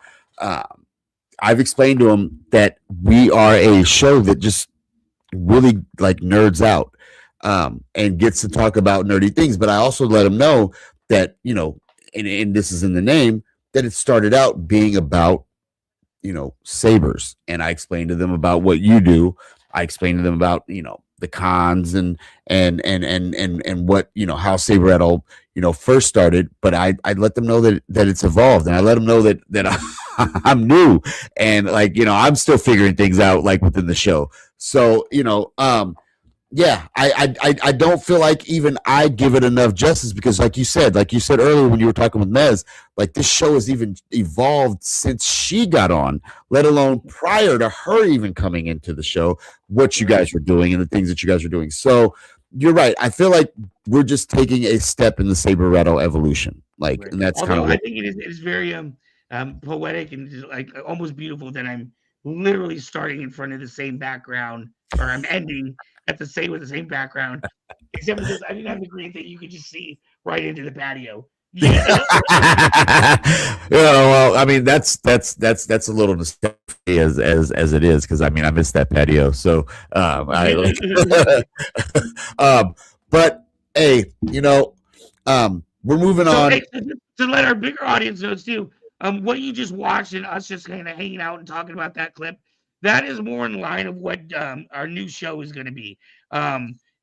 explained to them that we are a show that just really like nerds out, and gets to talk about nerdy things. But I also let them know that and this is in the name, that it started out being about sabers, and I explained to them about what you do. I explained to them about the cons and what how Saber Rattle first started. But I let them know that it's evolved, and I let them know that I'm new, and like I'm still figuring things out like within the show. So yeah, I don't feel like even I give it enough justice, because like you said earlier when you were talking with Mez, like this show has even evolved since she got on, let alone prior to her even coming into the show, what you guys were doing and the things that you guys were doing. So you're right. I feel like we're just taking a step in the Saber Rattle evolution. Like, and that's kind of I think it is very poetic and just, like almost beautiful that I'm literally starting in front of the same background, or I'm ending with the same background, except for this, I didn't have the green thing. You could just see right into the patio. Yeah. Well, I mean that's a little nostalgia as it is, because I mean I missed that patio. So but hey, we're moving on. Hey, to let our bigger audience know too, what you just watched and us just kind of hanging out and talking about that clip, that is more in line of what our new show is going to be.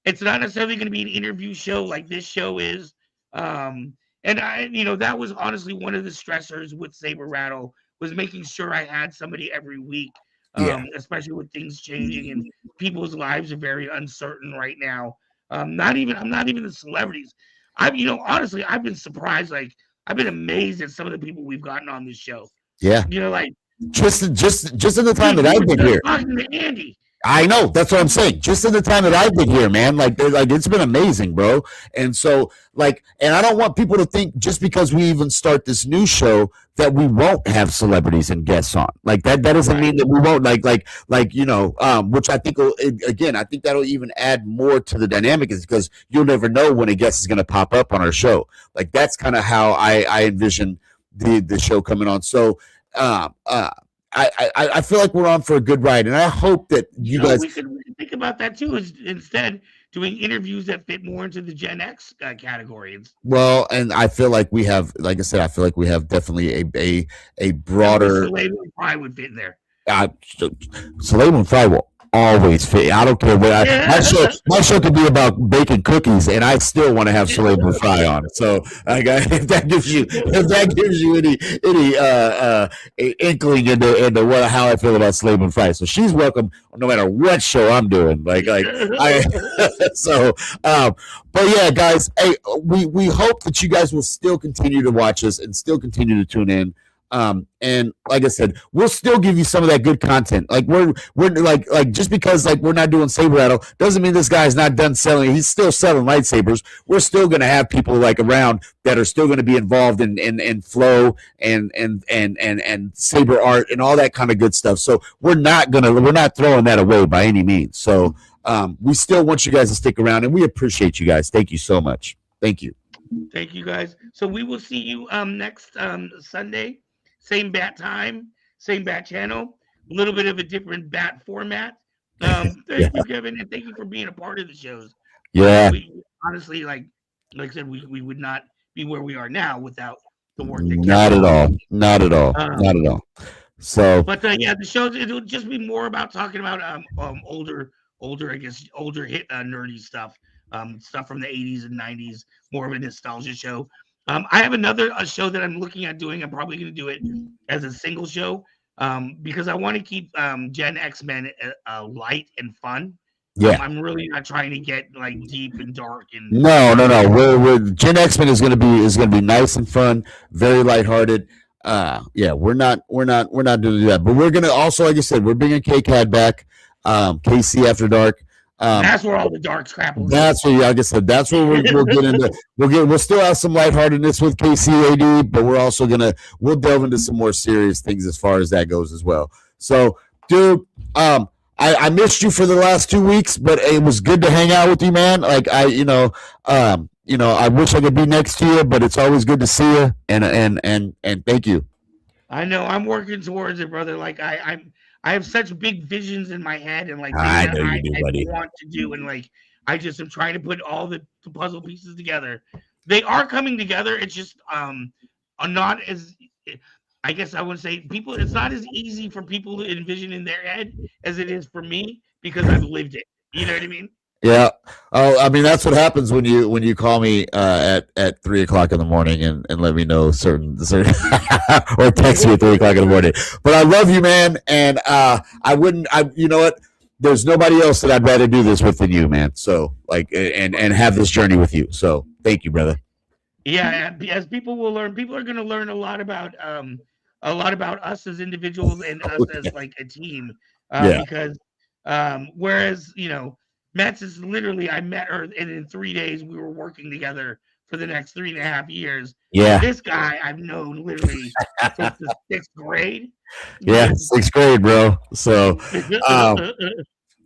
It's not necessarily going to be an interview show like this show is. And that was honestly one of the stressors with Saber Rattle, was making sure I had somebody every week, especially with things changing and people's lives are very uncertain right now. I'm not even the celebrities. Honestly, I've been surprised. Like, I've been amazed at some of the people we've gotten on this show. Yeah. Like, just in the time that I've been here. Talking to Andy. I know, that's what I'm saying. Just in the time that I've been here, man, like it's been amazing, bro. And so, like, and I don't want people to think just because we even start this new show that we won't have celebrities and guests on. Like that doesn't mean that we won't. Which I think I think that'll even add more to the dynamic, is because you'll never know when a guest is going to pop up on our show. Like that's kind of how I envision the show coming on. So. I feel like we're on for a good ride, and I hope that you guys. We could think about that too. Is instead doing interviews that fit more into the Gen X category. Well, and I feel like we have, like I said, I feel like we have definitely a broader. Soleil and Fry would fit in there. Soleil and Fry will always fit. I don't care what my show could be about baking cookies, and I still want to have Soleil and Fry on. So, if that gives you any inkling into how I feel about Soleil and Fry, so she's welcome no matter what show I'm doing. But yeah, guys, hey, we hope that you guys will still continue to watch us and still continue to tune in. And like I said, we'll still give you some of that good content. Like we're like just because like we're not doing Saber Rattle doesn't mean this guy's not done selling. He's still selling lightsabers. We're still gonna have people like around that are still gonna be involved in flow and saber art and all that kind of good stuff. So we're not throwing that away by any means. So we still want you guys to stick around, and we appreciate you guys. Thank you so much. Thank you. Thank you, guys. So we will see you next Sunday. Same bat time, same bat channel, a little bit of a different bat format. Thank you, Kevin, and thank you for being a part of the shows. Yeah. We honestly, like I said, we would not be where we are now without the work that Not at all. Not at all. So, but yeah, the shows, it'll just be more about talking about older hit nerdy stuff, stuff from the 80s and 90s, more of a nostalgia show. I have another show that I'm looking at doing. I'm probably going to do it as a single show because I want to keep Gen X-Men light and fun. Yeah. I'm really not trying to get like deep and dark and No. We're Gen X-Men is gonna be nice and fun, very lighthearted. Yeah, we're not doing that. But we're gonna also, like I said, we're bringing K-Cad back, KC After Dark. That's where all the dark crap will That's where, like I said, that's where we'll get into. We'll still have some lightheartedness with KCAD, but we'll delve into some more serious things as far as that goes as well. So, dude, I missed you for the last 2 weeks, but it was good to hang out with you, man. Like I wish I could be next to you, but it's always good to see you. And thank you. I know I'm working towards it, brother. Like I have such big visions in my head and like things I that know you do, buddy. want to do, and like I just am trying to put all the puzzle pieces together. They are coming together. It's just not as, I guess I would say, people. It's not as easy for people to envision in their head as it is for me because I've lived it. You know what I mean? Yeah. Oh, I mean, that's what happens when you call me at 3:00 in the morning and let me know certain or text me at 3:00 in the morning. But I love you, man, and you know what? There's nobody else that I'd rather do this with than you, man. So like, and have this journey with you. So thank you, brother. Yeah, as people will learn, people are going to learn a lot about us as individuals and us as like a team. Because whereas Mets is literally, I met her and in 3 days we were working together for the next 3.5 years. Yeah. This guy I've known literally since the 6th grade. Yeah, 6th grade, bro. So,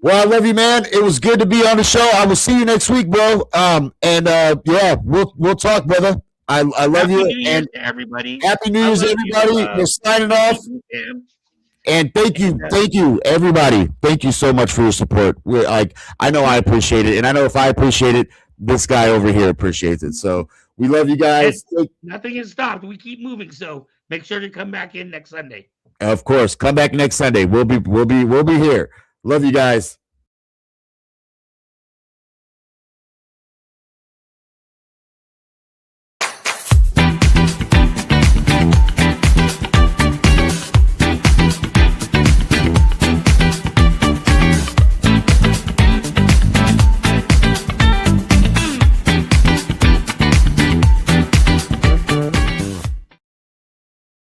well, I love you, man. It was good to be on the show. I will see you next week, bro. Yeah, we'll talk, brother. I love Happy you. New Year And to everybody. Happy New Year's, everybody. We're signing off. And thank you, everybody. Thank you so much for your support. I know I appreciate it, and I know if I appreciate it, this guy over here appreciates it. So we love you guys. Nothing has stopped. We keep moving. So make sure to come back in next Sunday. Of course, come back next Sunday. We'll be here. Love you guys.